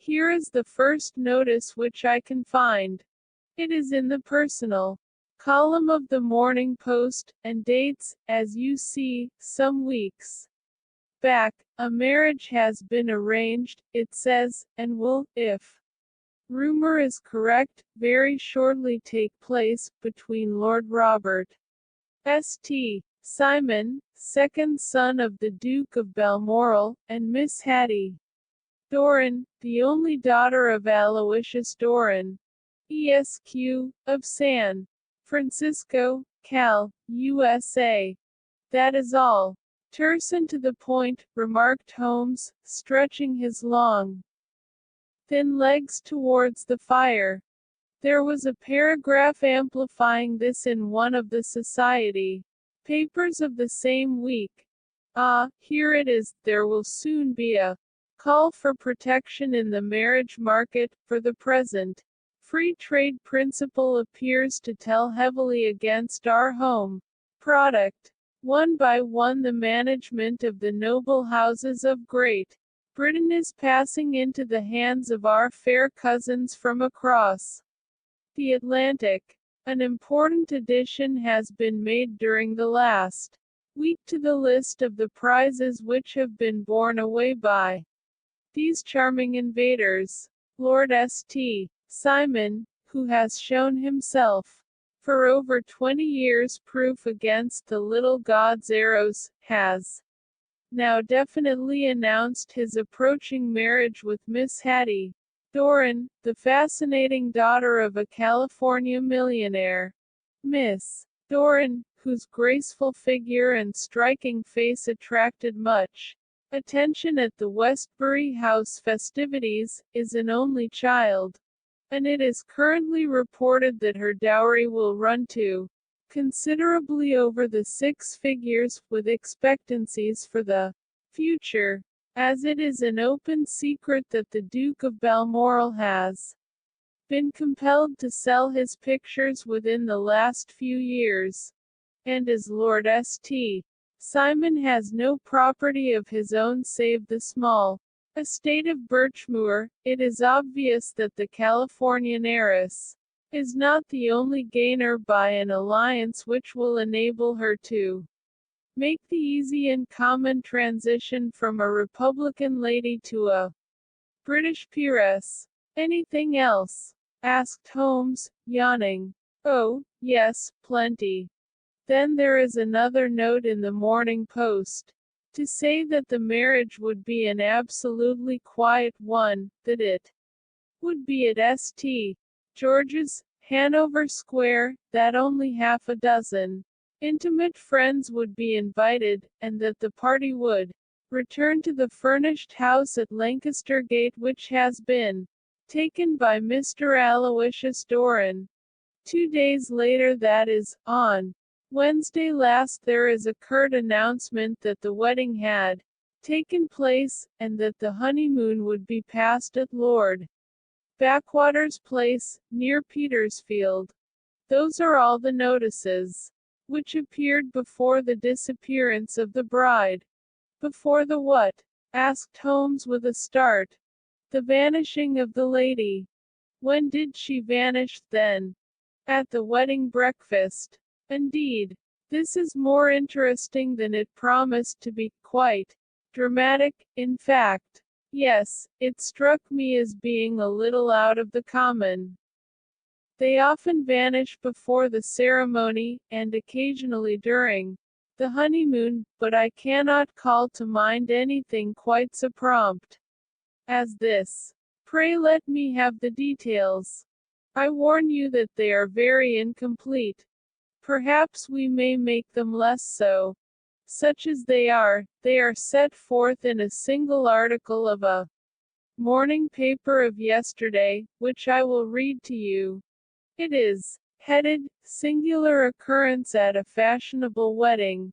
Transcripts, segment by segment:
Here is the first notice which I can find. It is in the personal column of the Morning Post, and dates, as you see, some weeks back. A marriage has been arranged, it says, and will, if rumor is correct, very shortly take place, between Lord Robert St. Simon, second son of the Duke of Balmoral, and Miss Hattie Doran, the only daughter of Aloysius Doran, Esq., of San Francisco, Cal, USA. That is all. Terse and to the point, remarked Holmes, stretching his long, thin legs towards the fire. There was a paragraph amplifying this in one of the society papers of the same week. Ah, here it is. There will soon be a call for protection in the marriage market. For the present, free trade principle appears to tell heavily against our home product. One by one the management of the noble houses of Great Britain is passing into the hands of our fair cousins from across the Atlantic. An important addition has been made during the last week to the list of the prizes which have been borne away by these charming invaders. Lord St. Simon, who has shown himself for over 20 years proof against the little god's arrows, has now definitely announced his approaching marriage with Miss Hattie Doran, the fascinating daughter of a California millionaire. Miss Doran, whose graceful figure and striking face attracted much attention at the Westbury House festivities, is an only child, and it is currently reported that her dowry will run to considerably over the 6 figures, with expectancies for the future, as it is an open secret that the Duke of Balmoral has been compelled to sell his pictures within the last few years, and as Lord St. Simon has no property of his own save the small estate of Birchmoor, it is obvious that the Californian heiress is not the only gainer by an alliance which will enable her to make the easy and common transition from a Republican lady to a British peeress. Anything else? Asked Holmes, yawning. Oh, yes, plenty. Then there is another note in the Morning Post to say that the marriage would be an absolutely quiet one, that it would be at St. George's, Hanover Square, that only half a dozen intimate friends would be invited, and that the party would return to the furnished house at Lancaster Gate which has been taken by Mr. Aloysius Doran. 2 days later, that is, on Wednesday last, there is a curt announcement that the wedding had taken place, and that the honeymoon would be passed at Lord Backwater's place, near Petersfield. Those are all the notices which appeared before the disappearance of the bride. Before the what? Asked Holmes with a start. The vanishing of the lady. When did she vanish, then? At the wedding breakfast. Indeed, this is more interesting than it promised to be, quite dramatic, in fact. Yes, it struck me as being a little out of the common. They often vanish before the ceremony, and occasionally during the honeymoon, but I cannot call to mind anything quite so prompt as this. Pray let me have the details. I warn you that they are very incomplete. Perhaps we may make them less so. Such as they are set forth in a single article of a morning paper of yesterday, which I will read to you. It is headed, Singular Occurrence at a Fashionable Wedding.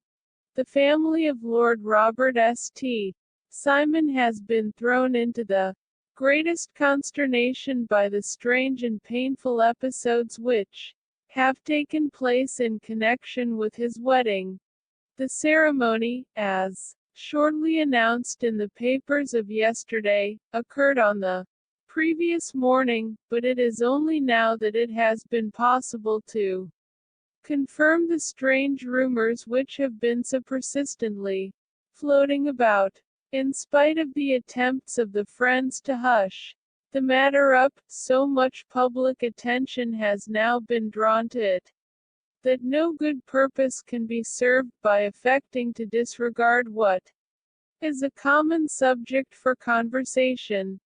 The family of Lord Robert St. Simon has been thrown into the greatest consternation by the strange and painful episodes which have taken place in connection with his wedding. The ceremony, as shortly announced in the papers of yesterday, occurred on the previous morning, but it is only now that it has been possible to confirm the strange rumors which have been so persistently floating about. In spite of the attempts of the friends to hush the matter up, so much public attention has now been drawn to it, that no good purpose can be served by affecting to disregard what is a common subject for conversation.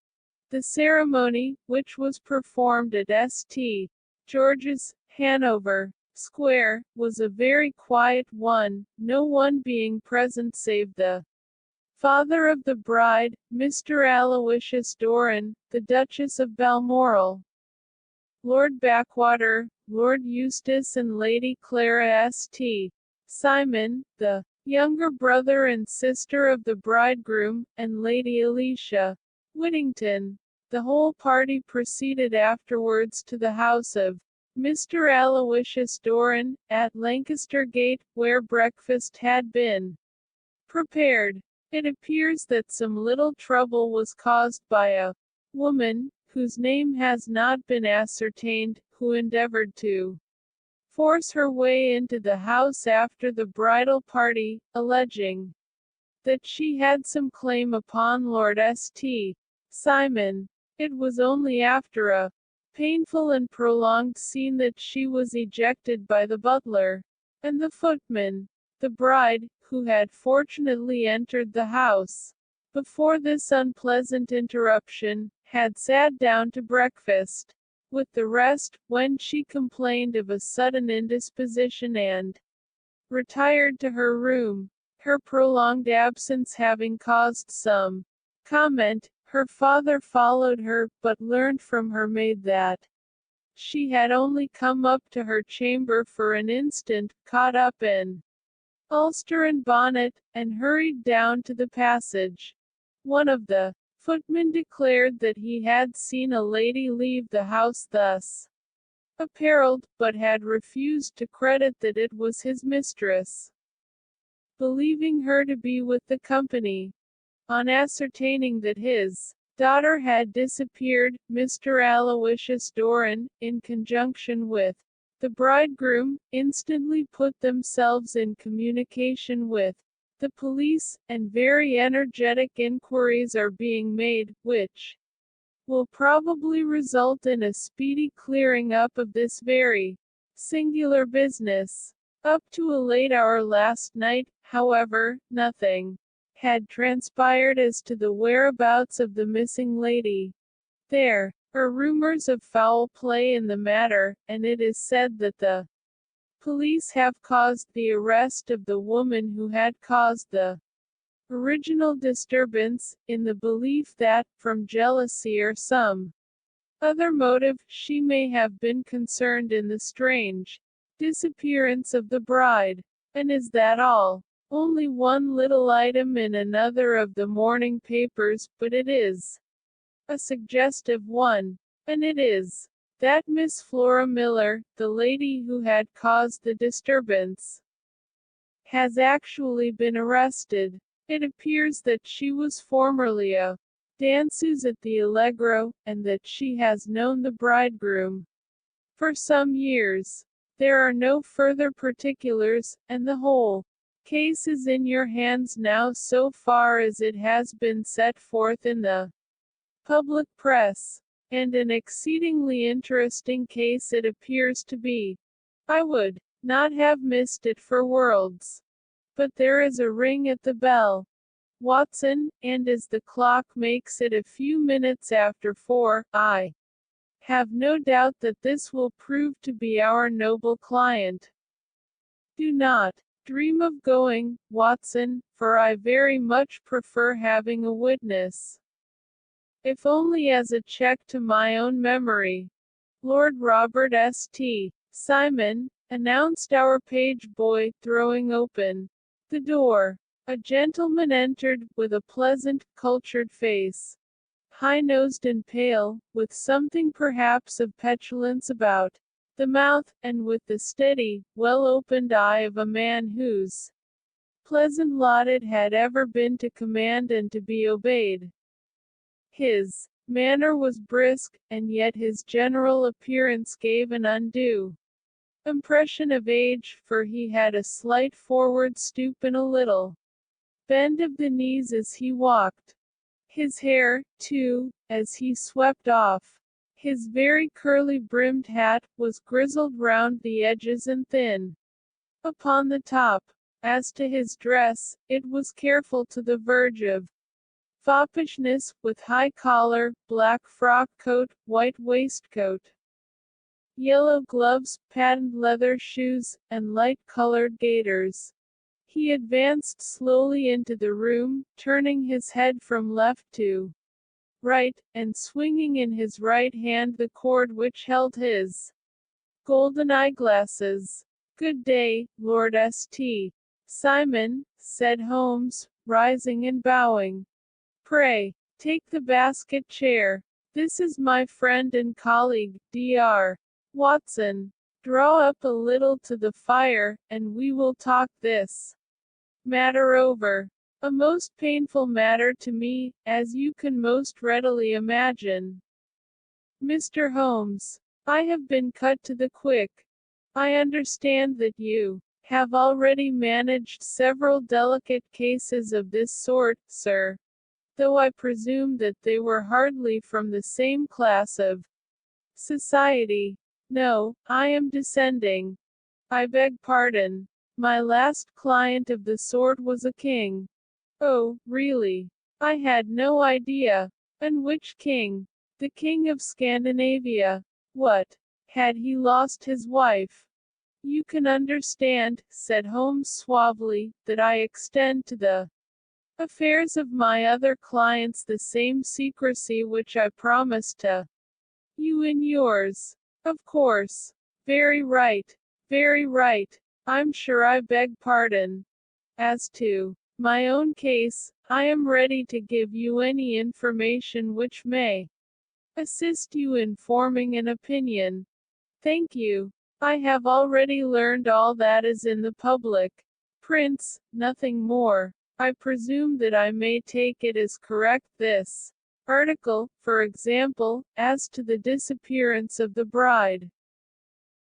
The ceremony, which was performed at St. George's, Hanover Square, was a very quiet one, no one being present save the father of the bride, Mr. Aloysius Doran, the Duchess of Balmoral, Lord Backwater, Lord Eustace and Lady Clara St. Simon, the younger brother and sister of the bridegroom, and Lady Alicia Whittington. The whole party proceeded afterwards to the house of Mr. Aloysius Doran, at Lancaster Gate, where breakfast had been prepared. It appears that some little trouble was caused by a woman, whose name has not been ascertained, who endeavored to force her way into the house after the bridal party, alleging that she had some claim upon Lord St. Simon. It was only after a painful and prolonged scene that she was ejected by the butler and the footman. The bride, who had fortunately entered the house before this unpleasant interruption, had sat down to breakfast with the rest, when she complained of a sudden indisposition and retired to her room. Her prolonged absence having caused some comment, her father followed her, but learned from her maid that she had only come up to her chamber for an instant, caught up in ulster and bonnet, and hurried down to the passage. One of the footmen declared that he had seen a lady leave the house thus apparelled, but had refused to credit that it was his mistress, believing her to be with the company. On ascertaining that his daughter had disappeared, Mr. Aloysius Doran, in conjunction with the bridegroom, instantly put themselves in communication with the police, and very energetic inquiries are being made, which will probably result in a speedy clearing up of this very singular business. Up to a late hour last night, however, nothing had transpired as to the whereabouts of the missing lady. There are rumors of foul play in the matter, and it is said that the police have caused the arrest of the woman who had caused the original disturbance, in the belief that, from jealousy or some other motive, she may have been concerned in the strange disappearance of the bride. And is that all? Only one little item in another of the morning papers, but it is a suggestive one. And it is that Miss Flora Miller, the lady who had caused the disturbance, has actually been arrested. It appears that she was formerly a danseuse at the Allegro, and that she has known the bridegroom for some years. There are no further particulars, and the whole case is in your hands now so far as it has been set forth in the public press. And an exceedingly interesting case it appears to be. I would not have missed it for worlds. But there is a ring at the bell, Watson, and as the clock makes it a few minutes after 4, I have no doubt that this will prove to be our noble client. Do not dream of going, Watson, for I very much prefer having a witness, if only as a check to my own memory. Lord Robert St. Simon, announced our page boy, throwing open the door. A gentleman entered, with a pleasant, cultured face, high-nosed and pale, with something perhaps of petulance about the mouth, and with the steady, well-opened eye of a man whose pleasant lot it had ever been to command and to be obeyed. His manner was brisk, and yet his general appearance gave an undue impression of age, for he had a slight forward stoop and a little bend of the knees as he walked. His hair, too, as he swept off his very curly-brimmed hat, was grizzled round the edges and thin upon the top. As to his dress, it was careful to the verge of foppishness, with high collar, black frock coat, white waistcoat, yellow gloves, patent leather shoes, and light-colored gaiters. He advanced slowly into the room, turning his head from left to right, and swinging in his right hand the cord which held his golden eyeglasses. "Good day, Lord St. Simon," said Holmes, rising and bowing. "Pray, take the basket chair. This is my friend and colleague, Dr. Watson. Draw up a little to the fire, and we will talk this matter over. A most painful matter to me, as you can most readily imagine. Mr. Holmes, I have been cut to the quick. I understand that you have already managed several delicate cases of this sort, sir, though I presume that they were hardly from the same class of society. No, I am descending. I beg pardon. My last client of the sort was a king." "Oh, really? I had no idea. And which king?" "The king of Scandinavia." "What? Had he lost his wife?" "You can understand," said Holmes suavely, "that I extend to the affairs of my other clients the same secrecy which I promised to you in yours." "Of course. Very right. Very right. I'm sure I beg pardon. As to my own case, I am ready to give you any information which may assist you in forming an opinion." "Thank you. I have already learned all that is in the public prints, nothing more. I presume that I may take it as correct this article, for example, as to the disappearance of the bride."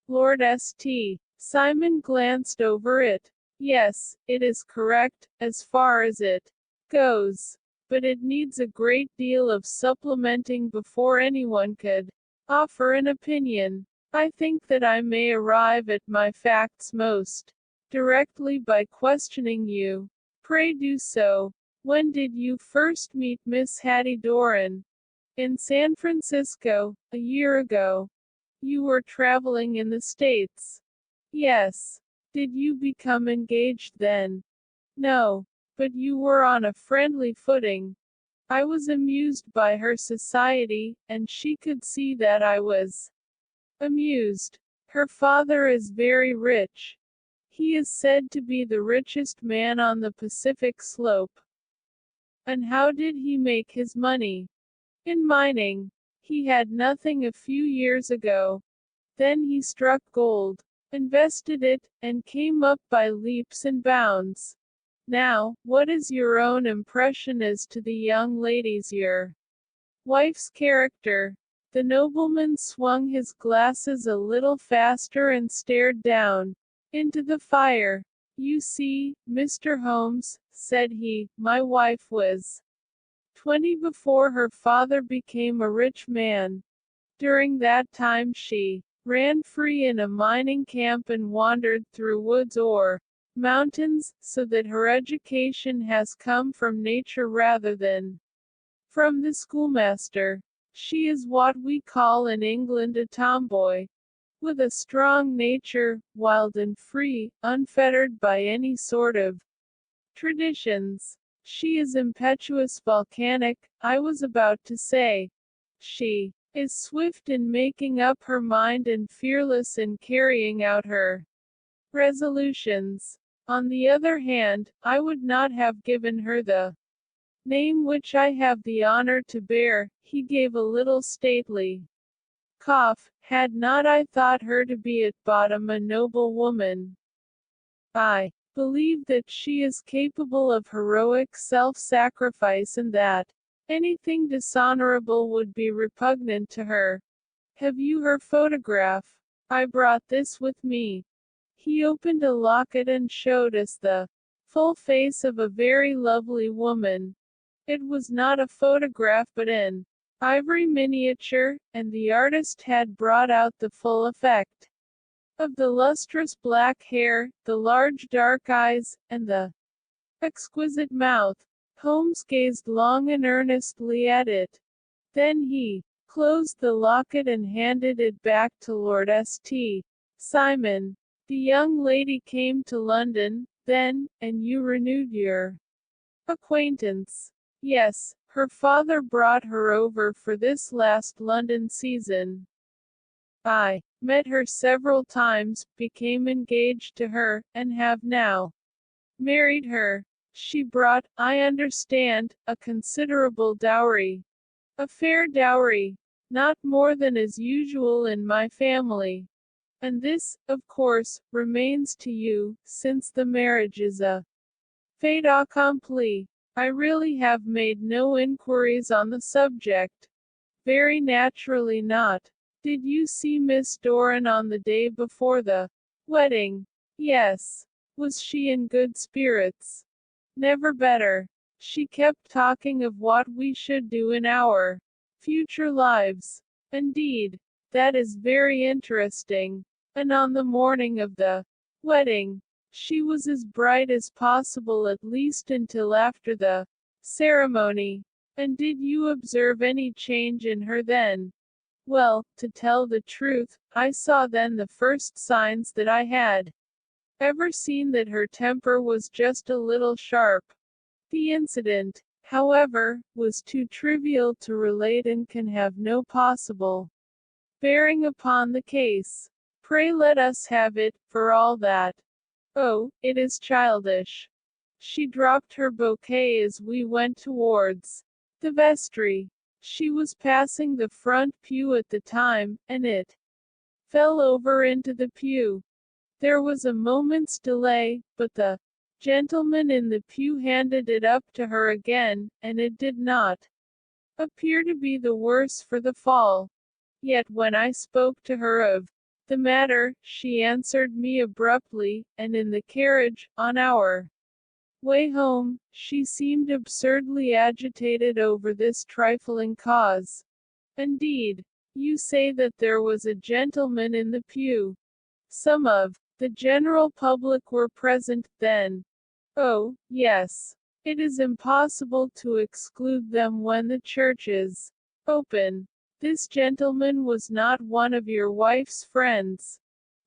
Lord St. Simon glanced over it. "Yes, it is correct, as far as it goes. But it needs a great deal of supplementing before anyone could offer an opinion. I think that I may arrive at my facts most directly by questioning you." "Pray do so. When did you first meet Miss Hattie Doran?" "In San Francisco, a year ago." "You were traveling in the States?" "Yes." "Did you become engaged then?" "No. But you were on a friendly footing." "I was amused by her society, and she could see that I was amused. Her father is very rich. He is said to be the richest man on the Pacific slope." "And how did he make his money?" "In mining. He had nothing a few years ago. Then he struck gold, invested it, and came up by leaps and bounds. Now, what is your own impression as to the young lady's your wife's character?" The nobleman swung his glasses a little faster and stared down into the fire. "You see, Mr. Holmes," said he, "my wife was 20 before her father became a rich man. During that time she ran free in a mining camp and wandered through woods or mountains, so that her education has come from nature rather than from the schoolmaster. She is what we call in England a tomboy, with a strong nature, wild and free, unfettered by any sort of traditions. She is impetuous, volcanic, I was about to say. She is swift in making up her mind and fearless in carrying out her resolutions. On the other hand, I would not have given her the name which I have the honor to bear." He gave a little stately cough, "had not I thought her to be at bottom a noble woman. I believe that she is capable of heroic self-sacrifice and that Anything dishonorable would be repugnant to her. Have you her photograph? I brought this with me. He opened a locket and showed us the full face of a very lovely woman. It was not a photograph but an ivory miniature, and the artist had brought out the full effect of the lustrous black hair, the large dark eyes, and the exquisite mouth. Holmes gazed long and earnestly at it. Then he closed the locket and handed it back to Lord St. Simon. The young lady came to London, then, and you renewed your acquaintance. Yes, her father brought her over for this last London season. I met her several times, became engaged to her, and have now married her. She brought, I understand, a considerable dowry. A fair dowry. Not more than is usual in my family. And this, of course, remains to you, since the marriage is a fait accompli. I really have made no inquiries on the subject. Very naturally not. Did you see Miss Doran on the day before the wedding? Yes. Was she in good spirits? Never better. She kept talking of what we should do in our future lives. Indeed, that is very interesting. And on the morning of the wedding, she was as bright as possible, at least until after the ceremony. And did you observe any change in her then? Well, to tell the truth, I saw then the first signs that I had ever seen that her temper was just a little sharp. The incident, however, was too trivial to relate and can have no possible bearing upon the case. Pray let us have it, for all that. Oh, it is childish. She dropped her bouquet as we went towards the vestry. She was passing the front pew at the time, and it fell over into the pew. There was a moment's delay, but the gentleman in the pew handed it up to her again, and it did not appear to be the worse for the fall. Yet when I spoke to her of the matter, she answered me abruptly, and in the carriage, on our way home, she seemed absurdly agitated over this trifling cause. Indeed, you say that there was a gentleman in the pew. Some of the general public were present, then. Oh, yes. It is impossible to exclude them when the church is open. This gentleman was not one of your wife's friends.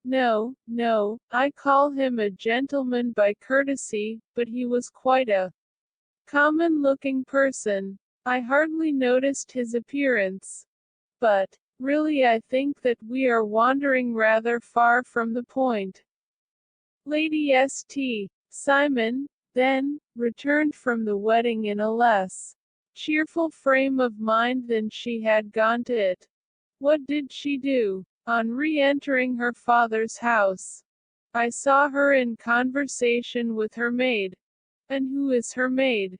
No, no, I call him a gentleman by courtesy, but he was quite a common-looking person. I hardly noticed his appearance. But, really I think that we are wandering rather far from the point. Lady St. Simon, then, returned from the wedding in a less cheerful frame of mind than she had gone to it. What did she do? On re-entering her father's house, I saw her in conversation with her maid. And who is her maid?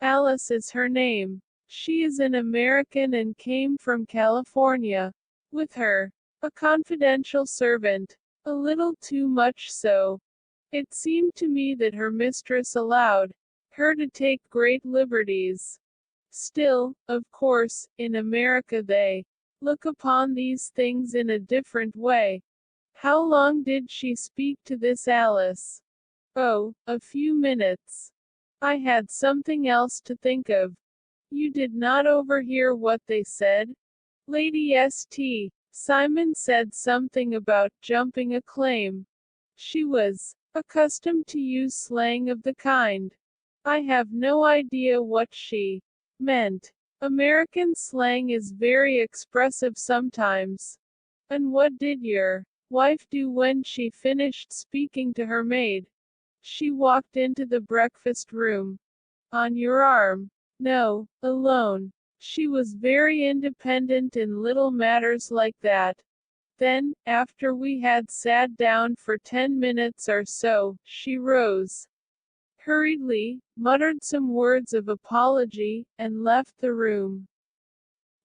Alice is her name. She is an American and came from California. With her, a confidential servant. A little too much so. It seemed to me that her mistress allowed her to take great liberties. Still, of course, in America they look upon these things in a different way. How long did she speak to this Alice? Oh, a few minutes. I had something else to think of. You did not overhear what they said? Lady St. Simon said something about jumping a claim. She was accustomed to use slang of the kind. I have no idea what she meant. American slang is very expressive sometimes. And what did your wife do when she finished speaking to her maid? She walked into the breakfast room. On your arm? No, alone. She was very independent in little matters like that. Then, after we had sat down for 10 minutes or so, she rose. hurriedly, muttered some words of apology, and left the room.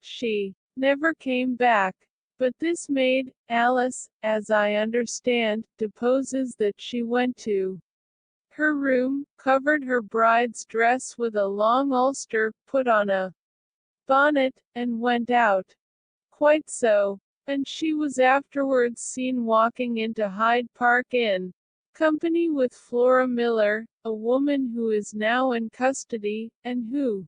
She never came back. But this maid, Alice, as I understand, deposes that she went to her room, covered her bride's dress with a long ulster, put on a bonnet, and went out. Quite so. And she was afterwards seen walking into Hyde Park in company with Flora Miller, a woman who is now in custody, and who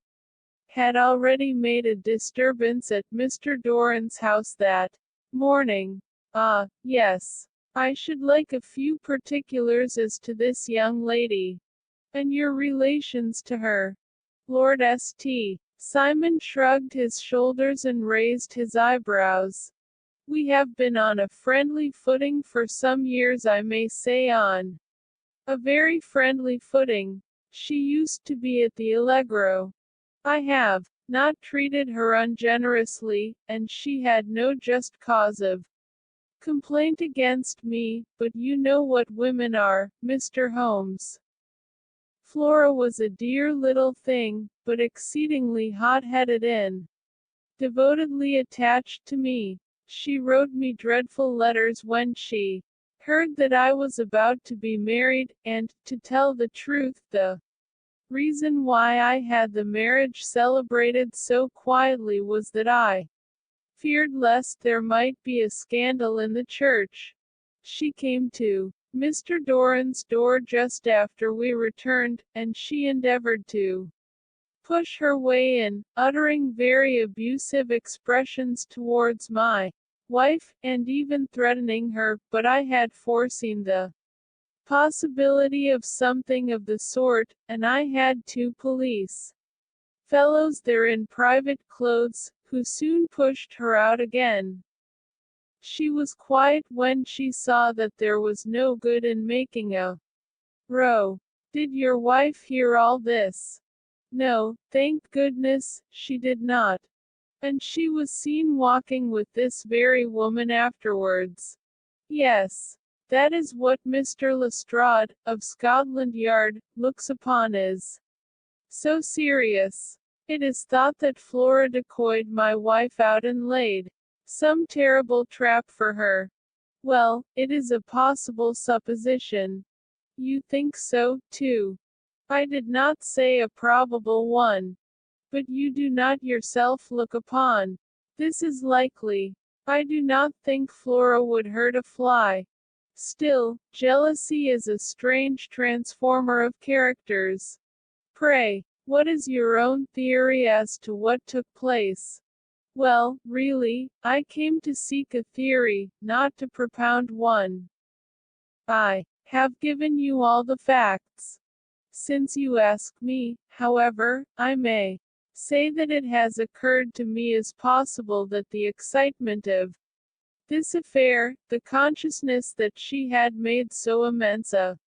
had already made a disturbance at Mr. Doran's house that morning. Ah, yes. I should like a few particulars as to this young lady, and your relations to her. Lord St. Simon shrugged his shoulders and raised his eyebrows. We have been on a friendly footing for some years, I may say on a very friendly footing. She used to be at the Allegro. I have not treated her ungenerously, and she had no just cause of complaint against me, but you know what women are, Mr. Holmes. Flora was a dear little thing, but exceedingly hot-headed and devotedly attached to me. She wrote me dreadful letters when she heard that I was about to be married, and, to tell the truth, the reason why I had the marriage celebrated so quietly was that I feared lest there might be a scandal in the church. She came to Mr. Doran's door just after we returned, and she endeavored to push her way in, uttering very abusive expressions towards my wife, and even threatening her, but I had foreseen the possibility of something of the sort, and I had two police fellows there in private clothes, who soon pushed her out again. She was quiet when she saw that there was no good in making a row. Did your wife hear all this? No, thank goodness, she did not. And she was seen walking with this very woman afterwards. Yes. That is what Mr. Lestrade, of Scotland Yard, looks upon as so serious. It is thought that Flora decoyed my wife out and laid some terrible trap for her. Well, it is a possible supposition. You think so, too. I did not say a probable one. But you do not yourself look upon this is likely. I do not think Flora would hurt a fly. Still, jealousy is a strange transformer of characters. Pray, what is your own theory as to what took place? Well, really, I came to seek a theory, not to propound one. I have given you all the facts. Since you ask me, however, I may say that it has occurred to me as possible that the excitement of this affair, the consciousness that she had made so immense a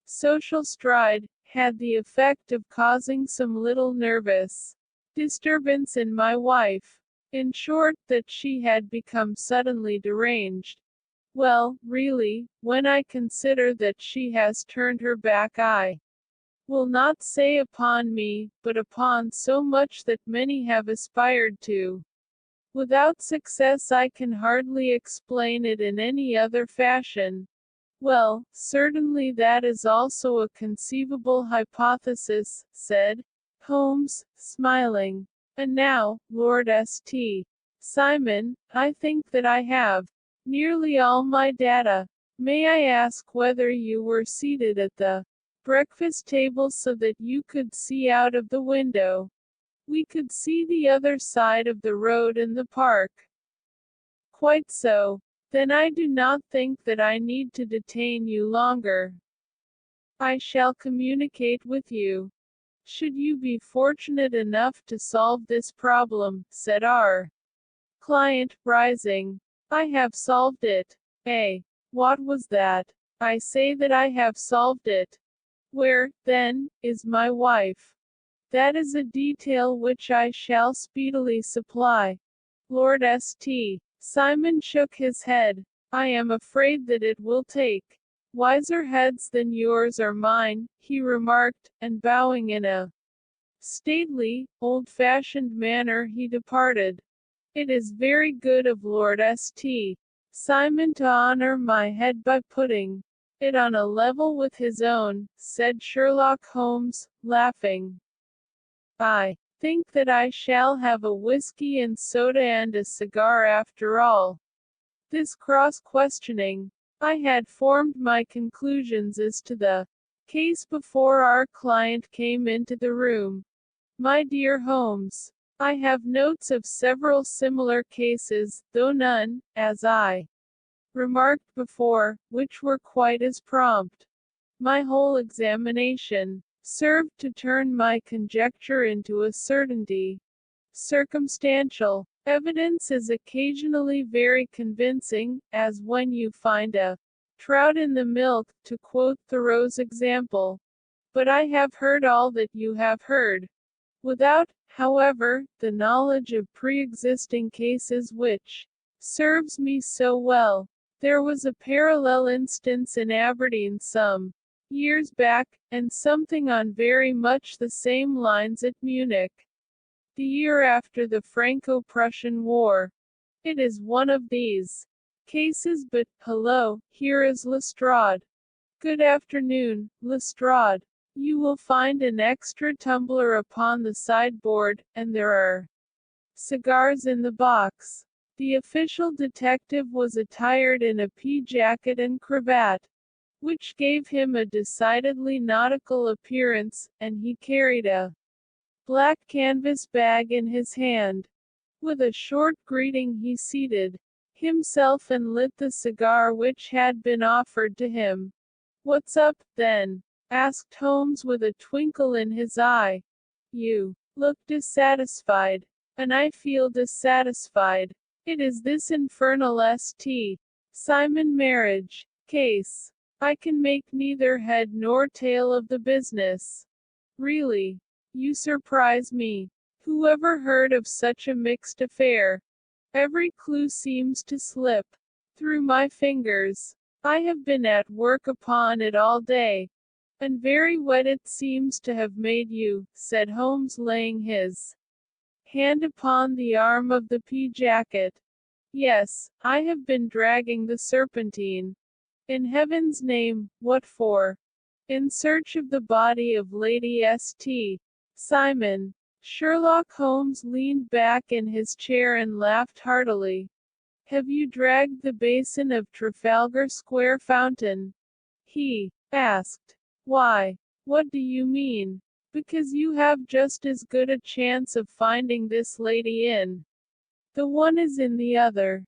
social stride, had the effect of causing some little nervous disturbance in my wife. In short, that she had become suddenly deranged. Well, really, when I consider that she has turned her back, I will not say upon me, but upon so much that many have aspired to. Without success, I can hardly explain it in any other fashion. Well, certainly that is also a conceivable hypothesis, said Holmes, smiling. And now, Lord St. Simon, I think that I have nearly all my data. May I ask whether you were seated at the breakfast table so that you could see out of the window? We could see the other side of the road and the park. Quite so. Then I do not think that I need to detain you longer. I shall communicate with you. Should you be fortunate enough to solve this problem, said our client, rising. I have solved it. Eh? What was that? I say that I have solved it. Where, then, is my wife? That is a detail which I shall speedily supply. Lord St. Simon shook his head. I am afraid that it will take Wiser heads than yours are mine, he remarked, and bowing in a stately, old-fashioned manner he departed. It is very good of Lord St. Simon to honor my head by putting it on a level with his own, said Sherlock Holmes, laughing. I think that I shall have a whiskey and soda and a cigar after all. This cross-questioning. I had formed my conclusions as to the case before our client came into the room. My dear Holmes, I have notes of several similar cases, though none, as I remarked before, which were quite as prompt. My whole examination served to turn my conjecture into a certainty. Circumstantial evidence is occasionally very convincing, as when you find a trout in the milk, to quote Thoreau's example. But I have heard all that you have heard, without, however, the knowledge of pre-existing cases which serves me so well. There was a parallel instance in Aberdeen some years back, and something on very much the same lines at Munich, the year after the Franco-Prussian War. It is one of these cases, but, hello, here is Lestrade. Good afternoon, Lestrade. You will find an extra tumbler upon the sideboard, and there are cigars in the box. The official detective was attired in a pea jacket and cravat, which gave him a decidedly nautical appearance, and he carried a black canvas bag in his hand. With a short greeting he seated himself and lit the cigar which had been offered to him. "What's up, then?" asked Holmes with a twinkle in his eye. "You look dissatisfied, and I feel dissatisfied. It is this infernal St. Simon marriage case. I can make neither head nor tail of the business. Really, you surprise me. Who ever heard of such a mixed affair? Every clue seems to slip through my fingers. I have been at work upon it all day, and very wet it seems to have made you," said Holmes, laying his hand upon the arm of the pea jacket. "Yes, I have been dragging the Serpentine." "In heaven's name, what for?" "In search of the body of Lady St. Simon." Sherlock Holmes leaned back in his chair and laughed heartily. "Have you dragged the basin of Trafalgar Square fountain?" he asked. "Why, what do you mean?" "Because you have just as good a chance of finding this lady in the one as in the other."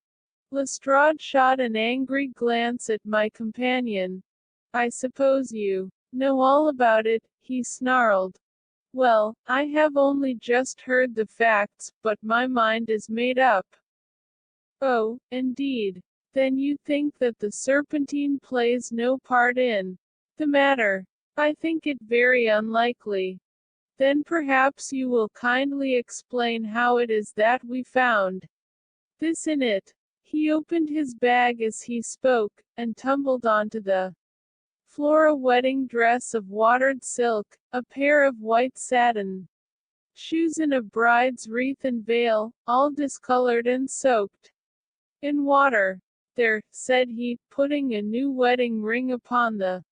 Lestrade shot an angry glance at my companion. "I suppose you know all about it," he snarled. "Well, I have only just heard the facts, but my mind is made up." "Oh, indeed. Then you think that the Serpentine plays no part in the matter?" "I think it very unlikely." "Then perhaps you will kindly explain how it is that we found this in it." He opened his bag as he spoke, and tumbled onto the floor a wedding dress of watered silk, a pair of white satin shoes and a bride's wreath and veil, all discolored and soaked in water. "There," said he, putting a new wedding ring upon the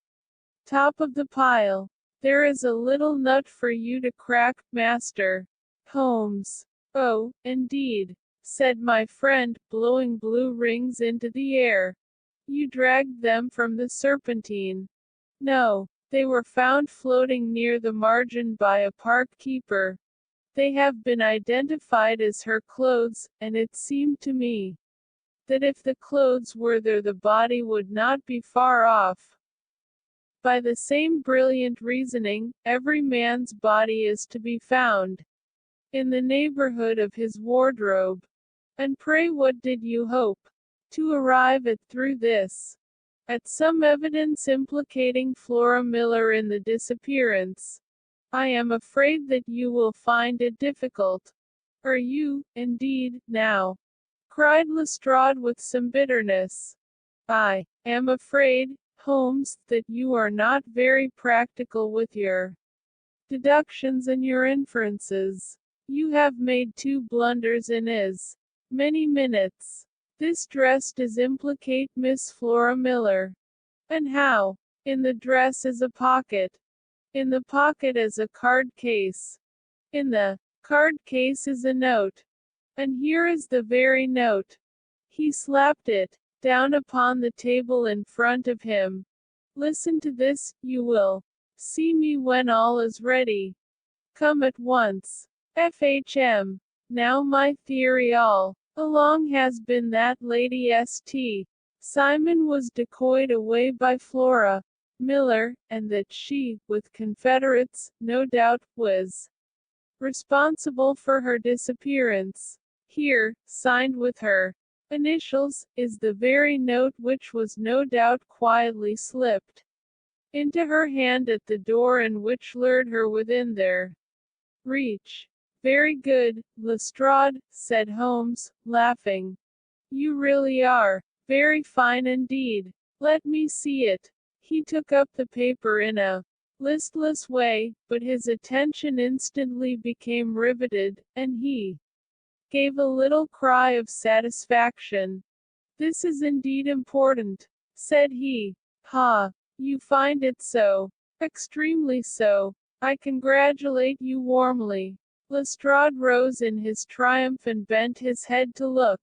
top of the pile. "There is a little nut for you to crack, Master Holmes." "Oh, indeed," said my friend, blowing blue rings into the air. "You dragged them from the Serpentine?" "No, they were found floating near the margin by a park keeper. They have been identified as her clothes, and it seemed to me that if the clothes were there the body would not be far off. By the same brilliant reasoning, every man's body is to be found in the neighborhood of his wardrobe. And pray what did you hope to arrive at through this?" "At some evidence implicating Flora Miller in the disappearance." "I am afraid that you will find it difficult." "Are you, indeed, now?" cried Lestrade with some bitterness. "I am afraid," Holmes, that you are not very practical with your deductions and your inferences. You have made two blunders in as many minutes. This dress does implicate Miss Flora Miller. And how? In the dress is a pocket. In the pocket is a card case. In the card case is a note. And here is the very note. He slapped it down upon the table in front of him. Listen to this, you will see me when all is ready. Come at once. FHM. Now my theory all along has been that Lady St. Simon was decoyed away by Flora Miller, and that she, with confederates, no doubt, was responsible for her disappearance. Here, signed with her initials, is the very note which was no doubt quietly slipped into her hand at the door and which lured her within their reach. Very good, Lestrade, said Holmes, laughing. You really are very fine indeed. Let me see it. He took up the paper in a listless way, but his attention instantly became riveted, and he gave a little cry of satisfaction. This is indeed important, said he. Ha! You find it so? Extremely so. I congratulate you warmly. Lestrade rose in his triumph and bent his head to look.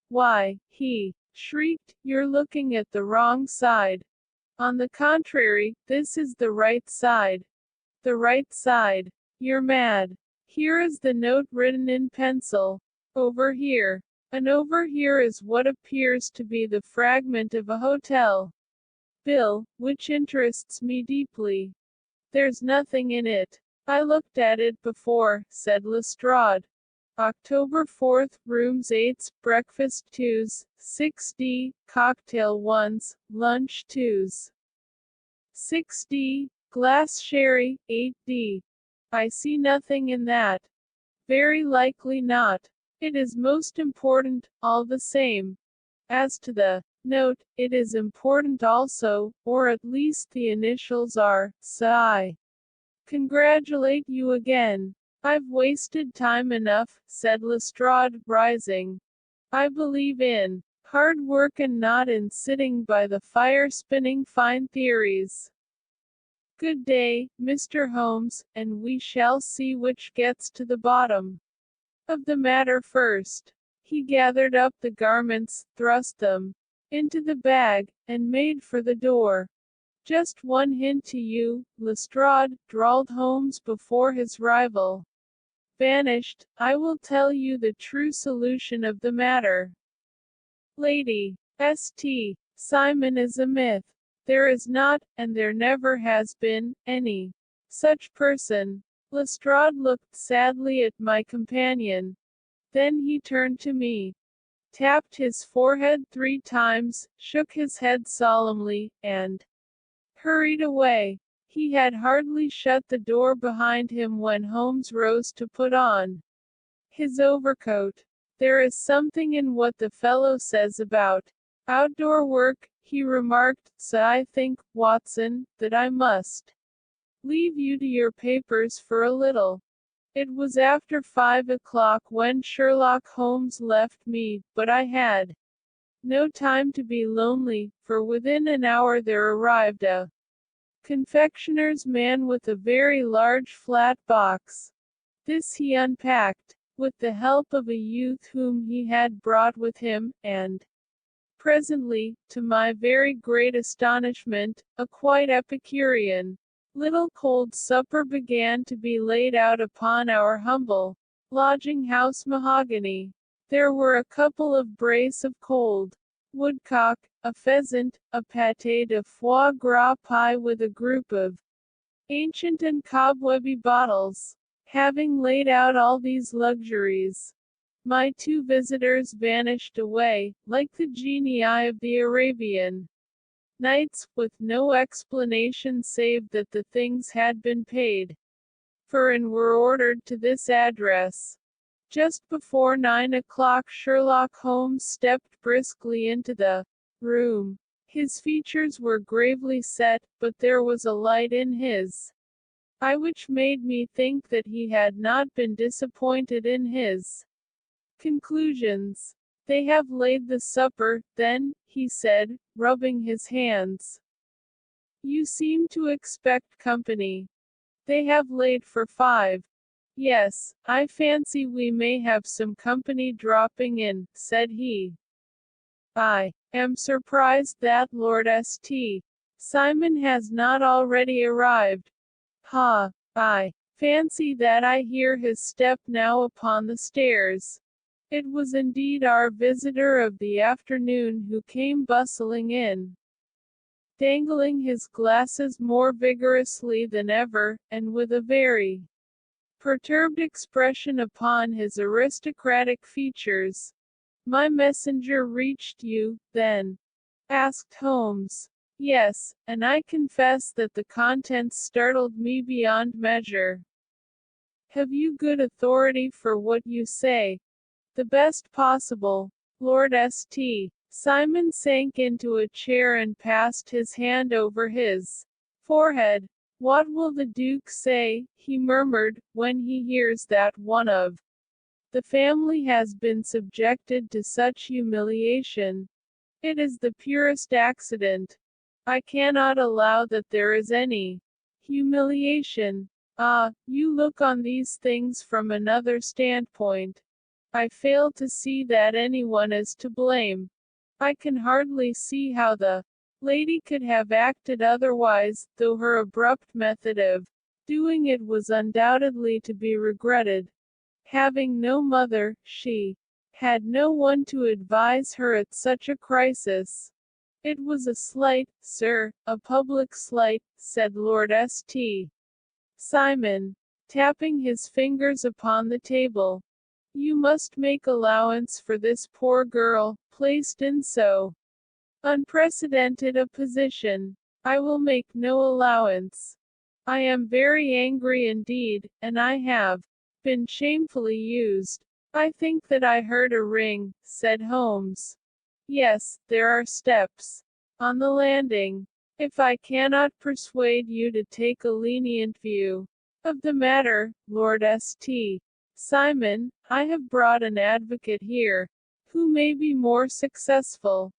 Why, he shrieked, you're looking at the wrong side. On the contrary, this is the right side. The right side. You're mad. Here is the note written in pencil. Over here. And over here is what appears to be the fragment of a hotel bill, which interests me deeply. There's nothing in it. I looked at it before, said Lestrade. October 4th, rooms 8s, breakfast 2s, 6d, cocktail 1s, lunch 2s. 6d, glass sherry, 8d. I see nothing in that. Very likely not. It is most important, all the same. As to the note, it is important also, or at least the initials are, so I congratulate you again. I've wasted time enough, said Lestrade, rising. I believe in hard work and not in sitting by the fire spinning fine theories. Good day, Mr. Holmes, and we shall see which gets to the bottom of the matter first. He gathered up the garments, thrust them into the bag, and made for the door. Just one hint to you, Lestrade, drawled Holmes before his rival vanished. I will tell you the true solution of the matter. Lady St. Simon is a myth. There is not, and there never has been, any such person. Lestrade looked sadly at my companion. Then he turned to me, tapped his forehead 3 times, shook his head solemnly, and hurried away. He had hardly shut the door behind him when Holmes rose to put on his overcoat. There is something in what the fellow says about outdoor work, he remarked, so I think, Watson, that I must leave you to your papers for a little. It was after 5 o'clock when Sherlock Holmes left me, but I had no time to be lonely, for within an hour there arrived a confectioner's man with a very large flat box. This he unpacked, with the help of a youth whom he had brought with him, and presently, to my very great astonishment, a quite Epicurean little cold supper began to be laid out upon our humble lodging-house mahogany. There were a couple of brace of cold woodcock, a pheasant, a pâté de foie gras pie with a group of ancient and cobwebby bottles. Having laid out all these luxuries, my 2 visitors vanished away, like the genii of the Arabian Nights, with no explanation save that the things had been paid for and were ordered to this address. Just before 9 o'clock Sherlock Holmes stepped briskly into the room. His features were gravely set, but there was a light in his eye which made me think that he had not been disappointed in his conclusions. They have laid the supper, then, he said, rubbing his hands. You seem to expect company. They have laid for 5. Yes, I fancy we may have some company dropping in, said he. I am surprised that Lord St. Simon has not already arrived. Ha! I fancy that I hear his step now upon the stairs. It was indeed our visitor of the afternoon who came bustling in, dangling his glasses more vigorously than ever, and with a very perturbed expression upon his aristocratic features. My messenger reached you, then? Asked Holmes. Yes, and I confess that the contents startled me beyond measure. Have you good authority for what you say? The best possible. Lord St. Simon sank into a chair and passed his hand over his forehead. What will the Duke say, he murmured, when he hears that one of the family has been subjected to such humiliation? It is the purest accident. I cannot allow that there is any humiliation. Ah, you look on these things from another standpoint. I fail to see that anyone is to blame. I can hardly see how the lady could have acted otherwise, though her abrupt method of doing it was undoubtedly to be regretted. Having no mother, she had no one to advise her at such a crisis. It was a slight, sir, a public slight, said Lord St. Simon, tapping his fingers upon the table. You must make allowance for this poor girl, placed in so unprecedented a position. I will make no allowance. I am very angry indeed, and I have been shamefully used. I think that I heard a ring, said Holmes. Yes, there are steps on the landing. If I cannot persuade you to take a lenient view of the matter, Lord St. Simon, I have brought an advocate here, who may be more successful.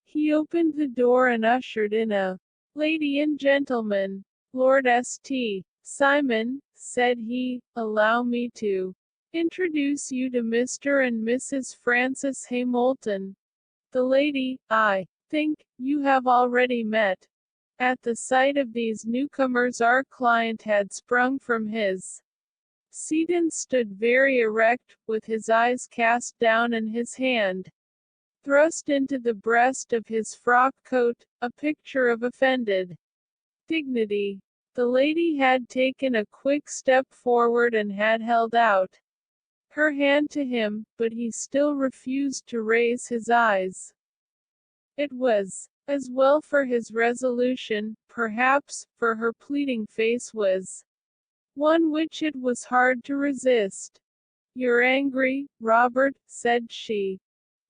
He opened the door and ushered in a lady and gentleman. Lord St. Simon, said he, allow me to introduce you to Mr. and Mrs. Francis Hamilton. The lady, I think, you have already met. At the sight of these newcomers our client had sprung from his seat and stood very erect, with his eyes cast down and his hand thrust into the breast of his frock coat, a picture of offended dignity. The lady had taken a quick step forward and had held out her hand to him, but he still refused to raise his eyes. It was as well for his resolution, perhaps, for her pleading face was one which it was hard to resist. You're angry, Robert, said she.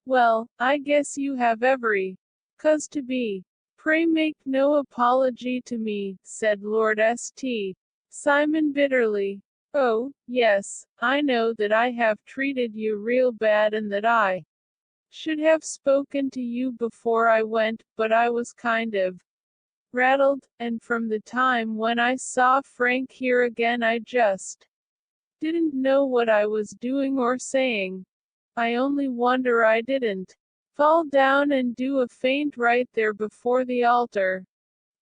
Well, I guess you have every cause to be. Pray make no apology to me, said Lord St. Simon bitterly. Oh, yes, I know that I have treated you real bad and that I should have spoken to you before I went, but I was kind of rattled, and from the time when I saw Frank here again I just didn't know what I was doing or saying. I only wonder I didn't fall down and do a faint right there before the altar.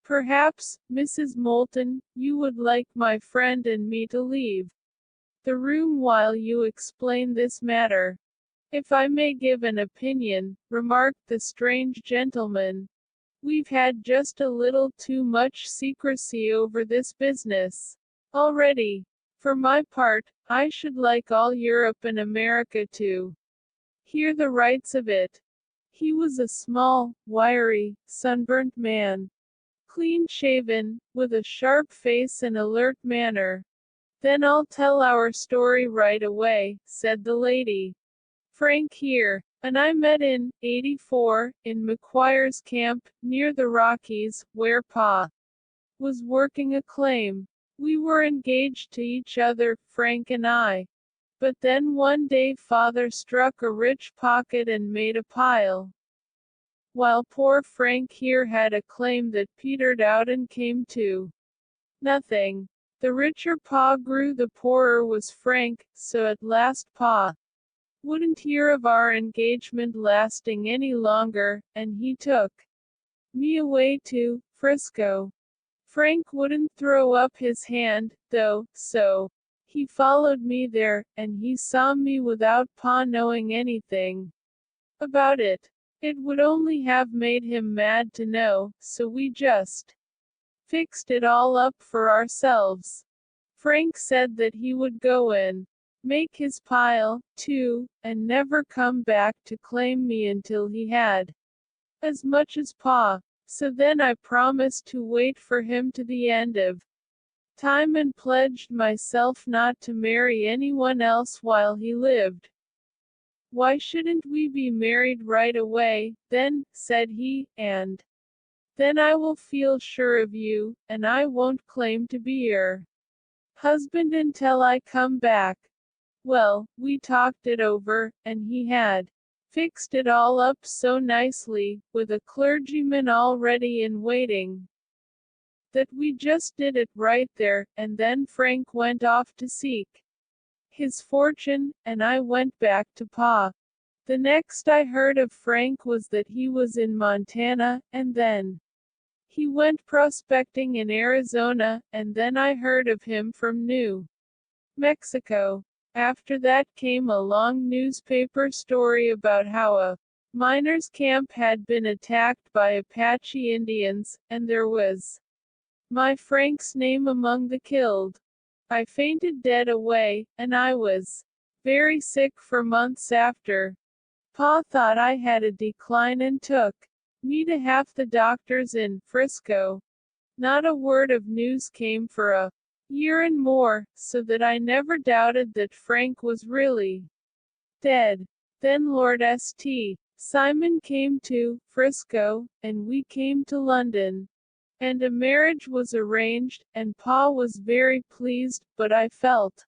Perhaps, Mrs. Moulton, you would like my friend and me to leave the room while you explain this matter. If I may give an opinion, remarked the strange gentleman, we've had just a little too much secrecy over this business already. For my part, I should like all Europe and America to hear the rights of it. He was a small, wiry, sunburnt man, clean-shaven, with a sharp face and alert manner. Then I'll tell our story right away, said the lady. Frank here and I met in '84 in McGuire's camp near the Rockies, where Pa was working a claim. We were engaged to each other, Frank and I. But then one day Father struck a rich pocket and made a pile, while poor Frank here had a claim that petered out and came to nothing. The richer Pa grew, the poorer was Frank, so at last Pa wouldn't hear of our engagement lasting any longer, and he took me away to Frisco. Frank wouldn't throw up his hand, though, so he followed me there, and he saw me without Pa knowing anything about it. It would only have made him mad to know, so we just fixed it all up for ourselves. Frank said that he would go and make his pile, too, and never come back to claim me until he had as much as Pa. So then I promised to wait for him to the end of time and pledged myself not to marry anyone else while he lived. Why shouldn't we be married right away, then, said he, and then I will feel sure of you, and I won't claim to be your husband until I come back. Well, we talked it over, and he had fixed it all up so nicely, with a clergyman already in waiting, that we just did it right there, and then Frank went off to seek his fortune, and I went back to Pa. The next I heard of Frank was that he was in Montana, and then he went prospecting in Arizona, and then I heard of him from New Mexico. After that came a long newspaper story about how a miners' camp had been attacked by Apache Indians, and there was my Frank's name among the killed. I fainted dead away, and I was very sick for months after. Pa thought I had a decline and took me to half the doctors in Frisco. Not a word of news came for a year and more, so that I never doubted that Frank was really dead. Then Lord St. Simon came to Frisco, and we came to London, and a marriage was arranged, and Pa was very pleased, but I felt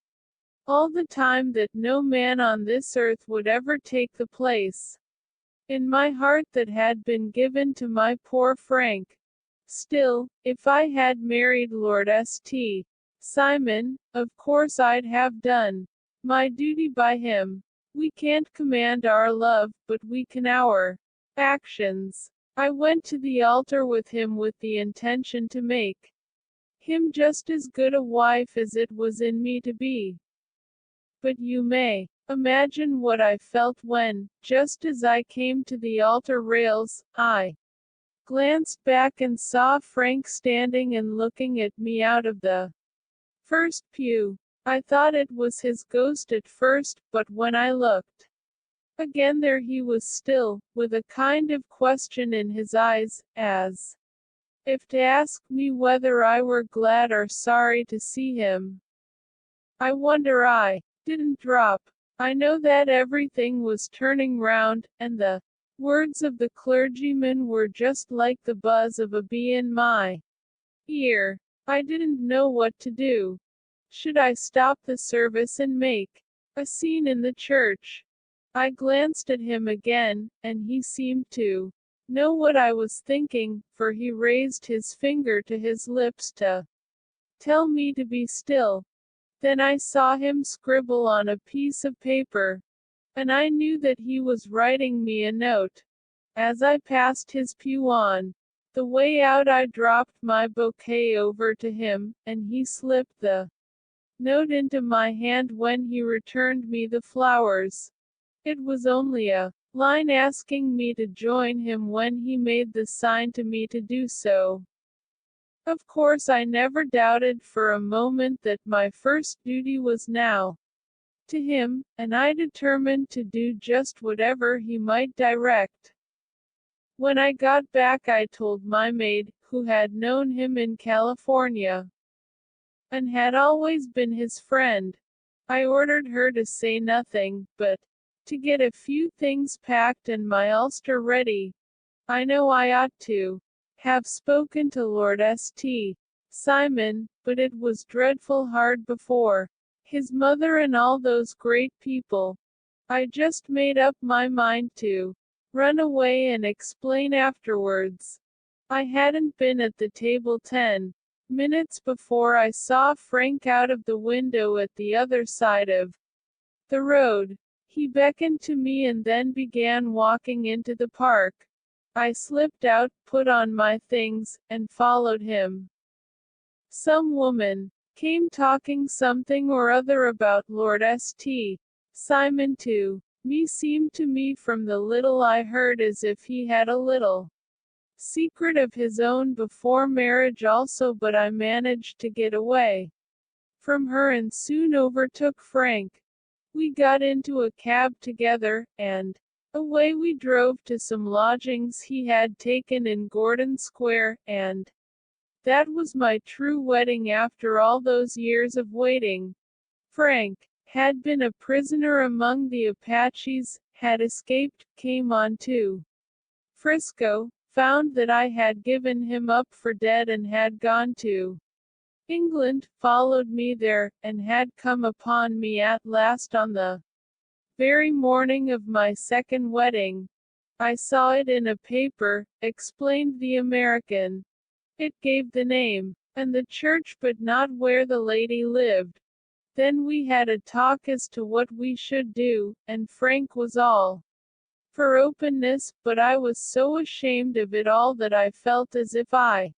all the time that no man on this earth would ever take the place in my heart that had been given to my poor Frank. Still, if I had married Lord St. Simon, of course I'd have done my duty by him. We can't command our love, but we can our actions. I went to the altar with him with the intention to make him just as good a wife as it was in me to be. But you may imagine what I felt when, just as I came to the altar rails, I glanced back and saw Frank standing and looking at me out of the first pew. I thought it was his ghost at first, but when I looked again there he was still, with a kind of question in his eyes, as if to ask me whether I were glad or sorry to see him. I wonder I didn't drop. I know that everything was turning round, and the words of the clergyman were just like the buzz of a bee in my ear. I didn't know what to do. Should I stop the service and make a scene in the church? I glanced at him again, and he seemed to know what I was thinking, for he raised his finger to his lips to tell me to be still. Then I saw him scribble on a piece of paper, and I knew that he was writing me a note. As I passed his pew on the way out, I dropped my bouquet over to him, and he slipped the note into my hand when he returned me the flowers. It was only a line asking me to join him when he made the sign to me to do so. Of course I never doubted for a moment that my first duty was now to him, and I determined to do just whatever he might direct. When I got back I told my maid, who had known him in California and had always been his friend. I ordered her to say nothing, but to get a few things packed and my ulster ready. I know I ought to have spoken to Lord St. Simon, but it was dreadful hard before his mother and all those great people. I just made up my mind to run away and explain afterwards. I hadn't been at the table 10 minutes before I saw Frank out of the window at the other side of the road. He beckoned to me and then began walking into the park. I slipped out, put on my things, and followed him. Some woman came talking something or other about Lord St. Simon to me seemed to me from the little I heard as if he had a little secret of his own before marriage also, but I managed to get away from her and soon overtook Frank. We got into a cab together, and away we drove to some lodgings he had taken in Gordon Square, and that was my true wedding after all those years of waiting. Frank had been a prisoner among the Apaches, had escaped, came on to Frisco, found that I had given him up for dead and had gone to England, followed me there, and had come upon me at last on the very morning of my second wedding. I saw it in a paper, explained the American. It gave the name and the church but not where the lady lived. Then we had a talk as to what we should do, and Frank was all for openness, but I was so ashamed of it all that I felt as if I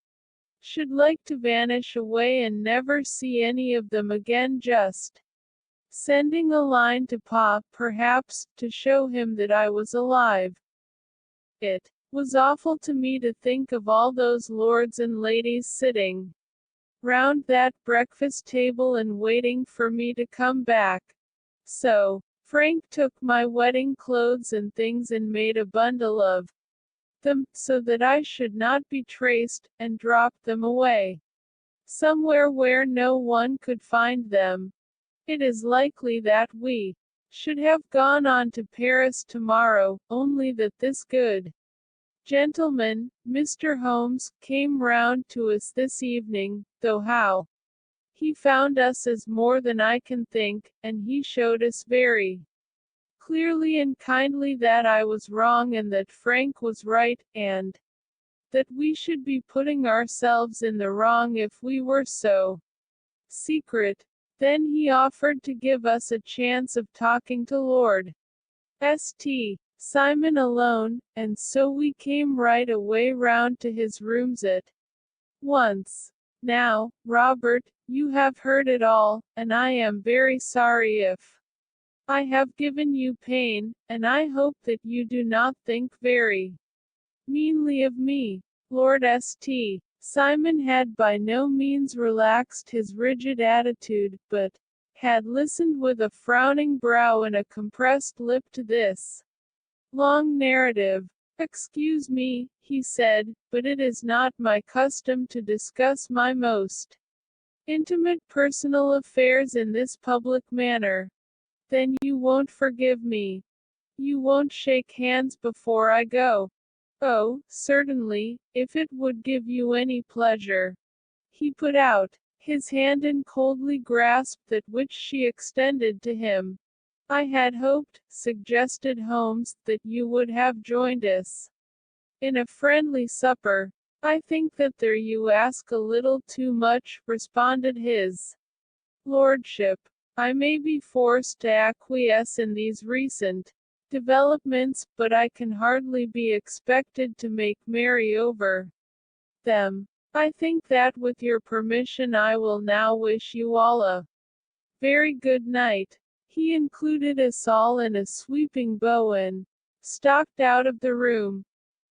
should like to vanish away and never see any of them again, just sending a line to Pa, perhaps, to show him that I was alive. It was awful to me to think of all those lords and ladies sitting round that breakfast table and waiting for me to come back. So, Frank took my wedding clothes and things and made a bundle of them, so that I should not be traced, and dropped them away somewhere where no one could find them. It is likely that we should have gone on to Paris tomorrow, only that this good gentleman, Mr. Holmes, came round to us this evening, though how he found us is more than I can think, and he showed us very clearly and kindly that I was wrong and that Frank was right, and that we should be putting ourselves in the wrong if we were so secret. Then he offered to give us a chance of talking to Lord St. Simon alone, and so we came right away round to his rooms at once. Now, Robert, you have heard it all, and I am very sorry if I have given you pain, and I hope that you do not think very meanly of me. Lord St. Simon had by no means relaxed his rigid attitude, but had listened with a frowning brow and a compressed lip to this long narrative. "Excuse me," he said, "but it is not my custom to discuss my most intimate personal affairs in this public manner." "Then you won't forgive me? You won't shake hands before I go?" "Oh, certainly, if it would give you any pleasure." He put out his hand and coldly grasped that which she extended to him. "I had hoped," suggested Holmes, "that you would have joined us in a friendly supper." "I think that there you ask a little too much," responded his lordship. "I may be forced to acquiesce in these recent developments, but I can hardly be expected to make merry over them. I think that with your permission I will now wish you all a very good night." He included us all in a sweeping bow and stalked out of the room.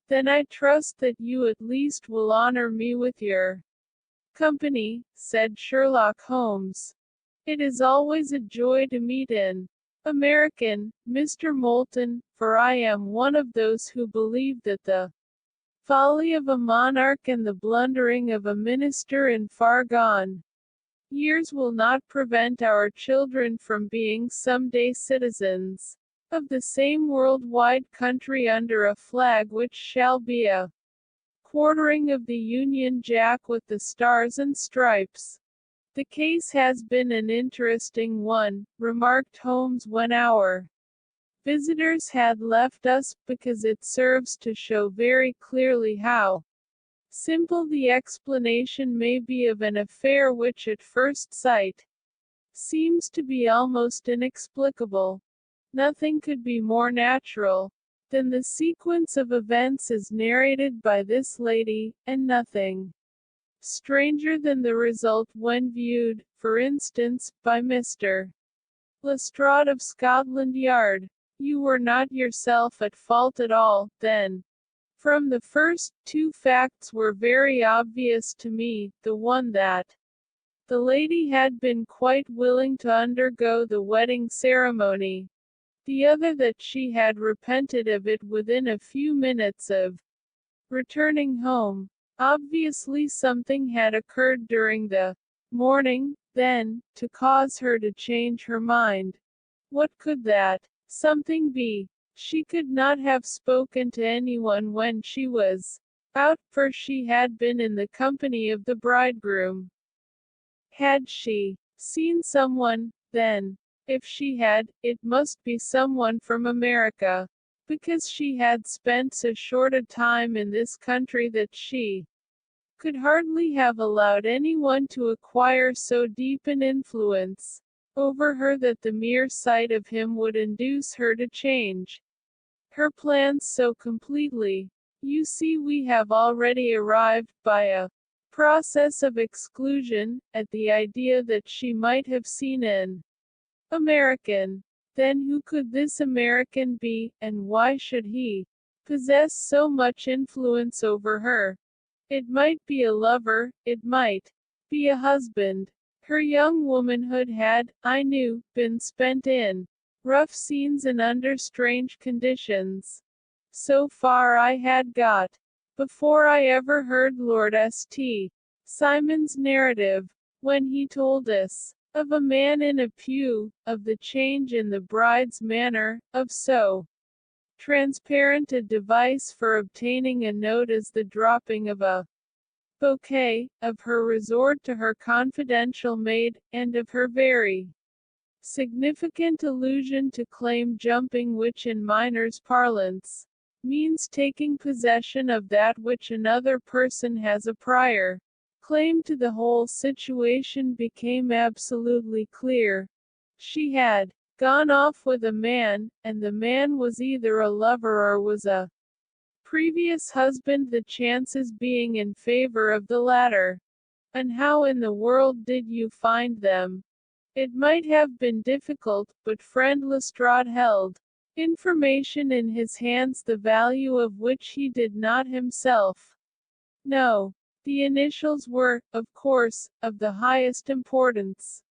"Then I trust that you at least will honor me with your company," said Sherlock Holmes. "It is always a joy to meet an American, Mr. Moulton, for I am one of those who believe that the folly of a monarch and the blundering of a minister in far gone years will not prevent our children from being some day citizens." of the same worldwide country under a flag which shall be a quartering of the Union Jack with the stars and stripes. The case has been an interesting one, remarked Holmes when our visitors had left us, because it serves to show very clearly how simple the explanation may be of an affair which at first sight seems to be almost inexplicable. Nothing could be more natural than the sequence of events as narrated by this lady, and nothing stranger than the result when viewed, for instance, by Mr. Lestrade of Scotland Yard. You were not yourself at fault at all, then. From the first, two facts were very obvious to me, the one that the lady had been quite willing to undergo the wedding ceremony, the other that she had repented of it within a few minutes of returning home. Obviously something had occurred during the morning, then, to cause her to change her mind. What could that something be? She could not have spoken to anyone when she was out, for she had been in the company of the bridegroom. Had she seen someone, then? If she had, it must be someone from America, because she had spent so short a time in this country that she could hardly have allowed anyone to acquire so deep an influence over her that the mere sight of him would induce her to change her plans so completely. You see, we have already arrived, by a process of exclusion, at the idea that she might have seen an American. Then who could this American be, and why should he possess so much influence over her? It might be a lover, it might be a husband. Her young womanhood had, I knew, been spent in rough scenes and under strange conditions. So far I had got, before I ever heard Lord St. Simon's narrative, when he told us of a man in a pew, of the change in the bride's manner, of so transparent a device for obtaining a note as the dropping of a bouquet, of her resort to her confidential maid, and of her very significant allusion to claim jumping, which in miners' parlance means taking possession of that which another person has a prior claim to. The whole situation became absolutely clear. She had gone off with a man, and the man was either a lover or was a previous husband, the chances being in favor of the latter. And how in the world did you find them? It might have been difficult, but friend Lestrade held information in his hands the value of which he did not himself know. The initials were, of course, of the highest importance.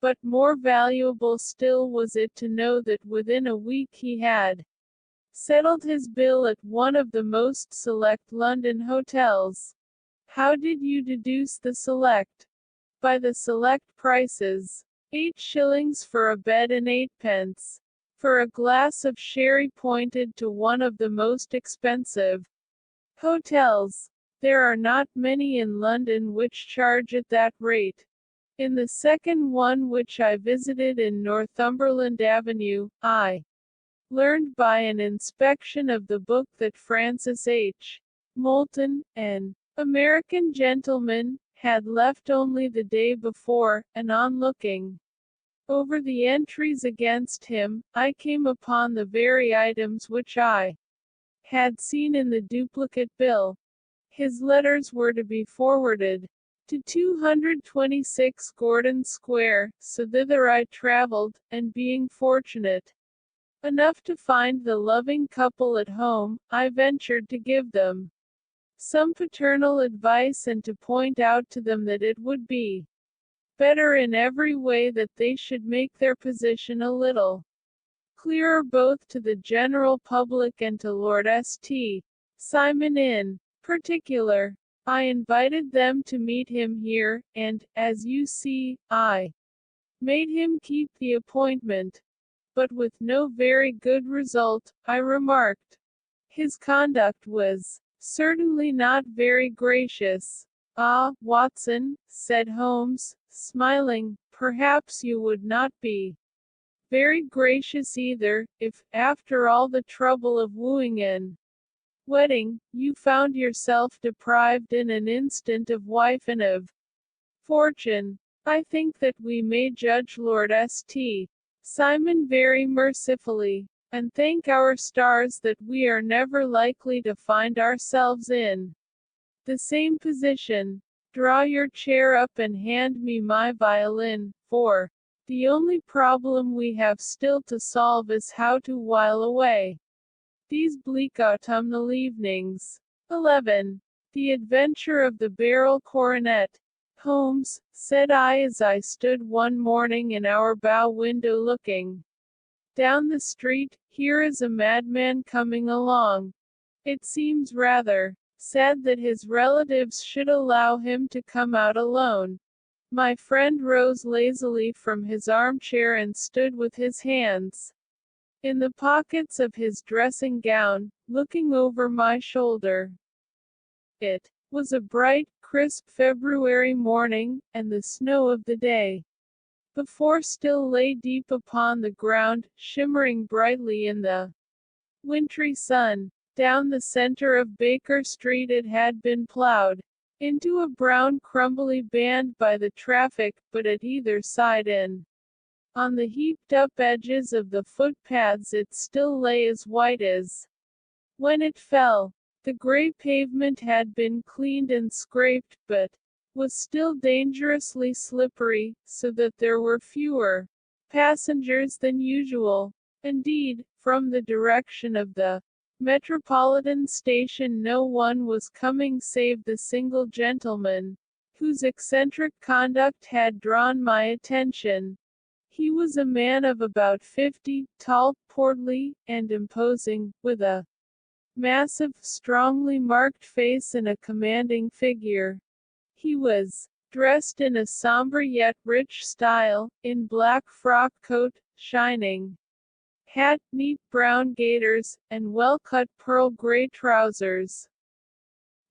But more valuable still was it to know that within a week he had settled his bill at one of the most select London hotels. How did you deduce the select? By the select prices. 8 shillings for a bed and 8 pence for a glass of sherry, pointed to one of the most expensive hotels. There are not many in London which charge at that rate. In the second one, which I visited in Northumberland Avenue, I learned by an inspection of the book that Francis H. Moulton, an American gentleman, had left only the day before, and on looking over the entries against him, I came upon the very items which I had seen in the duplicate bill. His letters were to be forwarded to 226 Gordon Square, so thither I traveled, and being fortunate enough to find the loving couple at home, I ventured to give them some paternal advice and to point out to them that it would be better in every way that they should make their position a little clearer both to the general public and to Lord St. Simon in particular. I invited them to meet him here, and, as you see, I made him keep the appointment. but with no very good result, I remarked. His conduct was certainly not very gracious. Ah, Watson, said Holmes, smiling, perhaps you would not be very gracious either, if, after all the trouble of wooing and wedding, you found yourself deprived in an instant of wife and of fortune. I think that we may judge Lord St. Simon very mercifully, and thank our stars that we are never likely to find ourselves in the same position. Draw your chair up and hand me my violin, for the only problem we have still to solve is how to while away these bleak autumnal evenings. 11. The Adventure of the Barrel Coronet. Holmes, said I as I stood one morning in our bow window looking down the street, here is a madman coming along. It seems rather sad that his relatives should allow him to come out alone. My friend rose lazily from his armchair and stood with his hands in the pockets of his dressing gown, looking over my shoulder. It was a bright, crisp February morning, and the snow of the day before still lay deep upon the ground, shimmering brightly in the wintry sun. Down the center of Baker Street it had been plowed into a brown crumbly band by the traffic, but at either side and on the heaped-up edges of the footpaths it still lay as white as when it fell. The gray pavement had been cleaned and scraped, but was still dangerously slippery, so that there were fewer passengers than usual. Indeed, from the direction of the Metropolitan Station no one was coming save the single gentleman, whose eccentric conduct had drawn my attention. He was a man of about 50, tall, portly, and imposing, with a massive, strongly marked face and a commanding figure. He was dressed in a somber yet rich style, in black frock coat, shining hat, neat brown gaiters, and well-cut pearl gray trousers.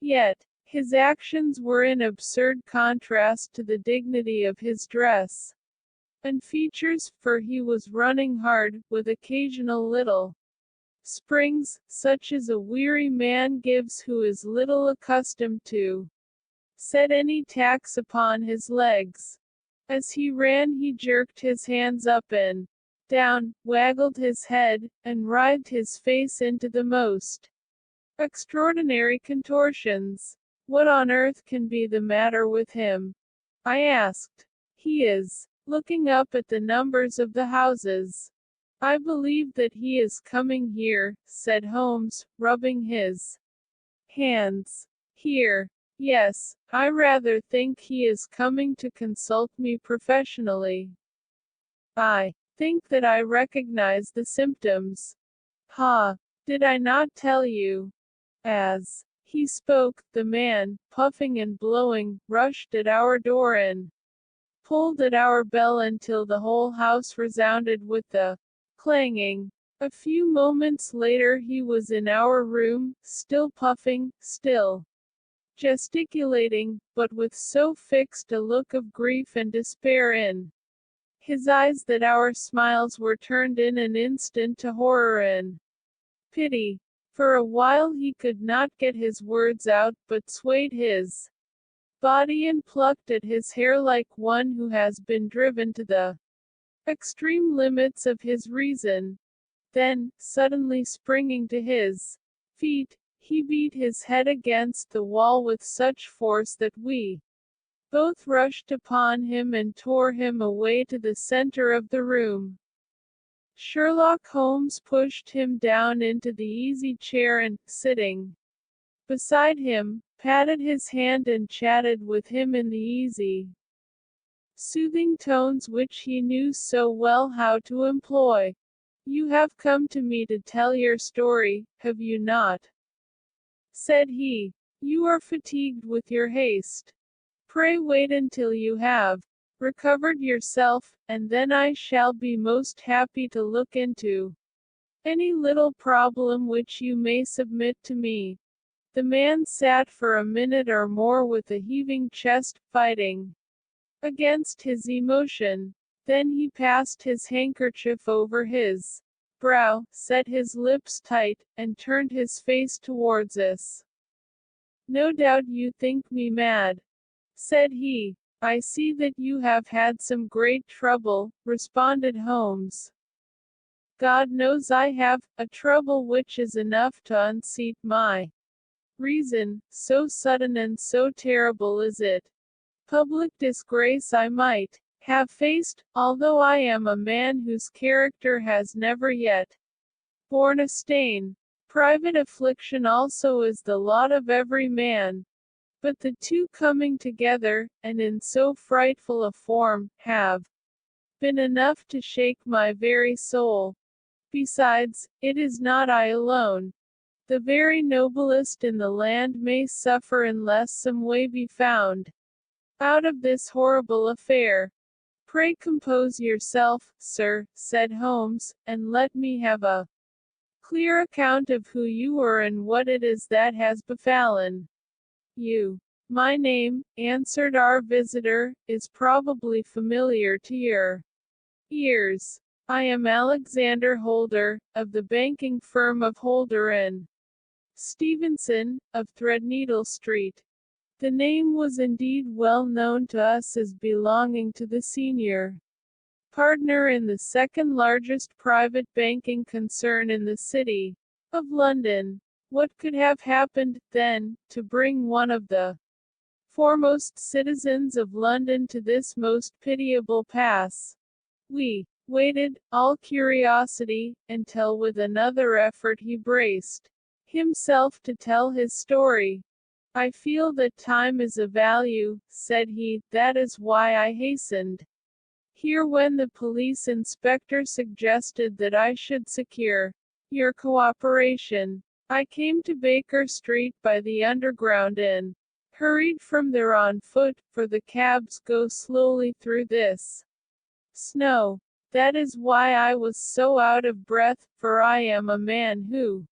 Yet, his actions were in absurd contrast to the dignity of his dress and features, for he was running hard, with occasional little springs, such as a weary man gives who is little accustomed to set any tax upon his legs. As he ran he jerked his hands up and down, waggled his head, and writhed his face into the most extraordinary contortions. What on earth can be the matter with him? I asked. He is looking up at the numbers of the houses. I believe that he is coming here, said Holmes, rubbing his hands. Here. Yes, I rather think he is coming to consult me professionally. I think that I recognize the symptoms. Ha! Did I not tell you? As he spoke, the man, puffing and blowing, rushed at our door and pulled at our bell until the whole house resounded with the clanging. A few moments later he was in our room, still puffing, still gesticulating, but with so fixed a look of grief and despair in his eyes that our smiles were turned in an instant to horror and pity. For a while he could not get his words out, but swayed his body and plucked at his hair like one who has been driven to the extreme limits of his reason. Then, suddenly springing to his feet, he beat his head against the wall with such force that we both rushed upon him and tore him away to the center of the room. Sherlock Holmes pushed him down into the easy chair and, sitting beside him, patted his hand and chatted with him in the easy, soothing tones which he knew so well how to employ. "You have come to me to tell your story, have you not?" said he. "You are fatigued with your haste. Pray wait until you have recovered yourself, and then I shall be most happy to look into any little problem which you may submit to me." The man sat for a minute or more with a heaving chest, fighting against his emotion. Then he passed his handkerchief over his brow, set his lips tight, and turned his face towards us. "No doubt you think me mad," said he. "I see that you have had some great trouble," responded Holmes. "God knows I have, a trouble which is enough to unseat my reason, so sudden and so terrible is it. Public disgrace I might have faced, although I am a man whose character has never yet borne a stain. Private affliction also is the lot of every man. But the two coming together, and in so frightful a form, have been enough to shake my very soul. Besides, it is not I alone. The very noblest in the land may suffer unless some way be found out of this horrible affair." "Pray compose yourself, sir," said Holmes, "and let me have a clear account of who you are and what it is that has befallen you." "My name," answered our visitor, "is probably familiar to your ears. I am Alexander Holder, of the banking firm of Holder and Stevenson, of Threadneedle Street." The name was indeed well known to us as belonging to the senior partner in the second largest private banking concern in the city of London. What could have happened, then, to bring one of the foremost citizens of London to this most pitiable pass? We waited, all curiosity, until with another effort he braced himself to tell his story. "I feel that time is of value," said he, "that is why I hastened here when the police inspector suggested that I should secure your cooperation. I came to Baker Street by the Underground and hurried from there on foot, for the cabs go slowly through this snow. That is why I was so out of breath, for I am a man who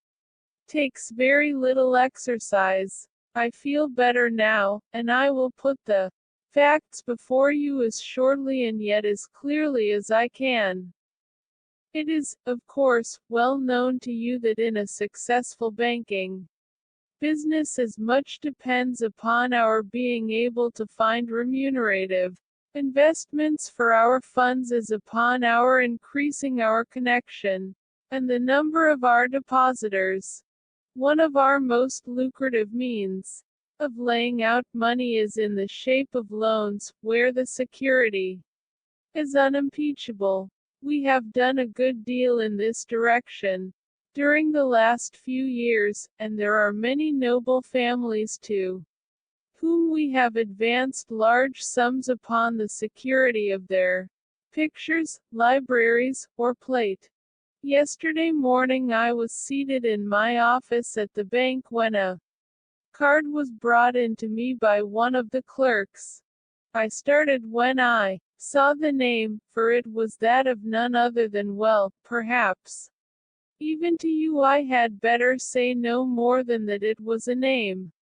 takes very little exercise. I feel better now, and I will put the facts before you as shortly and yet as clearly as I can. It is, of course, well known to you that in a successful banking business as much depends upon our being able to find remunerative investments for our funds as upon our increasing our connection and the number of our depositors. One of our most lucrative means of laying out money is in the shape of loans, where the security is unimpeachable. We have done a good deal in this direction during the last few years, and there are many noble families to whom we have advanced large sums upon the security of their pictures, libraries, or plate. Yesterday morning I was seated in my office at the bank when a card was brought in to me by one of the clerks. I started when I saw the name, for it was that of none other than, well, perhaps, even to you I had better say no more than that it was a name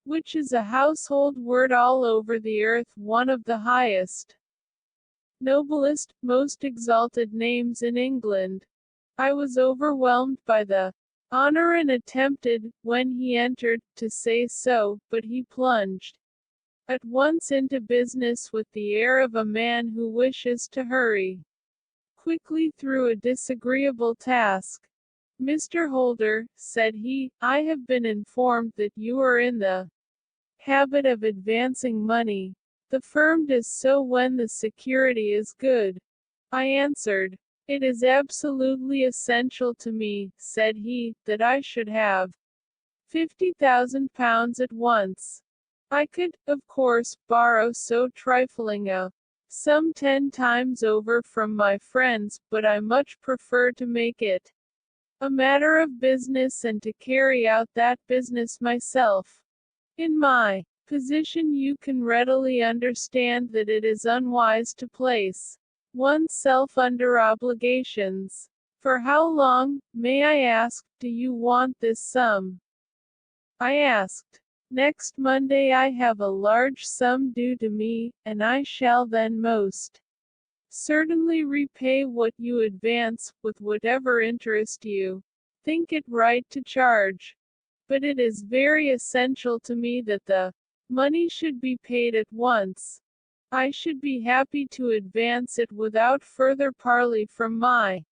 which is a household word all over the earth, one of the highest, noblest, most exalted names in England. I was overwhelmed by the honor and attempted, when he entered, to say so, but he plunged at once into business with the air of a man who wishes to hurry quickly through a disagreeable task. "Mr. Holder," said he, "I have been informed that you are in the habit of advancing money. The firm does so when the security is good." I answered, "It is absolutely essential to me," said he, "that I should have £50,000 at once. I could, of course, borrow so trifling a sum 10 times over from my friends, but I much prefer to make it a matter of business and to carry out that business myself. In my position you can readily understand that it is unwise to place oneself under obligations. For how long, may I ask, do you want this sum? I asked. Next Monday I have a large sum due to me, and I shall then most certainly repay what you advance, with whatever interest you think it right to charge. But it is very essential to me that the money should be paid at once. I should be happy to advance it without further parley from my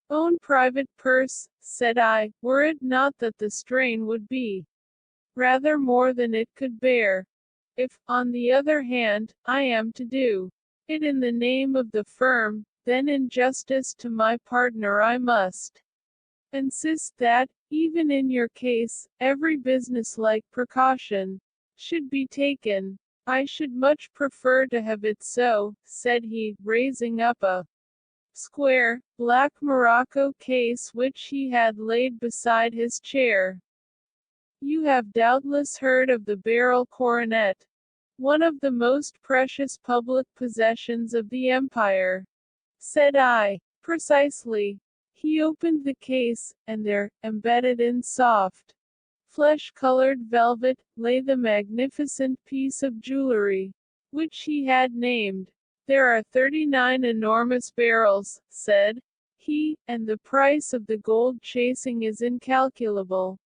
own private purse, said I, were it not that the strain would be rather more than it could bear. If, on the other hand, I am to do it in the name of the firm, then in justice to my partner I must insist that, even in your case, every business-like precaution should be taken. I should much prefer to have it so, said he, raising up a square, black morocco case which he had laid beside his chair. You have doubtless heard of the beryl coronet, one of the most precious public possessions of the empire, said I. Precisely. He opened the case, and there, embedded in soft, flesh-colored velvet, lay the magnificent piece of jewelry, which he had named. There are 39 enormous beryls, said he, and the price of the gold chasing is incalculable.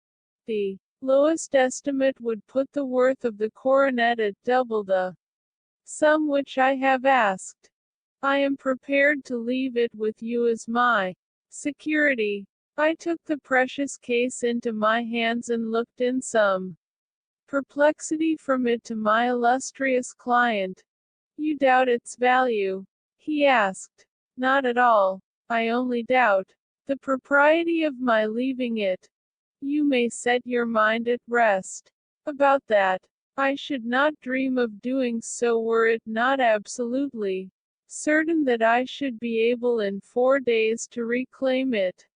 The lowest estimate would put the worth of the coronet at double the sum which I have asked. I am prepared to leave it with you as my security. I took the precious case into my hands and looked in some perplexity from it to my illustrious client. You doubt its value? He asked. Not at all. I only doubt the propriety of my leaving it. You may set your mind at rest about that. I should not dream of doing so were it not absolutely certain that I should be able in 4 days to reclaim it.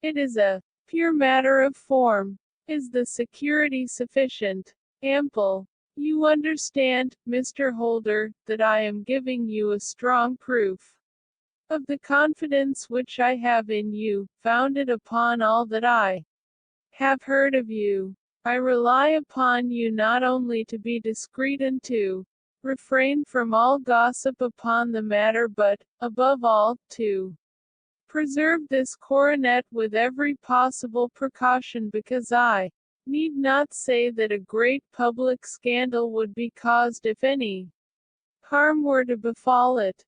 It is a pure matter of form. Is the security sufficient? Ample. You understand, Mr. Holder, that I am giving you a strong proof of the confidence which I have in you, founded upon all that I have heard of you. I rely upon you not only to be discreet and to refrain from all gossip upon the matter but, above all, to preserve this coronet with every possible precaution because I need not say that a great public scandal would be caused if any harm were to befall it.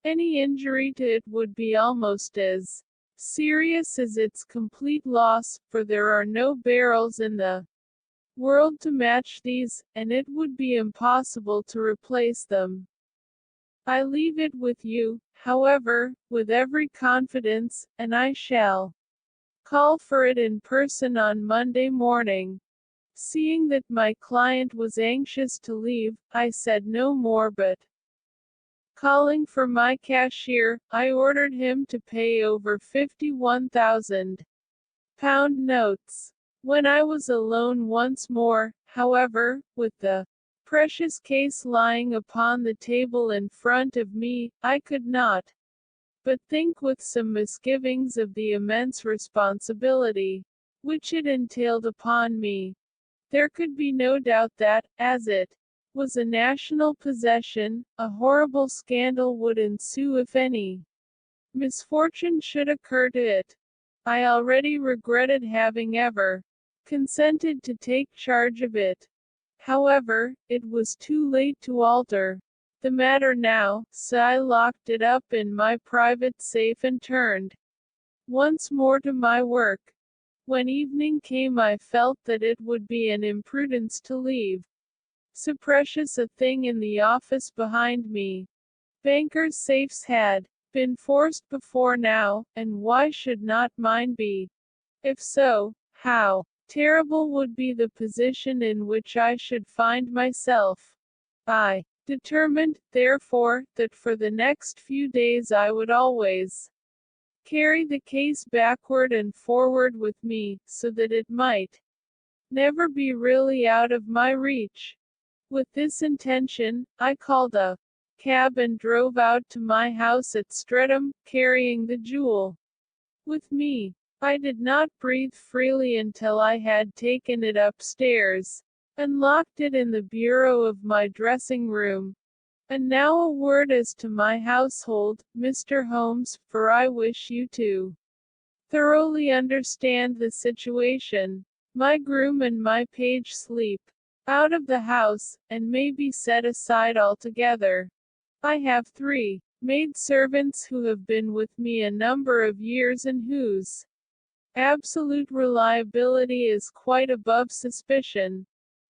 Any injury to it would be almost as serious as its complete loss, for there are no beryls in the world to match these, and it would be impossible to replace them. I leave it with you, however, with every confidence, and I shall call for it in person on Monday morning. Seeing that my client was anxious to leave, I said no more but, calling for my cashier, I ordered him to pay over £51,000 notes. When I was alone once more, however, with the precious case lying upon the table in front of me, I could not but think with some misgivings of the immense responsibility which it entailed upon me. There could be no doubt that, as it was a national possession, a horrible scandal would ensue if any misfortune should occur to it. I already regretted having ever consented to take charge of it. However, it was too late to alter the matter now, so I locked it up in my private safe and turned once more to my work. When evening came I felt that it would be an imprudence to leave so precious a thing in the office behind me. Bankers' safes had been forced before now, and why should not mine be? If so, how terrible would be the position in which I should find myself. I determined, therefore, that for the next few days I would always carry the case backward and forward with me, so that it might never be really out of my reach. With this intention, I called a cab and drove out to my house at Streatham, carrying the jewel with me. I did not breathe freely until I had taken it upstairs, and locked it in the bureau of my dressing room. And now a word as to my household, Mr. Holmes, for I wish you to thoroughly understand the situation. My groom and my page sleep out of the house, and may be set aside altogether. I have 3 maid-servants who have been with me a number of years and whose absolute reliability is quite above suspicion.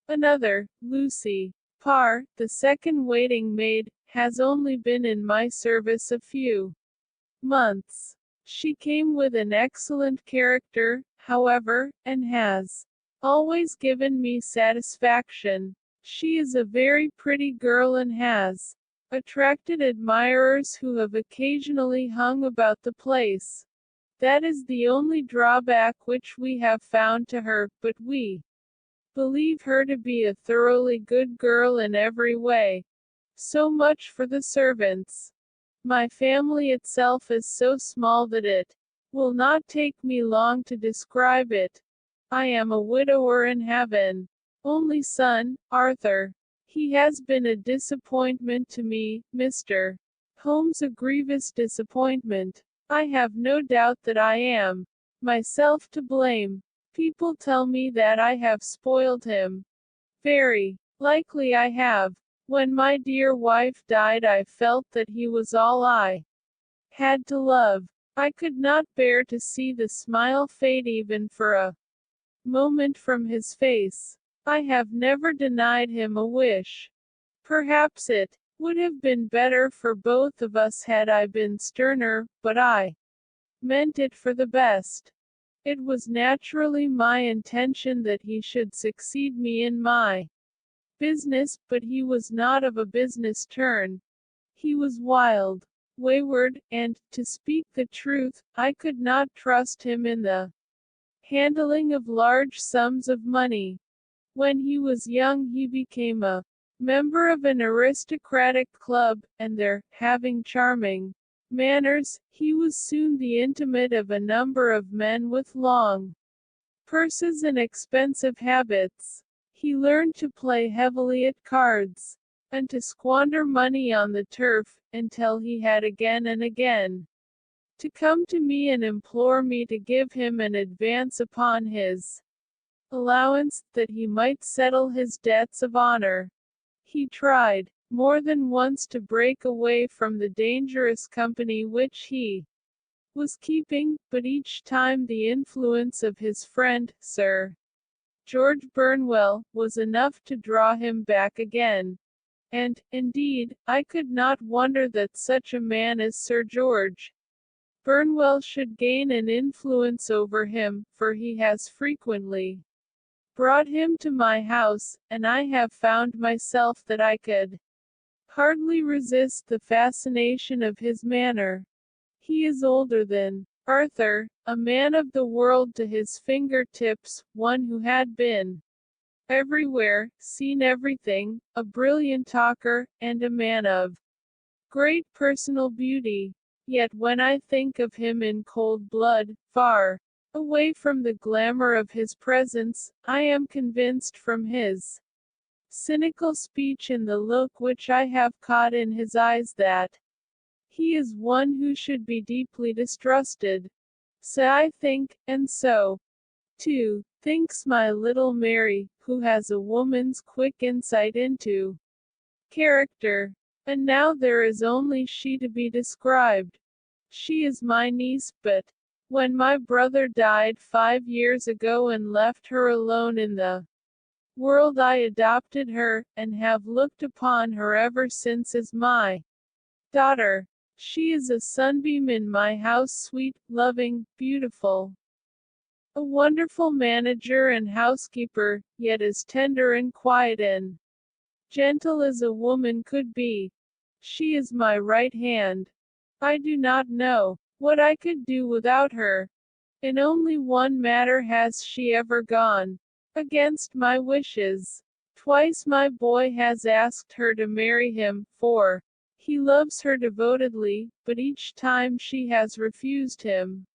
Another, Lucy Parr, the second waiting maid, has only been in my service a few months. She came with an excellent character, however, and has always given me satisfaction. She is a very pretty girl and has attracted admirers who have occasionally hung about the place. That is the only drawback which we have found to her, but we believe her to be a thoroughly good girl in every way. So much for the servants. My family itself is so small that it will not take me long to describe it. I am a widower and have an only son, Arthur. He has been a disappointment to me, Mr. Holmes, a grievous disappointment. I have no doubt that I am myself to blame. People tell me that I have spoiled him. Very likely I have. When my dear wife died, I felt that he was all I had to love. I could not bear to see the smile fade even for a moment from his face. I have never denied him a wish. Perhaps it would have been better for both of us had I been sterner, but I meant it for the best. It was naturally my intention that he should succeed me in my business, but he was not of a business turn. He was wild, wayward, and, to speak the truth, I could not trust him in the handling of large sums of money. When he was young he became a member of an aristocratic club, and there, having charming manners, he was soon the intimate of a number of men with long purses and expensive habits. He learned to play heavily at cards, and to squander money on the turf, until he had again and again to come to me and implore me to give him an advance upon his allowance, that he might settle his debts of honor. He tried more than once to break away from the dangerous company which he was keeping, but each time the influence of his friend, Sir George Burnwell, was enough to draw him back again. And, indeed, I could not wonder that such a man as Sir George Burnwell should gain an influence over him, for he has frequently brought him to my house, and I have found myself that I could hardly resist the fascination of his manner. He is older than Arthur, a man of the world to his fingertips, one who had been everywhere, seen everything, a brilliant talker, and a man of great personal beauty. Yet when I think of him in cold blood, far away from the glamour of his presence, I am convinced from his cynical speech and the look which I have caught in his eyes that he is one who should be deeply distrusted. So I think, and so, too, thinks my little Mary, who has a woman's quick insight into character. And now there is only she to be described. She is my niece, but when my brother died 5 years ago and left her alone in the world, I adopted her, and have looked upon her ever since as my daughter. She is a sunbeam in my house, sweet, loving, beautiful, a wonderful manager and housekeeper, yet as tender and quiet and gentle as a woman could be. She is my right hand. I do not know what I could do without her. In only one matter has she ever gone against my wishes. Twice my boy has asked her to marry him, for he loves her devotedly, but each time she has refused him.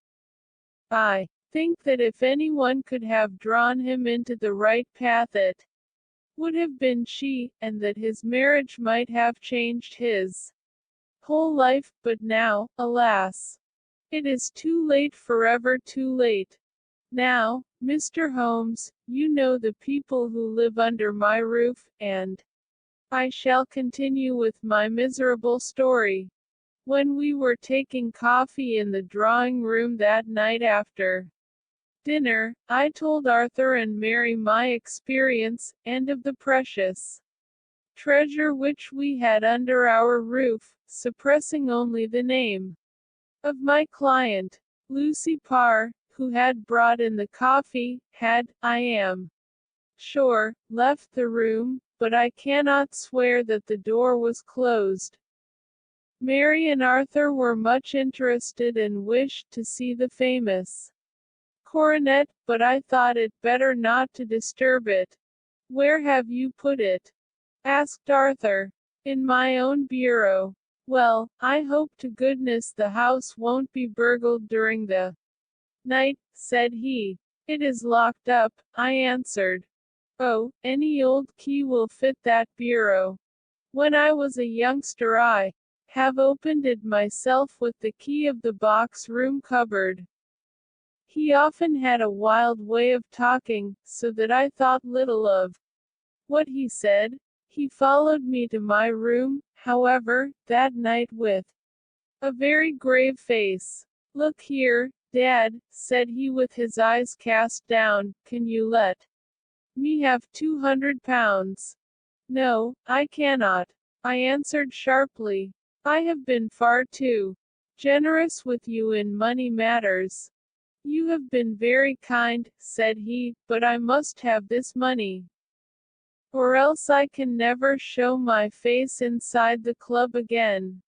I think that if anyone could have drawn him into the right path it would have been she, and that his marriage might have changed his whole life, but now, alas, it is too late, forever too late. Now, Mr. Holmes, you know the people who live under my roof, and I shall continue with my miserable story. When we were taking coffee in the drawing room that night after dinner, I told Arthur and Mary my experience, and of the precious treasure which we had under our roof, suppressing only the name of my client. Lucy Parr, who had brought in the coffee, had, I am sure, left the room, but I cannot swear that the door was closed. Mary and Arthur were much interested and wished to see the famous coronet, but I thought it better not to disturb it. Where have you put it? Asked Arthur. In my own bureau. Well, I hope to goodness the house won't be burgled during the night, said he. It is locked up, I answered. Oh, any old key will fit that bureau. When I was a youngster I have opened it myself with the key of the box room cupboard. He often had a wild way of talking, so that I thought little of what he said. He followed me to my room, however, that night with a very grave face. Look here, Dad, said he with his eyes cast down, can you let me have £200? No, I cannot, I answered sharply. I have been far too generous with you in money matters. You have been very kind, said he, but I must have this money, or else I can never show my face inside the club again.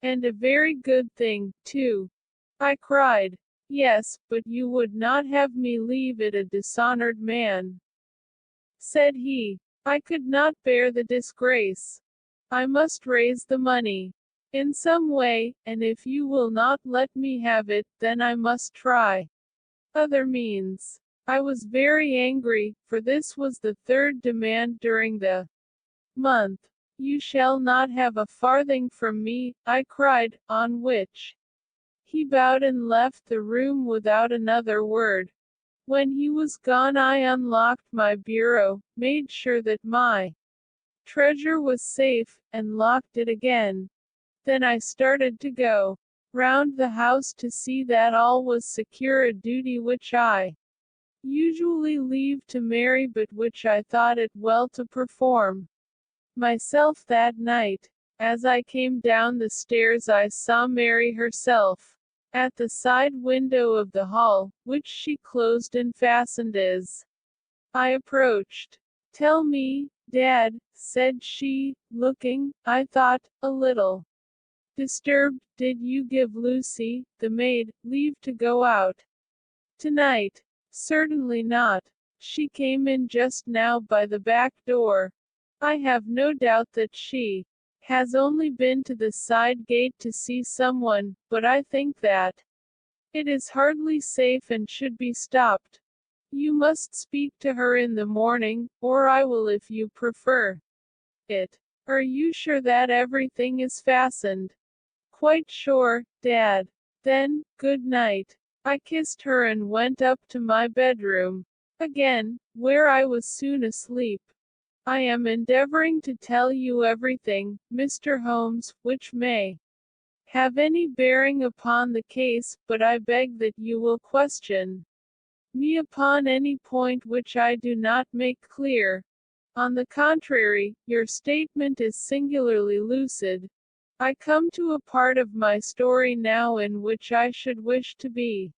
And a very good thing, too, I cried. Yes, but you would not have me leave it a dishonored man, said he. I could not bear the disgrace. I must raise the money in some way, and if you will not let me have it, then I must try other means. I was very angry, for this was the third demand during the month. You shall not have a farthing from me, I cried, on which he bowed and left the room without another word. When he was gone I unlocked my bureau, made sure that my treasure was safe, and locked it again. Then I started to go round the house to see that all was secure, a duty which I usually leave to Mary, but which I thought it well to perform myself that night. As I came down the stairs I saw Mary herself at the side window of the hall, which she closed and fastened as I approached. Tell me, Dad, said she, looking, I thought, a little disturbed, did you give Lucy, the maid, leave to go out tonight? Certainly not. She came in just now by the back door. I have no doubt that she has only been to the side gate to see someone, but I think that it is hardly safe and should be stopped. You must speak to her in the morning, or I will if you prefer it. Are you sure that everything is fastened? Quite sure, Dad. Then, good night. I kissed her and went up to my bedroom again, where I was soon asleep. I am endeavoring to tell you everything, Mr. Holmes, which may have any bearing upon the case, but I beg that you will question me upon any point which I do not make clear. On the contrary, your statement is singularly lucid. I come to a part of my story now in which I should wish to be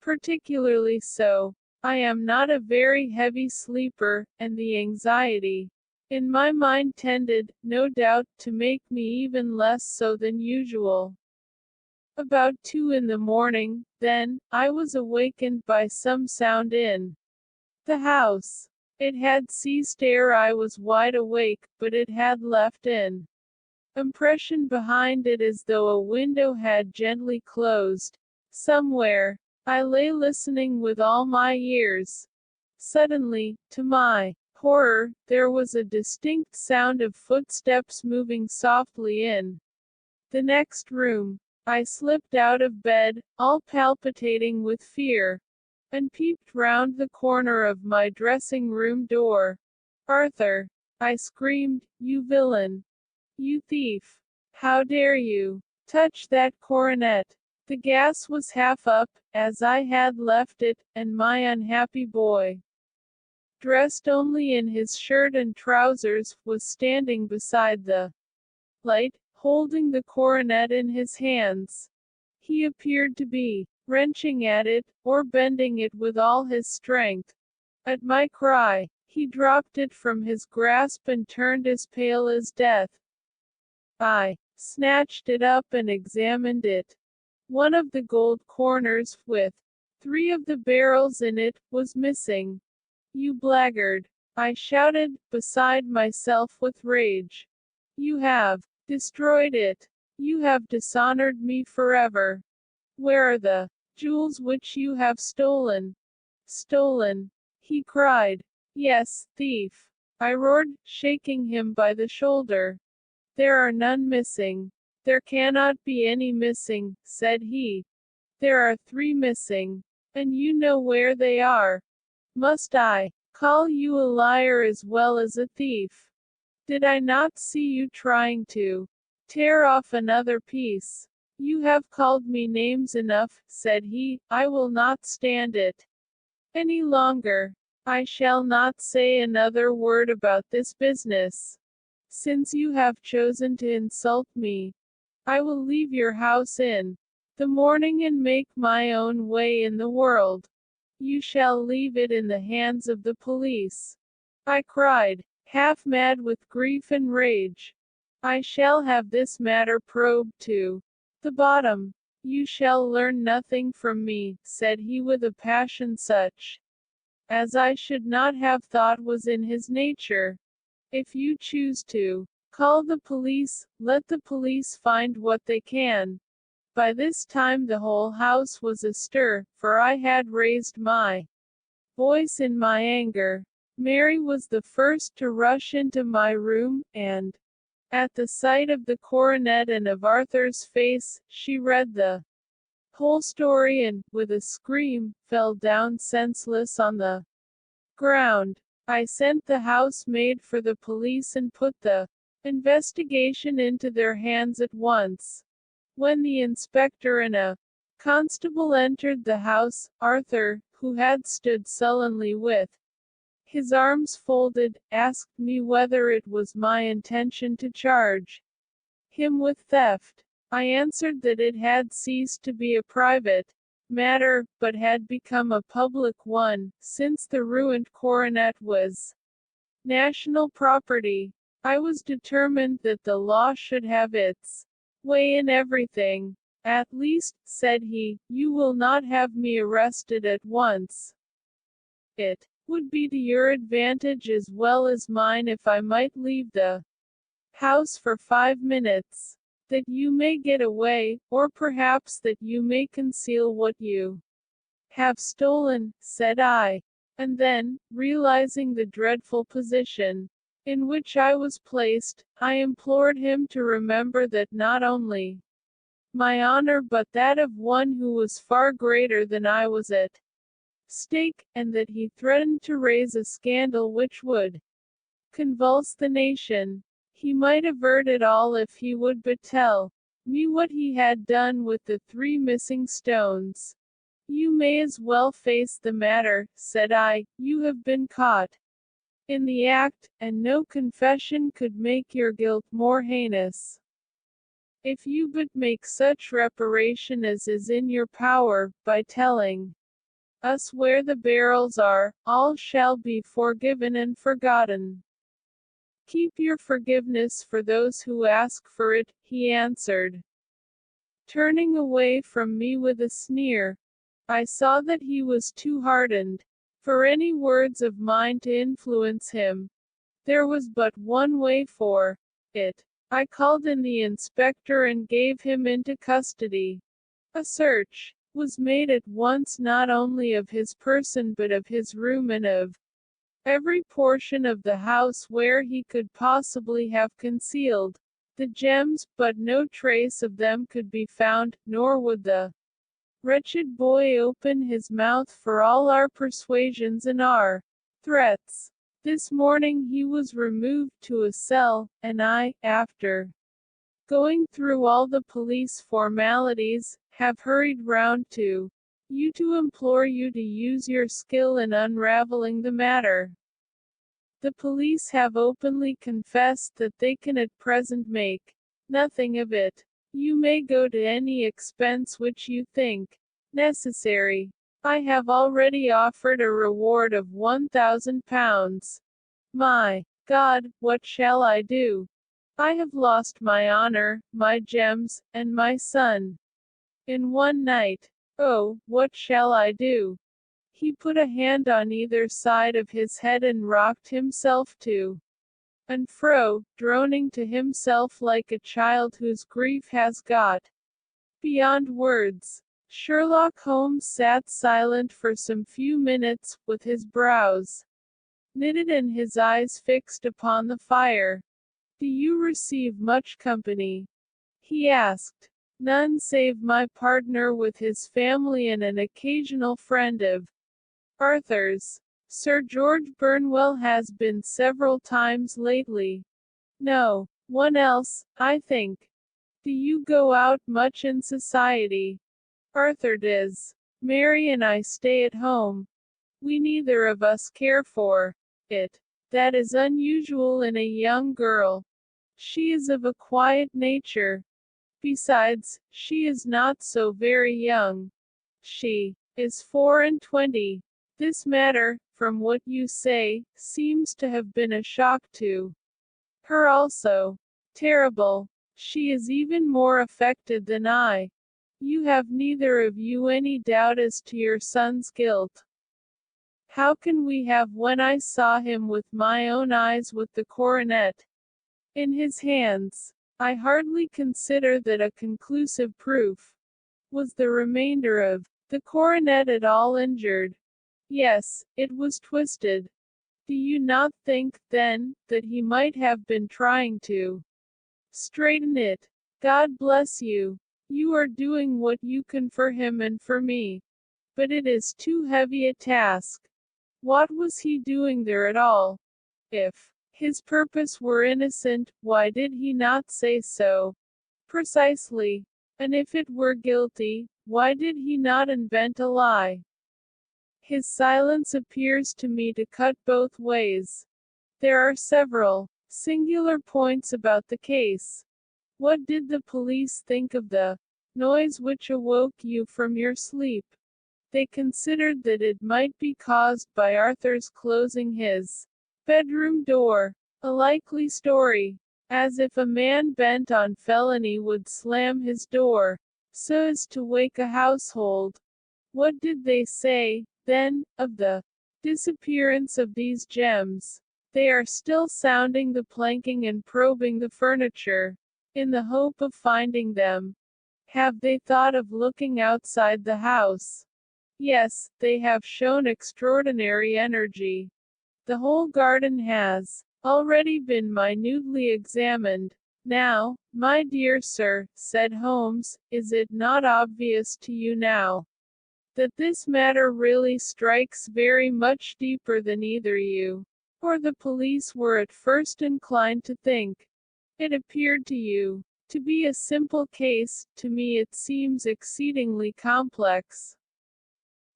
particularly so. I am not a very heavy sleeper, and the anxiety in my mind tended, no doubt, to make me even less so than usual. About 2 in the morning, then, I was awakened by some sound in the house. It had ceased ere I was wide awake, but it had left an impression behind it as though a window had gently closed. Somewhere, I lay listening with all my ears. Suddenly, to my horror, there was a distinct sound of footsteps moving softly in the next room. I slipped out of bed, all palpitating with fear, and peeped round the corner of my dressing-room door. "Arthur!" I screamed, "you villain! You thief! How dare you touch that coronet?" The gas was half up, as I had left it, and my unhappy boy, dressed only in his shirt and trousers, was standing beside the light, holding the coronet in his hands. He appeared to be wrenching at it, or bending it with all his strength. At my cry, he dropped it from his grasp and turned as pale as death. I snatched it up and examined it. One of the gold corners, with 3 of the barrels in it, was missing. "You blackguard!" I shouted, beside myself with rage. "You have destroyed it! You have dishonored me forever! Where are the jewels which you have stolen?" "Stolen!" he cried. "Yes, thief!" I roared, shaking him by the shoulder. "There are none missing." "There cannot be any missing," said he. "There are 3 missing. And you know where they are. Must I call you a liar as well as a thief? Did I not see you trying to tear off another piece?" "You have called me names enough," said he. "I will not stand it any longer. I shall not say another word about this business. Since you have chosen to insult me, I will leave your house in the morning and make my own way in the world. You shall leave it in the hands of the police," I cried, half mad with grief and rage. "I shall have this matter probed to the bottom. You shall learn nothing from me," said he with a passion such as I should not have thought was in his nature. "If you choose to call the police, let the police find what they can." By this time the whole house was astir, for I had raised my voice in my anger. Mary was the first to rush into my room, and, at the sight of the coronet and of Arthur's face, she read the whole story and, with a scream, fell down senseless on the ground. I sent the housemaid for the police and put the investigation into their hands at once. When the inspector and a constable entered the house, Arthur, who had stood sullenly with his arms folded, asked me whether it was my intention to charge him with theft. I answered that it had ceased to be a private matter, but had become a public one, since the ruined coronet was national property. I was determined that the law should have its way in everything. "At least," said he, "you will not have me arrested at once. It would be to your advantage as well as mine if I might leave the house for 5 minutes. That you may get away, or perhaps that you may conceal what you have stolen," said I. And then, realizing the dreadful position in which I was placed, I implored him to remember that not only my honor but that of one who was far greater than I was at stake, and that he threatened to raise a scandal which would convulse the nation. He might avert it all if he would but tell me what he had done with the 3 missing stones. "You may as well face the matter," said I. "You have been caught in the act, and no confession could make your guilt more heinous. If you but make such reparation as is in your power, by telling us where the barrels are, all shall be forgiven and forgotten." "Keep your forgiveness for those who ask for it," he answered, turning away from me with a sneer. I saw that he was too hardened for any words of mine to influence him. There was but one way for it. I called in the inspector and gave him into custody. A search was made at once not only of his person but of his room and of every portion of the house where he could possibly have concealed the gems, but no trace of them could be found, nor would the wretched boy open his mouth for all our persuasions and our threats. This morning he was removed to a cell, and I, after going through all the police formalities, have hurried round to you to implore you to use your skill in unraveling the matter. The police have openly confessed that they can at present make nothing of it. You may go to any expense which you think necessary. I have already offered a reward of £1,000. My God, what shall I do? I have lost my honor, my gems, and my son in one night. Oh, what shall I do? He put a hand on either side of his head and rocked himself to and fro, droning to himself like a child whose grief has got beyond words. Sherlock Holmes sat silent for some few minutes, with his brows knitted and his eyes fixed upon the fire. "Do you receive much company?" he asked. "None save my partner with his family and an occasional friend of Arthur's. Sir George Burnwell has been several times lately. No one else, I think. Do you go out much in society?" "Arthur does. Mary and I stay at home. We neither of us care for it. That is unusual in a young girl. She is of a quiet nature. Besides, she is not so very young. She is 24. This matter, from what you say, seems to have been a shock to her also. Terrible. She is even more affected than I. You have neither of you any doubt as to your son's guilt." "How can we have when I saw him with my own eyes with the coronet in his hands? I hardly consider that a conclusive proof. Was the remainder of the coronet at all injured?" "Yes, it was twisted." "Do you not think, then, that he might have been trying to straighten it?" "God bless you! You are doing what you can for him and for me. But it is too heavy a task. What was he doing there at all? If his purpose were innocent, why did he not say so?" "Precisely. And if it were guilty, why did he not invent a lie?" "His silence appears to me to cut both ways. There are several singular points about the case. What did the police think of the noise which awoke you from your sleep?" "They considered that it might be caused by Arthur's closing his bedroom door." "A likely story. As if a man bent on felony would slam his door, so as to wake a household." "What did they say, then, of the disappearance of these gems?" "They are still sounding the planking and probing the furniture, in the hope of finding them." "Have they thought of looking outside the house?" "Yes, they have shown extraordinary energy. The whole garden has already been minutely examined." "Now, my dear sir," said Holmes, "is it not obvious to you now that this matter really strikes very much deeper than either you or the police were at first inclined to think? It appeared to you to be a simple case, to me it seems exceedingly complex.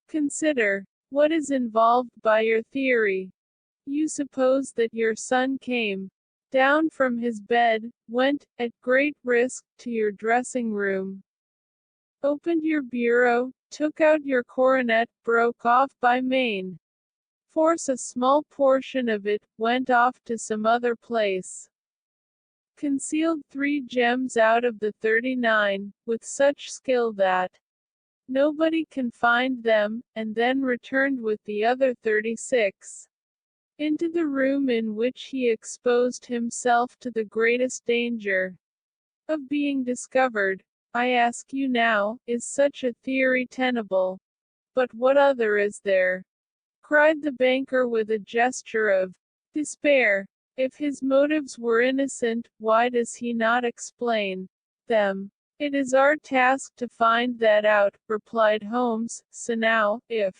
Consider what is involved by your theory. You suppose that your son came down from his bed, went, at great risk, to your dressing room, opened your bureau, took out your coronet, broke off by main force a small portion of it, went off to some other place, concealed 3 gems out of the 39, with such skill that Nobody can find them, and then returned with the other 36 into the room in which he exposed himself to the greatest danger of being discovered. I ask you now, is such a theory tenable? But what other is there? Cried the banker with a gesture of despair. If his motives were innocent, why does he not explain them? It is our task to find that out, replied Holmes. So now, if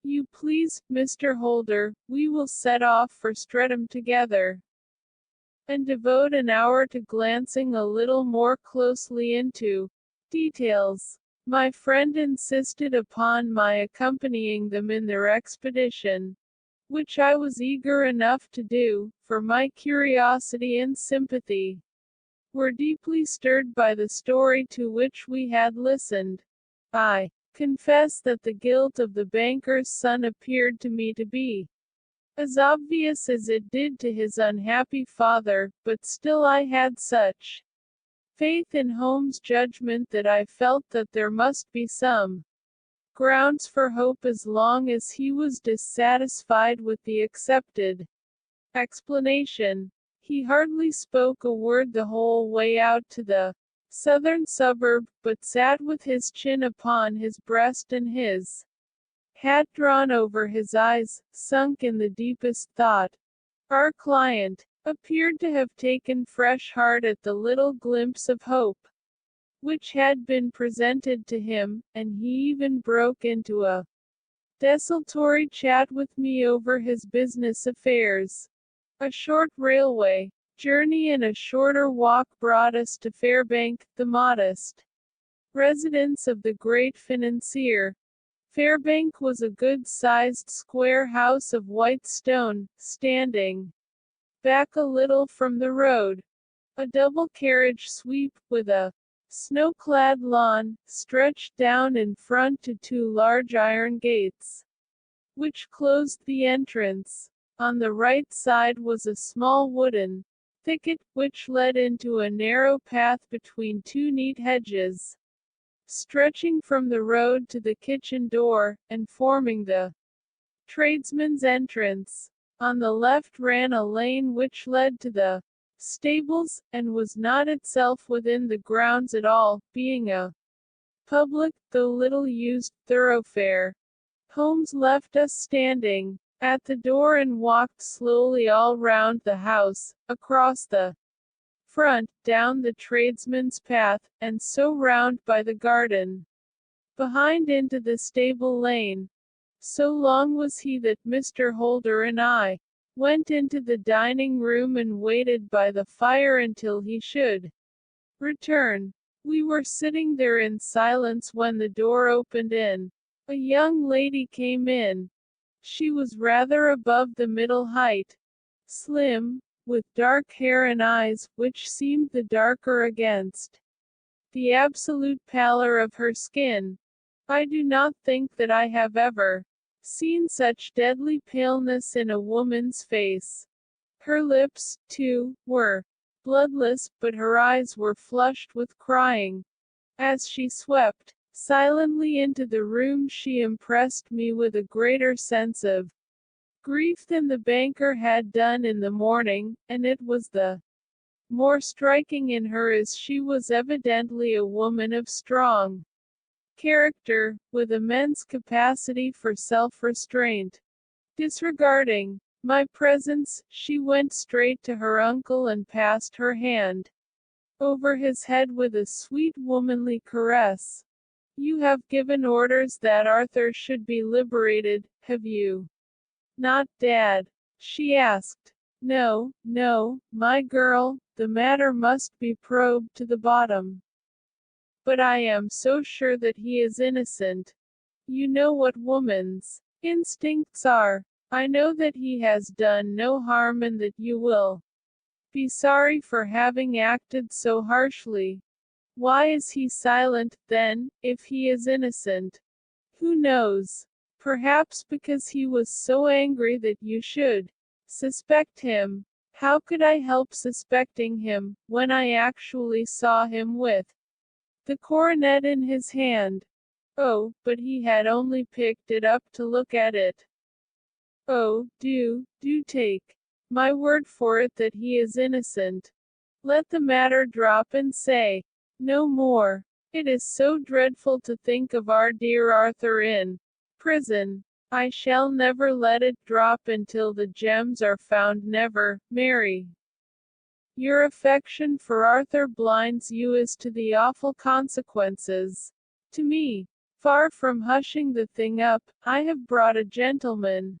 you please, Mr. Holder, we will set off for Streatham together, and devote an hour to glancing a little more closely into details. My friend insisted upon my accompanying them in their expedition, which I was eager enough to do, for my curiosity and sympathy were deeply stirred by the story to which we had listened. I confess that the guilt of the banker's son appeared to me to be as obvious as it did to his unhappy father, but still I had such faith in Holmes' judgment that I felt that there must be some grounds for hope as long as he was dissatisfied with the accepted explanation. He hardly spoke a word the whole way out to the southern suburb, but sat with his chin upon his breast and his hat drawn over his eyes, sunk in the deepest thought. Our client appeared to have taken fresh heart at the little glimpse of hope which had been presented to him, and he even broke into a desultory chat with me over his business affairs. A short railway journey and a shorter walk brought us to Fairbank, the modest residence of the great financier. Fairbank was a good-sized square house of white stone, standing back a little from the road. A double carriage sweep, with a snow-clad lawn, stretched down in front to two large iron gates, which closed the entrance. On the right side was a small wooden thicket, which led into a narrow path between two neat hedges, stretching from the road to the kitchen door, and forming the tradesman's entrance. On the left ran a lane which led to the stables, and was not itself within the grounds at all, being a public, though little used, thoroughfare. Holmes left us standing at the door and walked slowly all round the house, across the front, down the tradesman's path, and so round by the garden behind into the stable lane. So long was he that Mr. Holder and I went into the dining room and waited by the fire until he should return. We were sitting there in silence when the door opened and a young lady came in. She was rather above the middle height, slim, with dark hair and eyes, which seemed the darker against the absolute pallor of her skin. I do not think that I have ever seen such deadly paleness in a woman's face. Her lips, too, were bloodless, but her eyes were flushed with crying. As she swept silently into the room, she impressed me with a greater sense of grief than the banker had done in the morning, and it was the more striking in her as she was evidently a woman of strong character, with immense capacity for self-restraint. Disregarding my presence, she went straight to her uncle and passed her hand over his head with a sweet womanly caress. You have given orders that Arthur should be liberated, have you not, Dad? She asked. No, no, my girl, the matter must be probed to the bottom. But I am so sure that he is innocent. You know what woman's instincts are. I know that he has done no harm and that you will be sorry for having acted so harshly. Why is he silent, then, if he is innocent? Who knows? Perhaps because he was so angry that you should suspect him. How could I help suspecting him, when I actually saw him with the coronet in his hand? Oh, but he had only picked it up to look at it. Oh, do take my word for it that he is innocent. Let the matter drop and say no more. It is so dreadful to think of our dear Arthur in prison. I shall never let it drop until the gems are found. Never, Mary. Your affection for Arthur blinds you as to the awful consequences. To me, far from hushing the thing up, I have brought a gentleman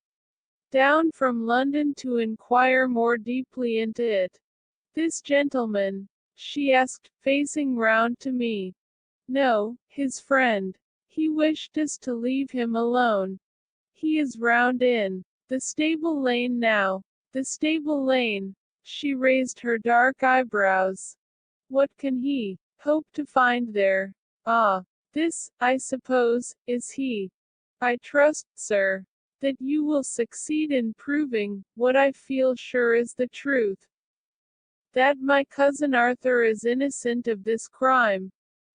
down from London to inquire more deeply into it. This gentleman, she asked, facing round to me. No, his friend. He wished us to leave him alone. He is round in the stable lane now. The stable lane. She raised her dark eyebrows. What can he hope to find there? Ah, this, I suppose, is he. I trust, sir, that you will succeed in proving what I feel sure is the truth. That my cousin Arthur is innocent of this crime.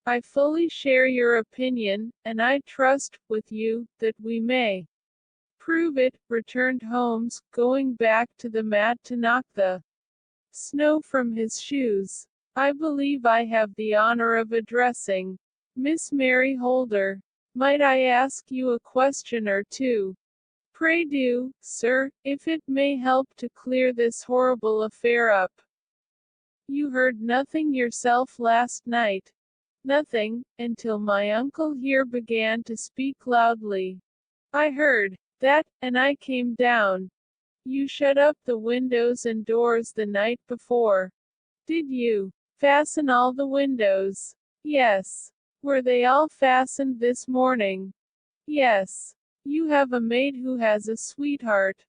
I fully share your opinion, and I trust, with you, that we may prove it, returned Holmes, going back to the mat to knock the snow from his shoes. I believe I have the honor of addressing Miss Mary Holder. Might I ask you a question or two? Pray do, sir, if it may help to clear this horrible affair up. You heard nothing yourself last night. Nothing, until my uncle here began to speak loudly. I heard that, and I came down. You shut up the windows and doors the night before. Did you fasten all the windows? Yes. Were they all fastened this morning? Yes. You have a maid who has a sweetheart.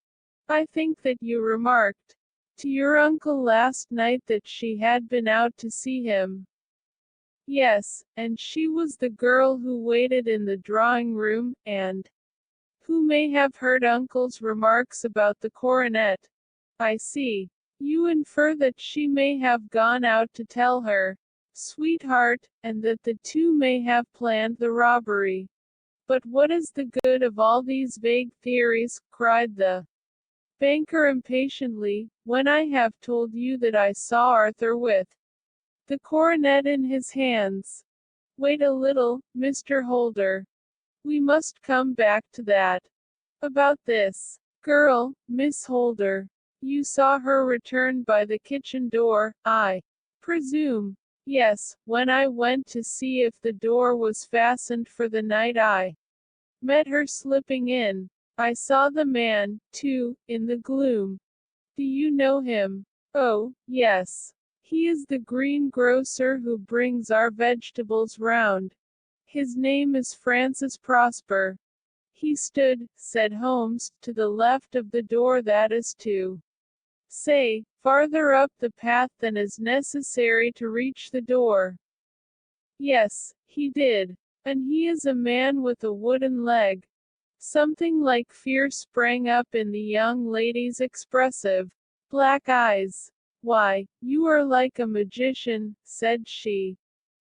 I think that you remarked to your uncle last night that she had been out to see him. Yes, and she was the girl who waited in the drawing room, and who may have heard uncle's remarks about the coronet. I see. You infer that she may have gone out to tell her sweetheart, and that the two may have planned the robbery. But what is the good of all these vague theories, cried the banker impatiently, when I have told you that I saw Arthur with the coronet in his hands? Wait a little, Mr. Holder. We must come back to that. About this girl, Miss Holder. You saw her return by the kitchen door, I presume. Yes, when I went to see if the door was fastened for the night I met her slipping in. I saw the man, too, in the gloom. Do you know him? Oh, yes. He is the greengrocer who brings our vegetables round. His name is Francis Prosper. He stood, said Holmes, to the left of the door, that is to say, farther up the path than is necessary to reach the door. Yes, he did. And he is a man with a wooden leg. Something like fear sprang up in the young lady's expressive black eyes. Why, you are like a magician, said she.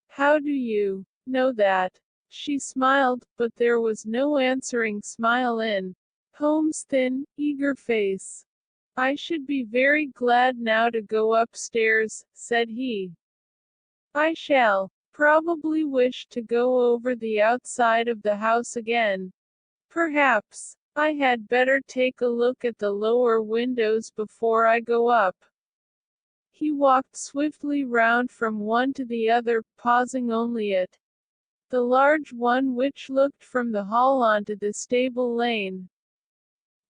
How do you know that? She smiled, but there was no answering smile in Holmes' thin, eager face. I should be very glad now to go upstairs, said he. I shall probably wish to go over the outside of the house again. Perhaps I had better take a look at the lower windows before I go up. He walked swiftly round from one to the other, pausing only at the large one which looked from the hall onto the stable lane.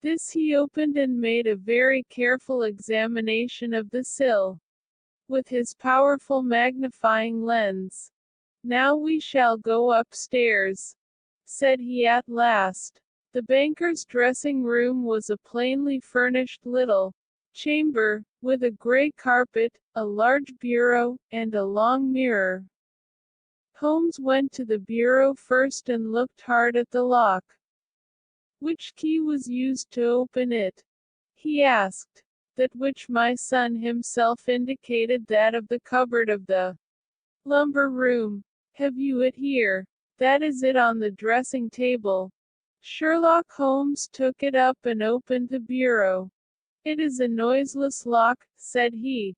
This he opened and made a very careful examination of the sill with his powerful magnifying lens. Now we shall go upstairs, said he at last. The banker's dressing room was a plainly furnished little chamber, with a grey carpet, a large bureau, and a long mirror. Holmes went to the bureau first and looked hard at the lock. Which key was used to open it? He asked. That which my son himself indicated, that of the cupboard of the lumber room. Have you it here? That is it on the dressing table. Sherlock Holmes took it up and opened the bureau. It is a noiseless lock, said he.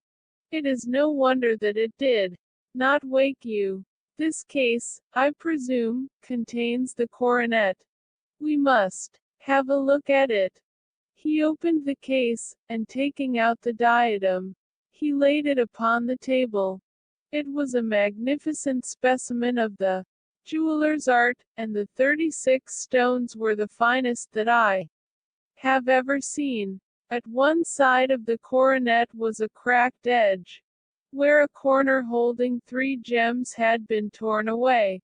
It is no wonder that it did not wake you. This case, I presume, contains the coronet. We must have a look at it. He opened the case, and taking out the diadem, he laid it upon the table. It was a magnificent specimen of the jeweler's art, and the 36 stones were the finest that I have ever seen. At one side of the coronet was a cracked edge, where a corner holding 3 gems had been torn away.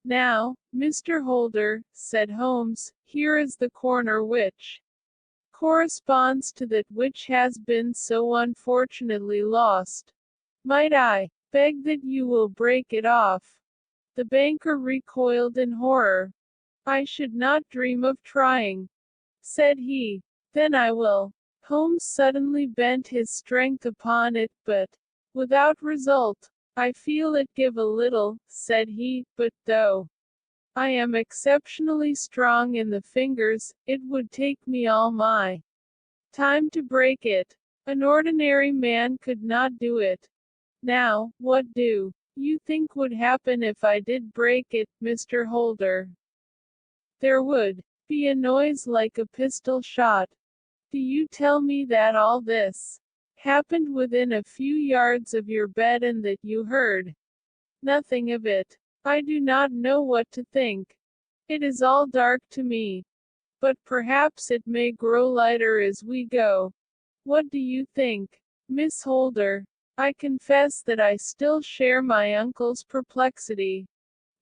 Now, Mr. Holder, said Holmes, here is the corner which corresponds to that which has been so unfortunately lost. Might I beg that you will break it off? The banker recoiled in horror. I should not dream of trying, said he. Then I will. Holmes suddenly bent his strength upon it, but without result. I feel it give a little, said he, but though I am exceptionally strong in the fingers, it would take me all my time to break it. An ordinary man could not do it. Now, what do you think would happen if I did break it, Mr. Holder? There would be a noise like a pistol shot. Do you tell me that all this happened within a few yards of your bed and that you heard nothing of it? I do not know what to think. It is all dark to me. But perhaps it may grow lighter as we go. What do you think, Miss Holder? I confess that I still share my uncle's perplexity.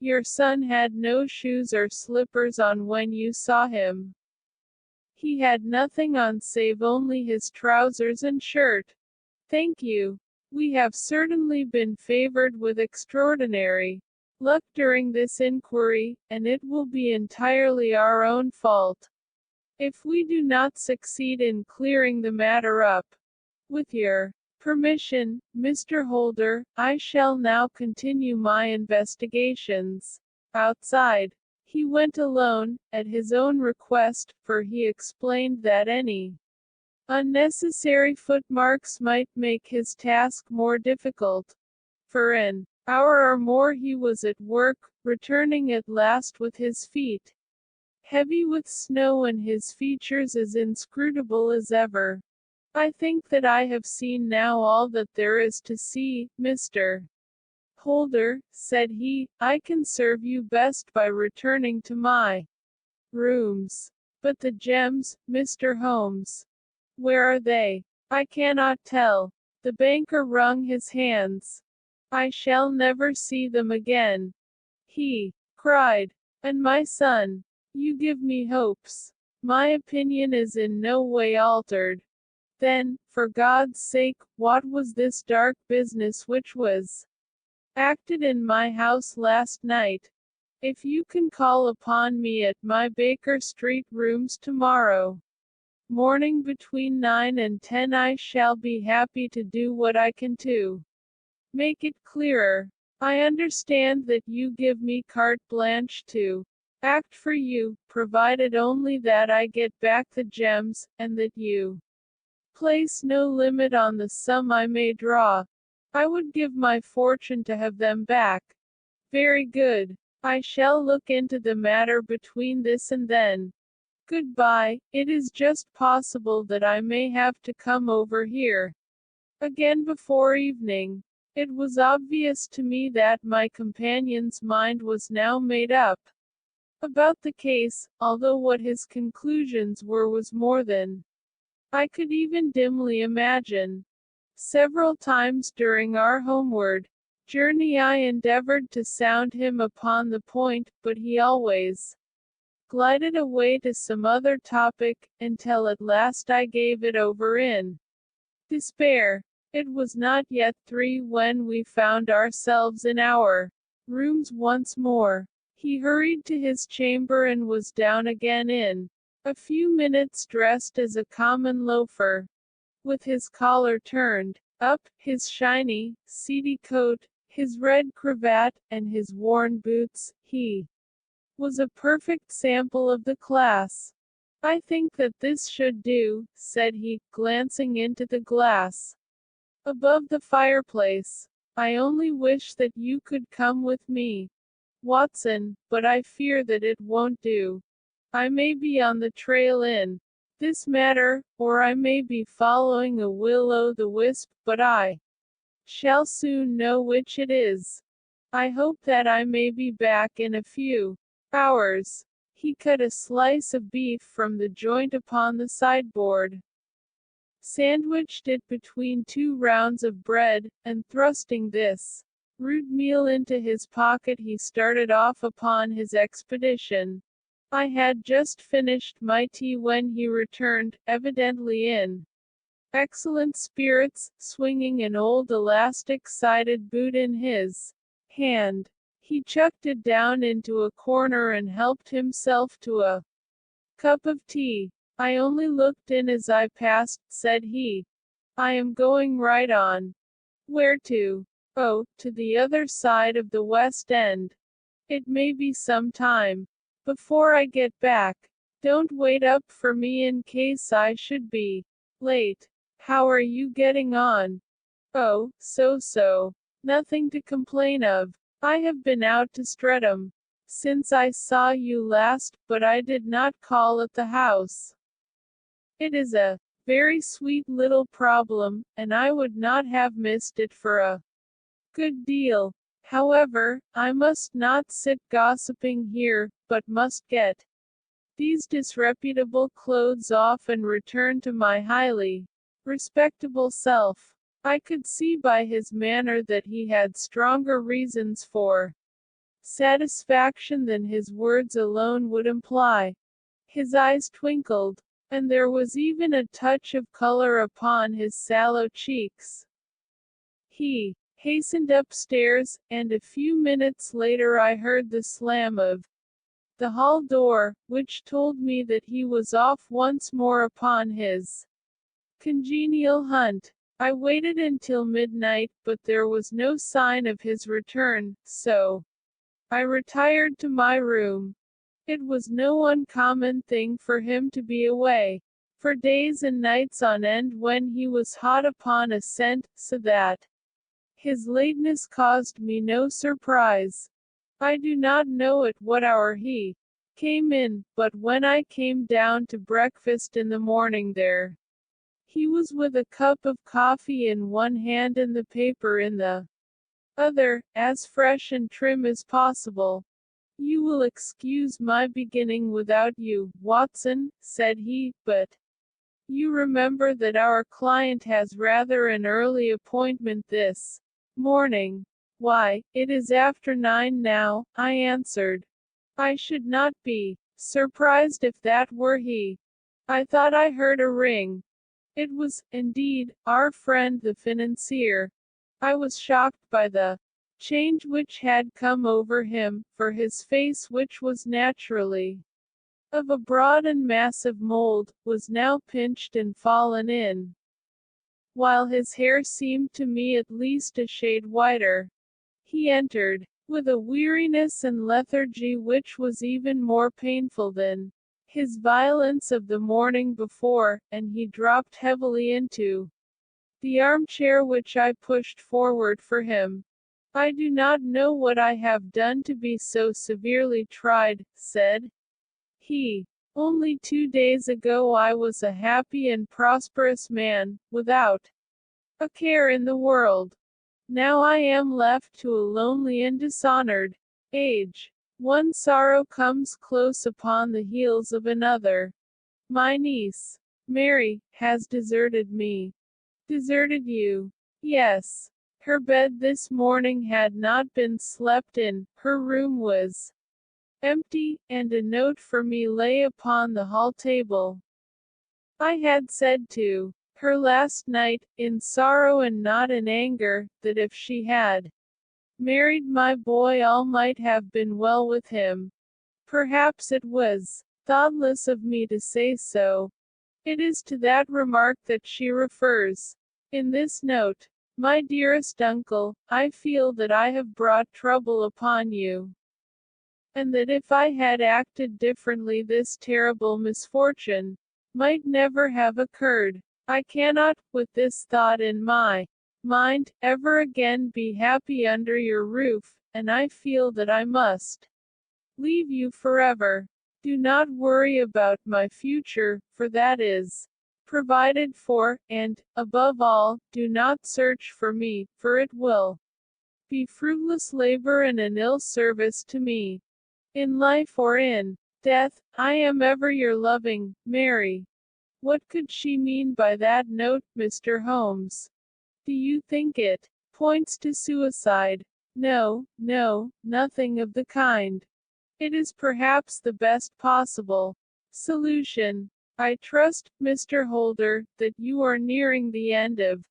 Your son had no shoes or slippers on when you saw him. He had nothing on save only his trousers and shirt. Thank you. We have certainly been favored with extraordinary luck during this inquiry, and it will be entirely our own fault if we do not succeed in clearing the matter up. With your permission, Mr. Holder, I shall now continue my investigations. Outside, he went alone, at his own request, for he explained that any unnecessary footmarks might make his task more difficult. For an hour or more he was at work, returning at last with his feet heavy with snow and his features as inscrutable as ever. I think that I have seen now all that there is to see, Mr. Holder, said he. I can serve you best by returning to my rooms. But the gems, Mr. Holmes, where are they? I cannot tell. The banker wrung his hands. I shall never see them again, he cried. And my son, you give me hopes. My opinion is in no way altered. Then, for God's sake, what was this dark business which was acted in my house last night? If you can call upon me at my Baker Street rooms tomorrow morning between 9 and 10, I shall be happy to do what I can to make it clearer. I understand that you give me carte blanche to act for you, provided only that I get back the gems, and that you place no limit on the sum I may draw. I would give my fortune to have them back. Very good. I shall look into the matter between this and then. Goodbye. It is just possible that I may have to come over here again before evening. It was obvious to me that my companion's mind was now made up about the case, although what his conclusions were was more than I could even dimly imagine. Several times during our homeward journey I endeavored to sound him upon the point, but he always glided away to some other topic, until at last I gave it over in despair. It was not yet 3 when we found ourselves in our rooms once more. He hurried to his chamber and was down again in a few minutes, dressed as a common loafer, with his collar turned up, his shiny, seedy coat, his red cravat, and his worn boots. He was a perfect sample of the class. I think that this should do, said he, glancing into the glass above the fireplace. I only wish that you could come with me, Watson, but I fear that it won't do. I may be on the trail in this matter, or I may be following a will-o'-the-wisp, but I shall soon know which it is. I hope that I may be back in a few hours. He cut a slice of beef from the joint upon the sideboard, sandwiched it between two rounds of bread, and thrusting this root meal into his pocket he started off upon his expedition. I had just finished my tea when he returned, evidently in excellent spirits, swinging an old elastic-sided boot in his hand. He chucked it down into a corner and helped himself to a cup of tea. I only looked in as I passed, said he. I am going right on. Where to? Oh, to the other side of the West End. It may be some time before I get back. Don't wait up for me in case I should be late. How are you getting on? Oh, so. Nothing to complain of. I have been out to Streatham since I saw you last, but I did not call at the house. It is a very sweet little problem, and I would not have missed it for a good deal. However, I must not sit gossiping here, but must get these disreputable clothes off and return to my highly respectable self. I could see by his manner that he had stronger reasons for satisfaction than his words alone would imply. His eyes twinkled, and there was even a touch of color upon his sallow cheeks. He hastened upstairs, and a few minutes later I heard the slam of the hall door, which told me that he was off once more upon his congenial hunt. I waited until midnight, but there was no sign of his return, so I retired to my room. It was no uncommon thing for him to be away for days and nights on end when he was hot upon a scent, so that his lateness caused me no surprise. I do not know at what hour he came in, but when I came down to breakfast in the morning there he was with a cup of coffee in one hand and the paper in the other, as fresh and trim as possible. You will excuse my beginning without you, Watson, said he, but you remember that our client has rather an early appointment this morning. Why, it is after 9 now, I answered. I should not be surprised if that were he. I thought I heard a ring. It was, indeed, our friend the financier. I was shocked by the change which had come over him, for his face, which was naturally of a broad and massive mold, was now pinched and fallen in, while his hair seemed to me at least a shade whiter. He entered with a weariness and lethargy which was even more painful than his violence of the morning before, and he dropped heavily into the armchair which I pushed forward for him. I do not know what I have done to be so severely tried, said he. Only 2 days ago I was a happy and prosperous man, without a care in the world. Now I am left to a lonely and dishonored age. One sorrow comes close upon the heels of another. My niece, Mary, has deserted me. Deserted you? Yes. Her bed this morning had not been slept in, her room was empty, and a note for me lay upon the hall table. I had said to her last night, in sorrow and not in anger, that if she had married my boy all might have been well with him. Perhaps it was thoughtless of me to say so. It is to that remark that she refers in this note. My dearest uncle, I feel that I have brought trouble upon you. and that if I had acted differently this terrible misfortune might never have occurred. I cannot, with this thought in my mind, ever again be happy under your roof, and I feel that I must leave you forever. Do not worry about my future, for that is provided for, and, above all, do not search for me, for it will be fruitless labor and an ill service to me. In life or in death, I am ever your loving, Mary. What could she mean by that note, Mr. Holmes? Do you think it points to suicide? No, no, nothing of the kind. It is perhaps the best possible solution. I trust, Mr. Holder, that you are nearing the end of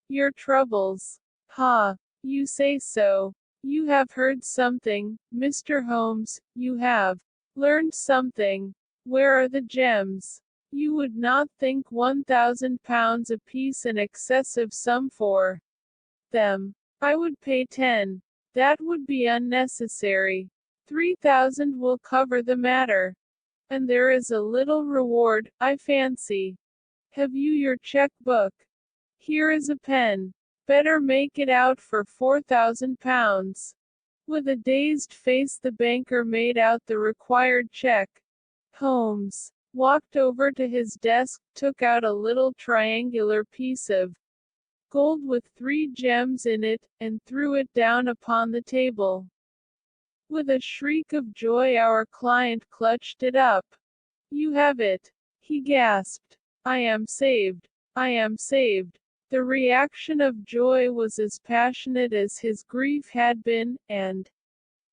your troubles. Ha! You say so. You have heard something, Mr. Holmes, you have learned something. Where are the gems? You would not think £1,000 apiece an excessive sum for them. I would pay 10. That would be unnecessary. 3,000 will cover the matter. And there is a little reward, I fancy. Have you your check-book? Here is a pen. Better make it out for £4,000. With a dazed face the banker made out the required check. Holmes walked over to his desk, took out a little triangular piece of gold with 3 gems in it, and threw it down upon the table. With a shriek of joy our client clutched it up. You have it, he gasped. I am saved. I am saved. The reaction of joy was as passionate as his grief had been, and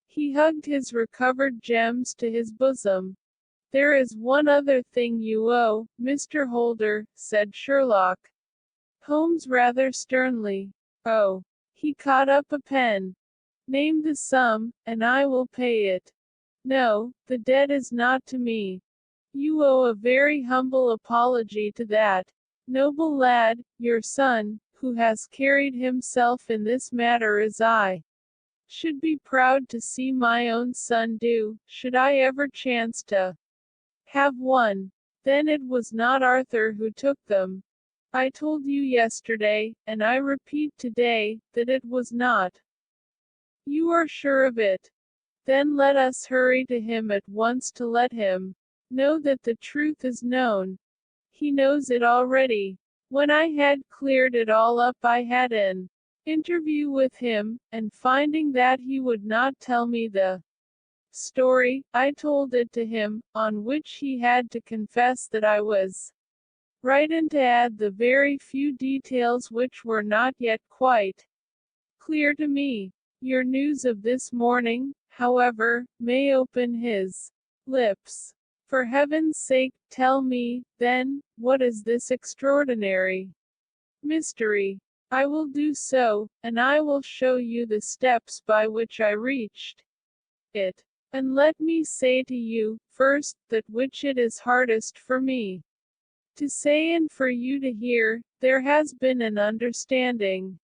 he hugged his recovered gems to his bosom. There is one other thing you owe, Mr. Holder, said Sherlock Holmes rather sternly. Oh. He caught up a pen. Name the sum, and I will pay it. No, the debt is not to me. You owe a very humble apology to that noble lad, your son, who has carried himself in this matter as I should be proud to see my own son do, should I ever chance to have one. Then it was not Arthur who took them. I told you yesterday, and I repeat today, that it was not. You are sure of it? Then let us hurry to him at once to let him know that the truth is known. He knows it already. When I had cleared it all up I had an interview with him, and finding that he would not tell me the story, I told it to him, on which he had to confess that I was right and to add the very few details which were not yet quite clear to me. Your news of this morning, however, may open his lips. For heaven's sake, tell me, then, what is this extraordinary mystery? I will do so, and I will show you the steps by which I reached it. And let me say to you, first, that which it is hardest for me to say and for you to hear, there has been an understanding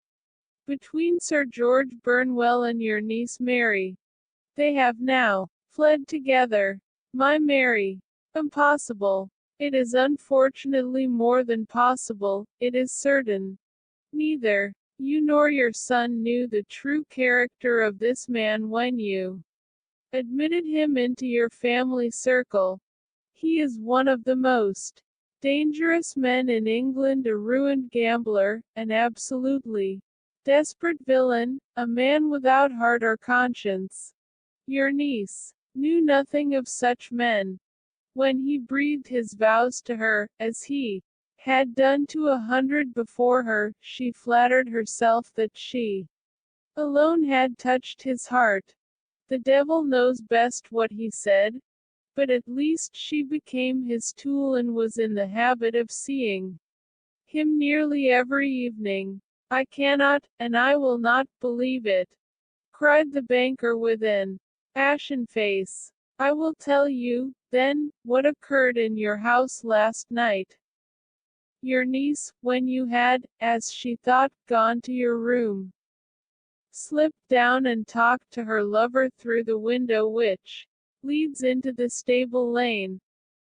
between Sir George Burnwell and your niece Mary. They have now fled together. My Mary. Impossible. It is unfortunately more than possible, it is certain. Neither you nor your son knew the true character of this man when you admitted him into your family circle. He is one of the most dangerous men in England, a ruined gambler, an absolutely desperate villain, a man without heart or conscience. Your niece knew nothing of such men. When he breathed his vows to her, as he had done to 100 before her, she flattered herself that she alone had touched his heart. The devil knows best what he said, but at least she became his tool and was in the habit of seeing him nearly every evening. I cannot, and I will not, believe it, cried the banker with an ashen face. I will tell you, then, what occurred in your house last night. Your niece, when you had, as she thought, gone to your room, slipped down and talked to her lover through the window which leads into the stable lane.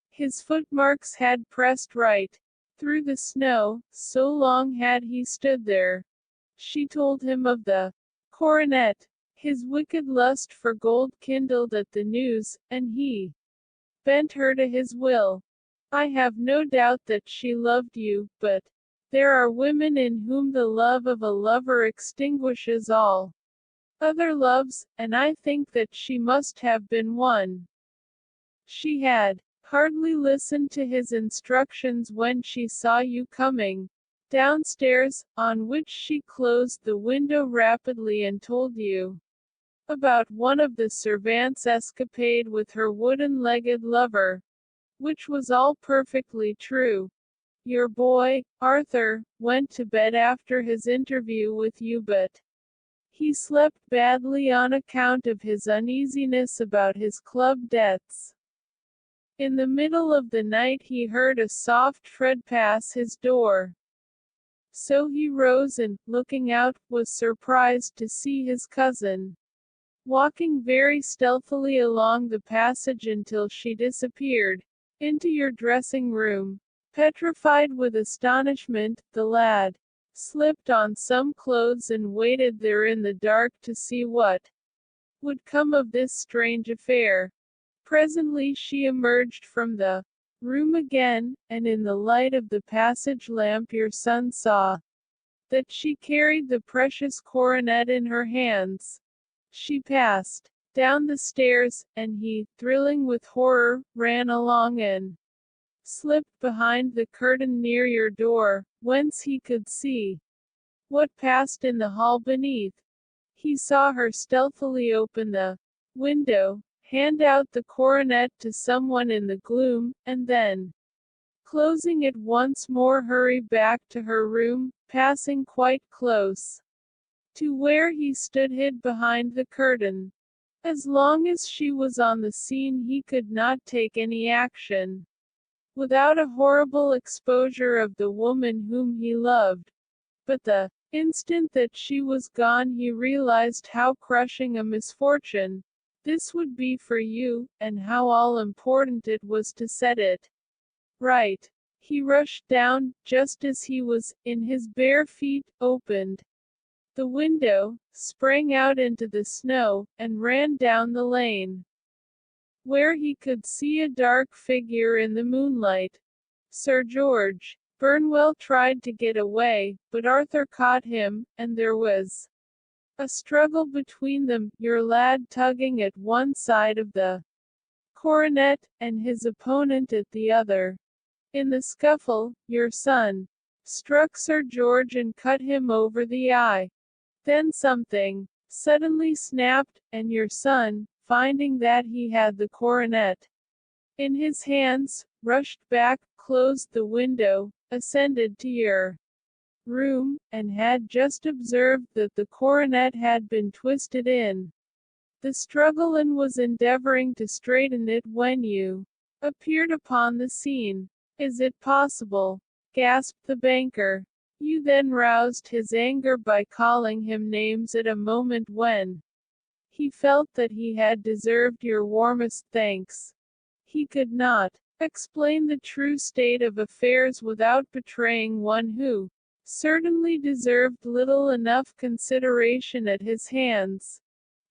His footmarks had pressed right through the snow, so long had he stood there. She told him of the coronet. His wicked lust for gold kindled at the news, and he bent her to his will. I have no doubt that she loved you, but there are women in whom the love of a lover extinguishes all other loves, and I think that she must have been one. She had hardly listened to his instructions when she saw you coming downstairs, on which she closed the window rapidly and told you about one of the servants' escapade with her wooden-legged lover, which was all perfectly true. Your boy, Arthur, went to bed after his interview with you, but he slept badly on account of his uneasiness about his club debts. In the middle of the night he heard a soft tread pass his door. So he rose and, looking out, was surprised to see his cousin walking very stealthily along the passage until she disappeared into your dressing room. Petrified with astonishment, the lad slipped on some clothes and waited there in the dark to see what would come of this strange affair. Presently she emerged from the room again, and in the light of the passage lamp your son saw that she carried the precious coronet in her hands. She passed down the stairs, and he, thrilling with horror, ran along and slipped behind the curtain near your door, whence he could see what passed in the hall beneath. He saw her stealthily open the window, hand out the coronet to someone in the gloom, and then, closing it once more, hurry back to her room, passing quite close to where he stood hid behind the curtain. As long as she was on the scene he could not take any action without a horrible exposure of the woman whom he loved. But the instant that she was gone he realized how crushing a misfortune this would be for you, and how all important it was to set it right. He rushed down, just as he was, in his bare feet, opened the window, sprang out into the snow, and ran down the lane, where he could see a dark figure in the moonlight. Sir George Burnwell tried to get away, but Arthur caught him, and there was a struggle between them, your lad tugging at one side of the coronet, and his opponent at the other. In the scuffle, your son struck Sir George and cut him over the eye. Then something suddenly snapped, and your son, finding that he had the coronet in his hands, rushed back, closed the window, ascended to your room, and had just observed that the coronet had been twisted in the struggle and was endeavoring to straighten it when you appeared upon the scene. Is it possible? Gasped the banker. You then roused his anger by calling him names at a moment when he felt that he had deserved your warmest thanks. He could not explain the true state of affairs without betraying one who certainly deserved little enough consideration at his hands.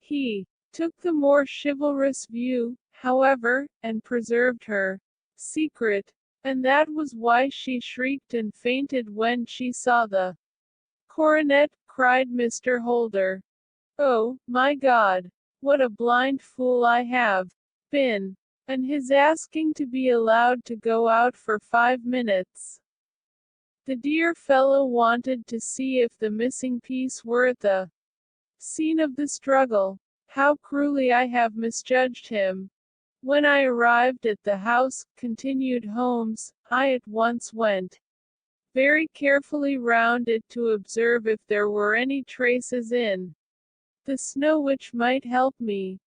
He took the more chivalrous view, however, and preserved her secret. And that was why she shrieked and fainted when she saw the coronet, cried Mr. Holder. Oh, my God! What a blind fool I have been! And his asking to be allowed to go out for 5 minutes. The dear fellow wanted to see if the missing piece were at the scene of the struggle. How cruelly I have misjudged him! When I arrived at the house, continued Holmes, I at once went very carefully round it to observe if there were any traces in the snow which might help me.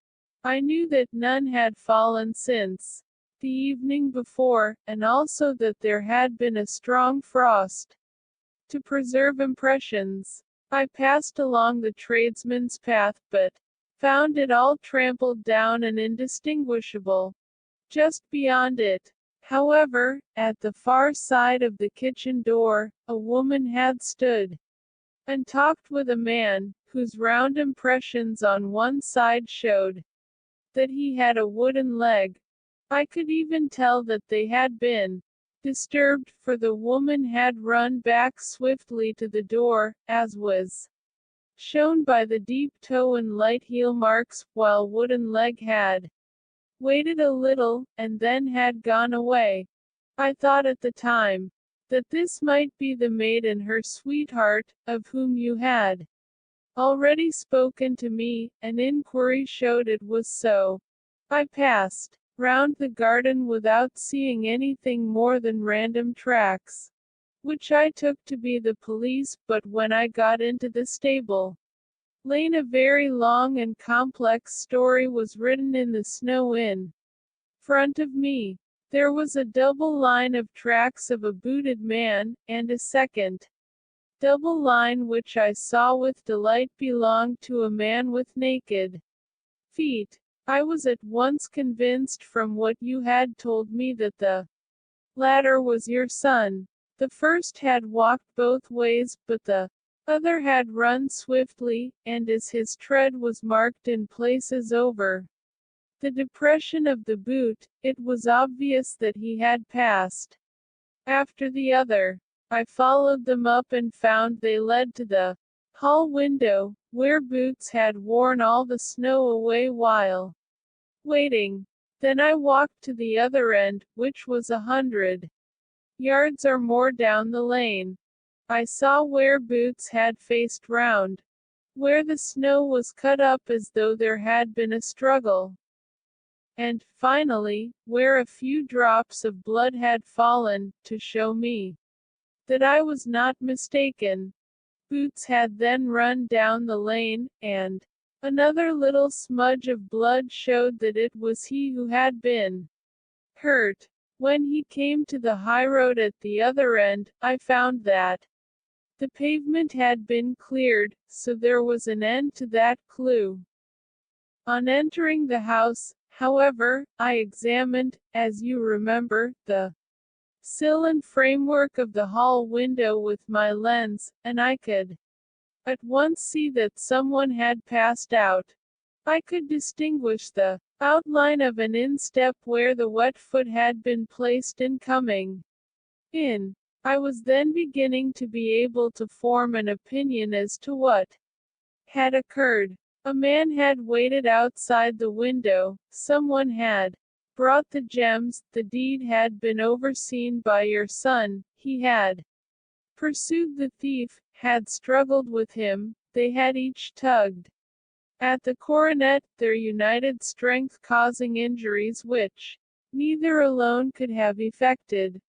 I knew that none had fallen since the evening before, and also that there had been a strong frost to preserve impressions. I passed along the tradesman's path, but found it all trampled down and indistinguishable. Just beyond it, however, at the far side of the kitchen door, a woman had stood and talked with a man, whose round impressions on one side showed that he had a wooden leg. I could even tell that they had been disturbed, for the woman had run back swiftly to the door, as was shown by the deep toe and light heel marks, while wooden leg had waited a little, and then had gone away. I thought at the time that this might be the maid and her sweetheart, of whom you had already spoken to me, and inquiry showed it was so. I passed round the garden without seeing anything more than random tracks, which I took to be the police, but when I got into the stable lane a very long and complex story was written in the snow in front of me. There was a double line of tracks of a booted man, and a second double line which I saw with delight belonged to a man with naked feet. I was at once convinced from what you had told me that the latter was your son. The first had walked both ways, but the other had run swiftly, and as his tread was marked in places over the depression of the boot, it was obvious that he had passed after the other. I followed them up and found they led to the hall window, where Boots had worn all the snow away while waiting. Then I walked to the other end, which was 100 yards or more down the lane. I saw where Boots had faced round, where the snow was cut up as though there had been a struggle, and, finally, where a few drops of blood had fallen, to show me that I was not mistaken. Boots had then run down the lane, and another little smudge of blood showed that it was he who had been hurt. When he came to the highroad at the other end, I found that the pavement had been cleared, so there was an end to that clue. On entering the house, however, I examined, as you remember, the sill and framework of the hall window with my lens, and I could at once see that someone had passed out. I could distinguish the outline of an instep where the wet foot had been placed in coming in. I was then beginning to be able to form an opinion as to what had occurred. A man had waited outside the window, someone had brought the gems, the deed had been overseen by your son, he had pursued the thief, had struggled with him, they had each tugged at the coronet, their united strength causing injuries which neither alone could have effected.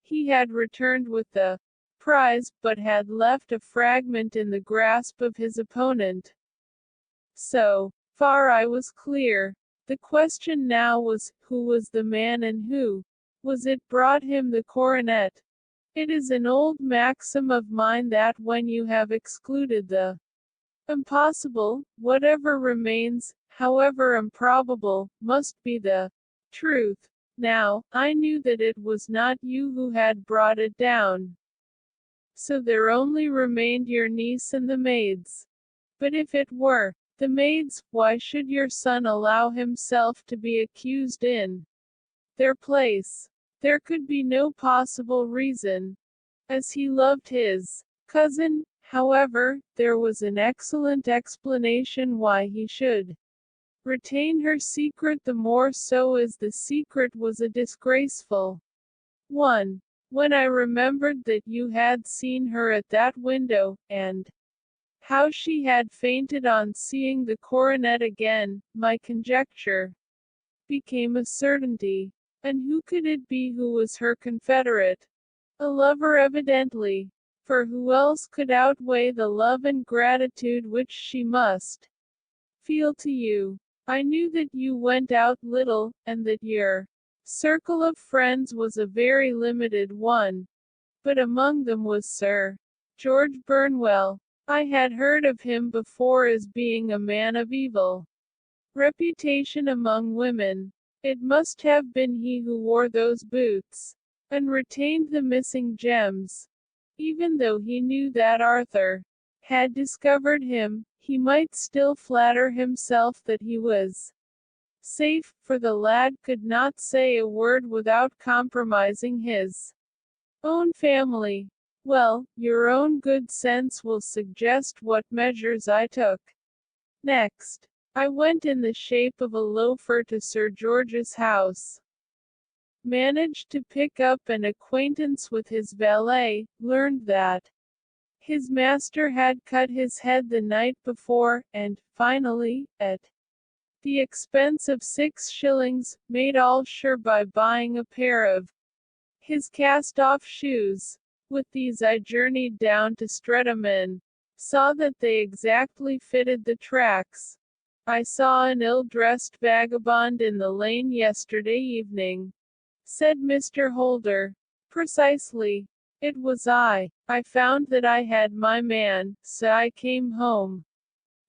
He had returned with the prize, but had left a fragment in the grasp of his opponent. So far I was clear. The question now was, who was the man and who was it brought him the coronet? It is an old maxim of mine that when you have excluded the impossible, whatever remains, however improbable, must be the truth. Now, I knew that it was not you who had brought it down. So there only remained your niece and the maids. But if it were the maids, why should your son allow himself to be accused in their place? There could be no possible reason. As he loved his cousin, however, there was an excellent explanation why he should retain her secret, the more so as the secret was a disgraceful one. When I remembered that you had seen her at that window, and how she had fainted on seeing the coronet again, my conjecture became a certainty. And who could it be who was her confederate? A lover evidently, for who else could outweigh the love and gratitude which she must feel to you? I knew that you went out little, and that your circle of friends was a very limited one, but among them was Sir George Burnwell. I had heard of him before as being a man of evil reputation among women. It must have been he who wore those boots and retained the missing gems. Even though he knew that Arthur had discovered him, he might still flatter himself that he was safe, for the lad could not say a word without compromising his own family. Well, your own good sense will suggest what measures I took. Next, I went in the shape of a loafer to Sir George's house. Managed to pick up an acquaintance with his valet, learned that his master had cut his head the night before, and, finally, at the expense of 6 shillings, made all sure by buying a pair of his cast-off shoes. With these I journeyed down to Streatham and saw that they exactly fitted the tracks. I saw an ill-dressed vagabond in the lane yesterday evening, said Mr. Holder. Precisely. It was I. I found that I had my man, so I came home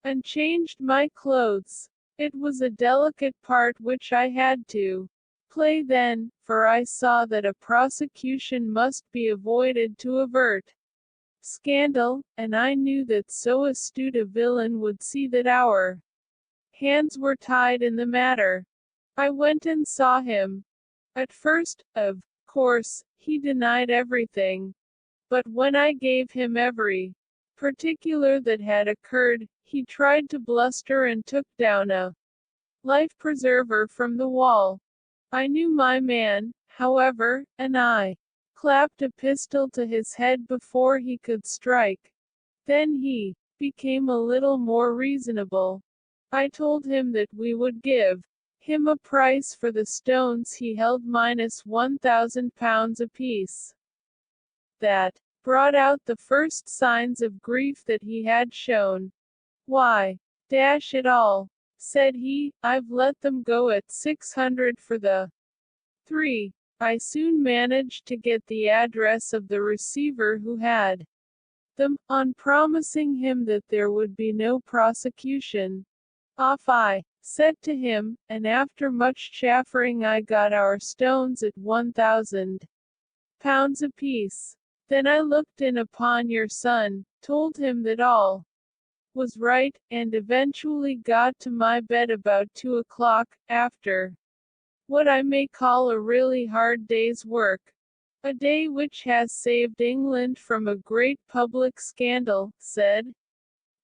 and changed my clothes. It was a delicate part which I had to play then, for I saw that a prosecution must be avoided to avert scandal, and I knew that so astute a villain would see that our hands were tied in the matter. I went and saw him. At first, of course, he denied everything. But when I gave him every particular that had occurred, he tried to bluster and took down a life preserver from the wall. I knew my man, however, and I clapped a pistol to his head before he could strike. Then he became a little more reasonable. I told him that we would give him a price for the stones he held minus £1,000 apiece. That brought out the first signs of grief that he had shown. Why, dash it all, said he, I've let them go at 600 for the 3. I soon managed to get the address of the receiver who had them, on promising him that there would be no prosecution. Off I set to him, and after much chaffering I got our stones at £1,000 apiece. Then I looked in upon your son, told him that all was right, and eventually got to my bed about 2 o'clock, after what I may call a really hard day's work. A day which has saved England from a great public scandal, said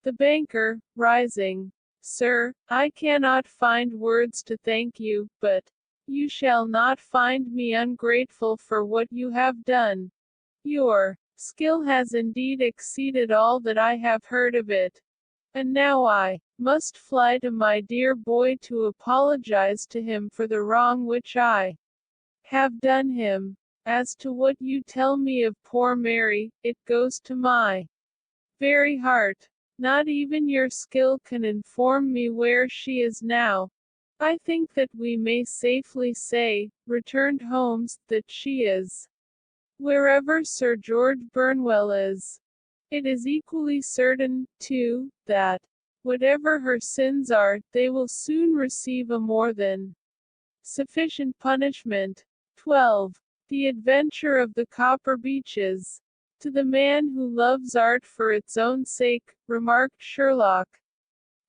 the banker, rising. Sir, I cannot find words to thank you, but you shall not find me ungrateful for what you have done. Your skill has indeed exceeded all that I have heard of it. And now I must fly to my dear boy to apologize to him for the wrong which I have done him. As to what you tell me of poor Mary, it goes to my very heart. Not even your skill can inform me where she is now. I think that we may safely say, returned Holmes, that she is wherever Sir George Burnwell is. It is equally certain, too, that, whatever her sins are, they will soon receive a more than sufficient punishment. 12. The Adventure of the Copper Beeches. To the man who loves art for its own sake, remarked Sherlock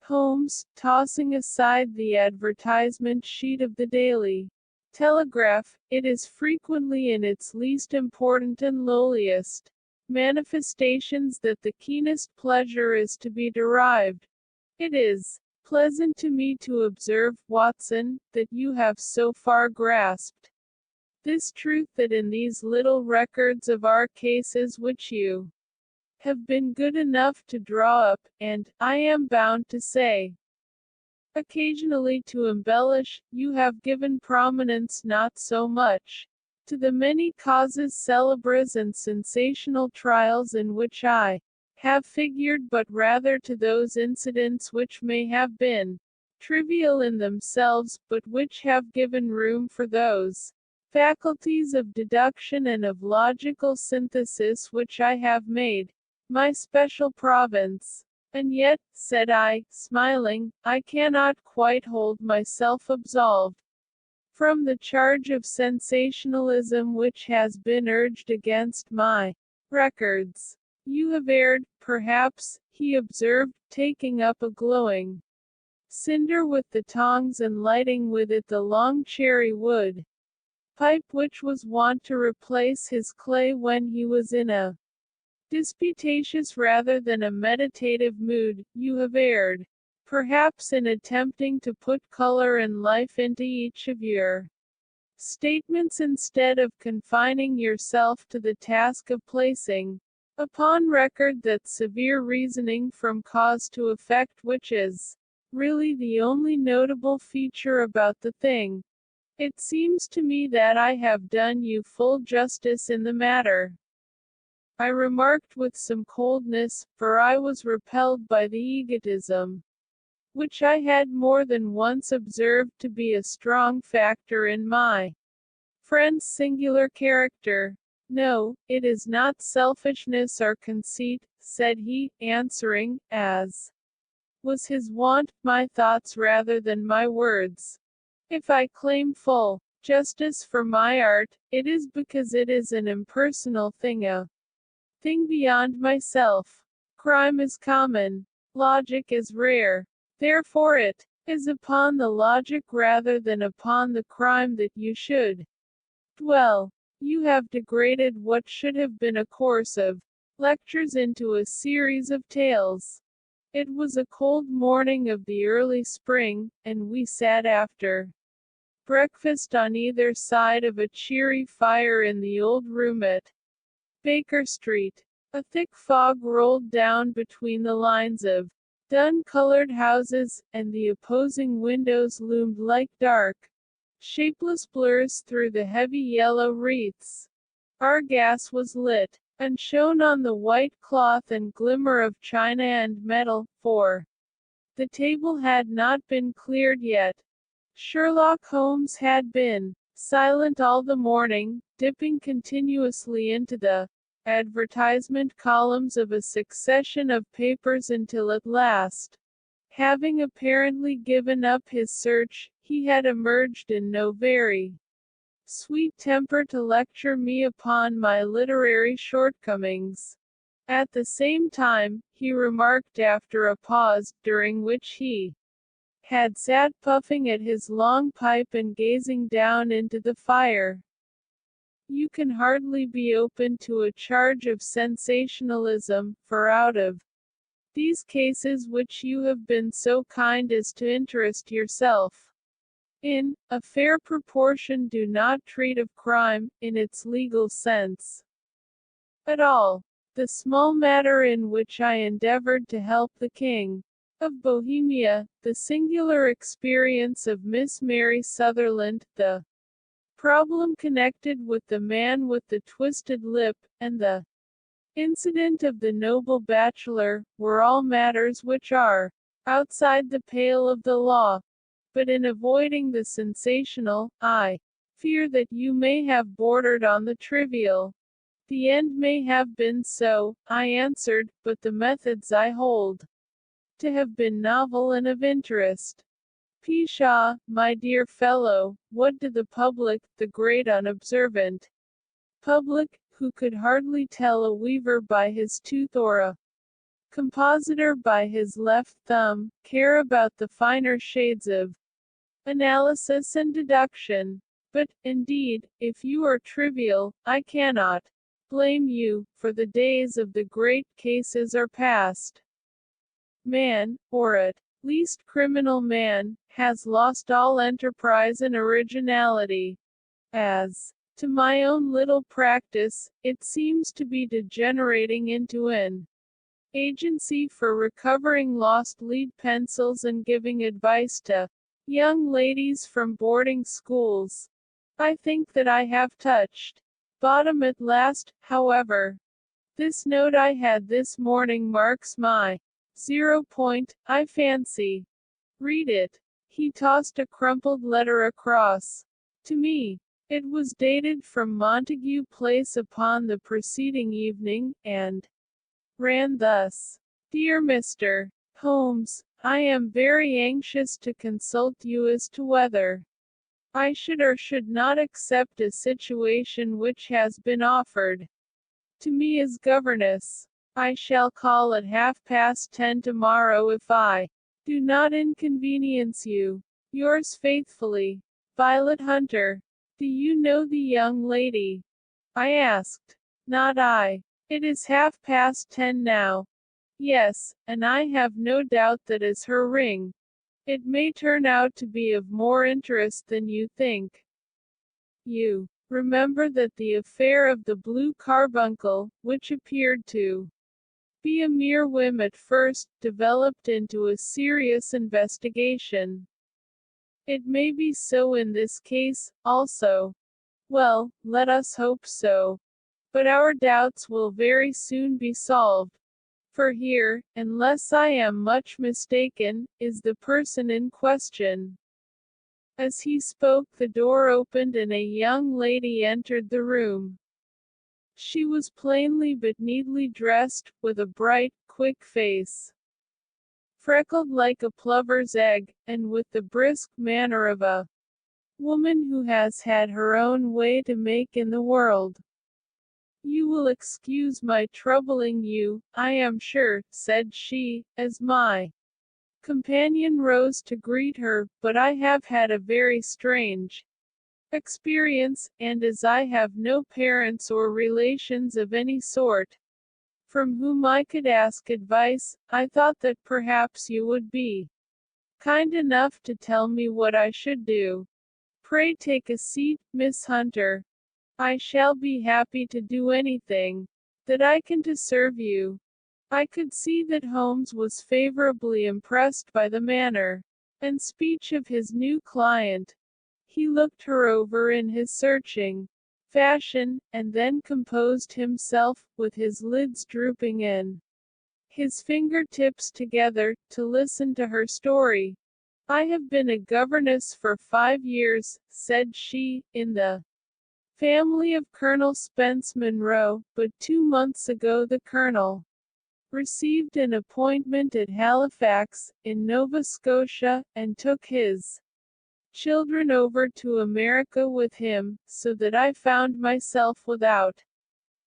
Holmes, tossing aside the advertisement sheet of the Daily Telegraph, it is frequently in its least important and lowliest manifestations that the keenest pleasure is to be derived. It is pleasant to me to observe, Watson, that you have so far grasped this truth, that in these little records of our cases which you have been good enough to draw up, and, I am bound to say, occasionally to embellish, you have given prominence not so much to the many causes célèbres and sensational trials in which I have figured, but rather to those incidents which may have been trivial in themselves, but which have given room for those faculties of deduction and of logical synthesis which I have made my special province. And yet, said I, smiling, I cannot quite hold myself absolved from the charge of sensationalism which has been urged against my records. You have erred, perhaps, he observed, taking up a glowing cinder with the tongs and lighting with it the long cherry wood pipe which was wont to replace his clay when he was in a disputatious rather than a meditative mood. You have erred, perhaps, in attempting to put color and life into each of your statements instead of confining yourself to the task of placing upon record that severe reasoning from cause to effect which is really the only notable feature about the thing. It seems to me that I have done you full justice in the matter, I remarked with some coldness, for I was repelled by the egotism which I had more than once observed to be a strong factor in my friend's singular character. No, it is not selfishness or conceit, said he, answering, as was his wont, my thoughts rather than my words. If I claim full justice for my art, it is because it is an impersonal thing, a thing beyond myself. Crime is common. Logic is rare. Therefore it is upon the logic rather than upon the crime that you should dwell. You have degraded what should have been a course of lectures into a series of tales. It was a cold morning of the early spring, and we sat after breakfast on either side of a cheery fire in the old room at Baker Street. A thick fog rolled down between the lines of dun-colored houses, and the opposing windows loomed like dark, shapeless blurs through the heavy yellow wreaths. Our gas was lit, and shone on the white cloth and glimmer of china and metal, for the table had not been cleared yet. Sherlock Holmes had been silent all the morning, dipping continuously into the advertisement columns of a succession of papers until at last, having apparently given up his search, he had emerged in no very sweet temper to lecture me upon my literary shortcomings. At the same time, he remarked after a pause, during which he had sat puffing at his long pipe and gazing down into the fire, you can hardly be open to a charge of sensationalism, for out of these cases which you have been so kind as to interest yourself in, a fair proportion do not treat of crime, in its legal sense, at all. The small matter in which I endeavored to help the King of Bohemia, the singular experience of Miss Mary Sutherland, the problem connected with the man with the twisted lip, and the incident of the noble bachelor, were all matters which are outside the pale of the law. But in avoiding the sensational, I fear that you may have bordered on the trivial. The end may have been so, I answered, but the methods I hold to have been novel and of interest. Pshaw, my dear fellow, what do the public, the great unobservant public, who could hardly tell a weaver by his tooth or a compositor by his left thumb, care about the finer shades of analysis and deduction? But, indeed, if you are trivial, I cannot blame you, for the days of the great cases are past. Man, or at least criminal man, has lost all enterprise and originality. As to my own little practice, it seems to be degenerating into an agency for recovering lost lead pencils and giving advice to young ladies from boarding schools. I think that I have touched bottom at last, however. This note I had this morning marks my 0 point, I fancy. Read it. He tossed a crumpled letter across to me. It was dated from Montague Place upon the preceding evening, and ran thus. Dear Mr. Holmes, I am very anxious to consult you as to whether I should or should not accept a situation which has been offered to me as governess. I shall call at 10:30 tomorrow if I do not inconvenience you. Yours faithfully, Violet Hunter. Do you know the young lady? I asked. Not I. It is 10:30 now. Yes, and I have no doubt that is her ring. It may turn out to be of more interest than you think. You remember that the affair of the blue carbuncle, which appeared to be a mere whim at first, developed into a serious investigation. It may be so in this case, also. Well, let us hope so. But our doubts will very soon be solved. For here, unless I am much mistaken, is the person in question. As he spoke, the door opened and a young lady entered the room. She was plainly but neatly dressed, with a bright, quick face, freckled like a plover's egg, and with the brisk manner of a woman who has had her own way to make in the world. You will excuse my troubling you, I am sure, said she, as my companion rose to greet her, but I have had a very strange experience, and as I have no parents or relations of any sort from whom I could ask advice, I thought that perhaps you would be kind enough to tell me what I should do. Pray take a seat, Miss Hunter. I shall be happy to do anything that I can to serve you. I could see that Holmes was favorably impressed by the manner and speech of his new client. He looked her over in his searching fashion, and then composed himself, with his lids drooping and his fingertips together, to listen to her story. I have been a governess for 5 years, said she, in the family of Colonel Spence Monroe, but 2 months ago the Colonel received an appointment at Halifax, in Nova Scotia, and took his children over to America with him, so that I found myself without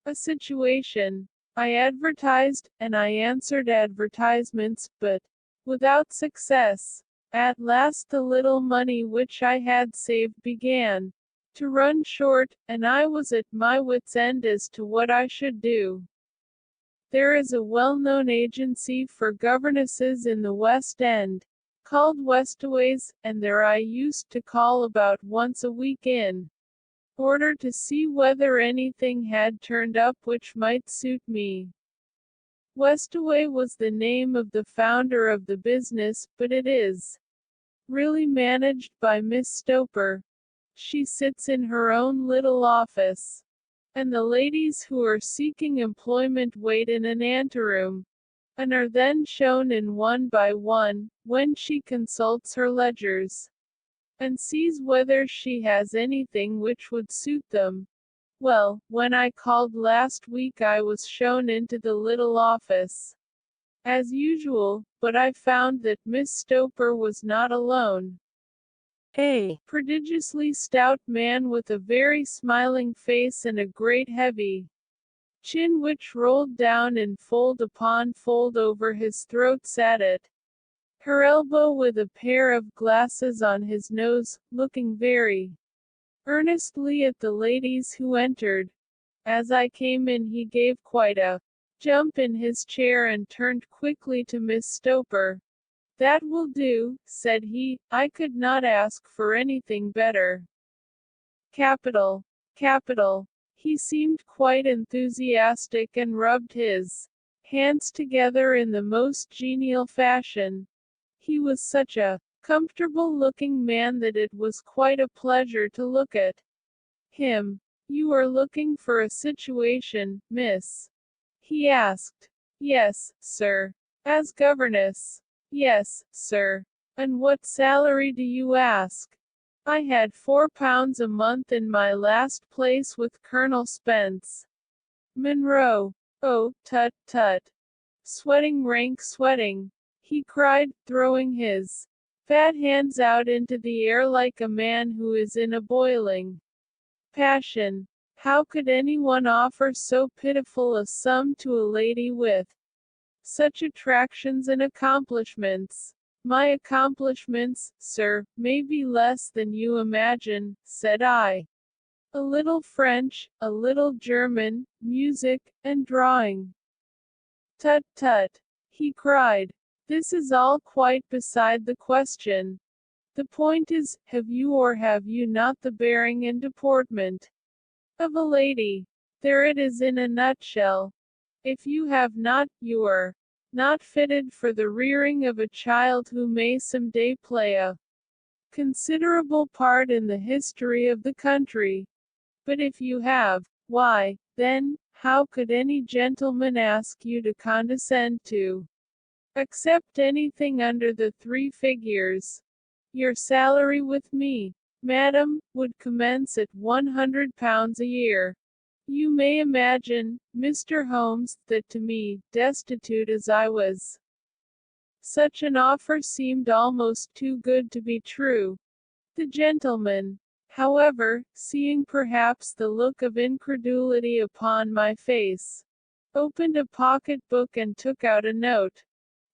a situation. I advertised, and I answered advertisements, but without success. At last the little money which I had saved began to run short, and I was at my wit's end as to what I should do. There is a well-known agency for governesses in the West End, called Westaway's, and there I used to call about once a week in order to see whether anything had turned up which might suit me. Westaway was the name of the founder of the business, but it is really managed by Miss Stoper. She sits in her own little office, and the ladies who are seeking employment wait in an anteroom, and are then shown in one by one, when she consults her ledgers, and sees whether she has anything which would suit them. Well, when I called last week I was shown into the little office, as usual, but I found that Miss Stoper was not alone. A prodigiously stout man with a very smiling face and a great heavy chin which rolled down in fold upon fold over his throat sat at her elbow with a pair of glasses on his nose, looking very earnestly at the ladies who entered. As I came in he gave quite a jump in his chair and turned quickly to Miss Stoper. That will do, said he, I could not ask for anything better. Capital. Capital. He seemed quite enthusiastic and rubbed his hands together in the most genial fashion. He was such a comfortable-looking man that it was quite a pleasure to look at him. You are looking for a situation, miss? He asked. Yes, sir. As governess? Yes, sir. And what salary do you ask? I had £4 a month in my last place with Colonel Spence Monroe. Oh, tut, tut. Sweating rank sweating, he cried, throwing his fat hands out into the air like a man who is in a boiling passion. How could anyone offer so pitiful a sum to a lady with such attractions and accomplishments? My accomplishments, sir, may be less than you imagine, said I. A little French, a little German, music, and drawing. Tut tut, he cried. This is all quite beside the question. The point is, have you or have you not the bearing and deportment of a lady? There it is in a nutshell. If you have not, you are not fitted for the rearing of a child who may some day play a considerable part in the history of the country. But if you have, why, then, how could any gentleman ask you to condescend to accept anything under the 3 figures? Your salary with me, madam, would commence at £100 a year. You may imagine, Mr. Holmes, that to me, destitute as I was, such an offer seemed almost too good to be true. The gentleman, however, seeing perhaps the look of incredulity upon my face, opened a pocket-book and took out a note.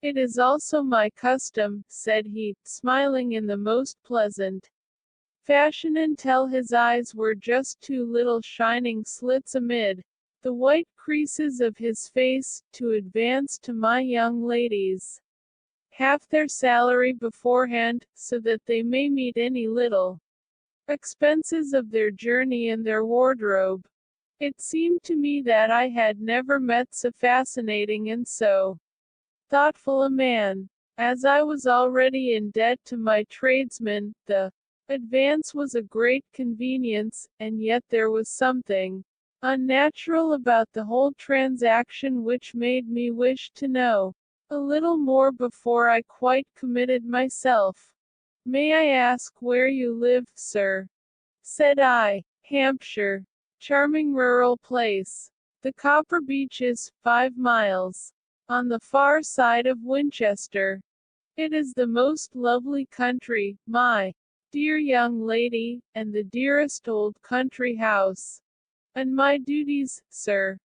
It is also my custom, said he, smiling in the most pleasant fashion until his eyes were just 2 little shining slits amid the white creases of his face, to advance to my young ladies half their salary beforehand, so that they may meet any little expenses of their journey and their wardrobe. It seemed to me that I had never met so fascinating and so thoughtful a man. As I was already in debt to my tradesmen, the advance was a great convenience, and yet there was something unnatural about the whole transaction which made me wish to know a little more before I quite committed myself. May I ask where you live, sir? Said I. Hampshire. Charming rural place. The Copper Beech is 5 miles on the far side of Winchester. It is the most lovely country, my dear young lady, and the dearest old country house. And my duties, sir,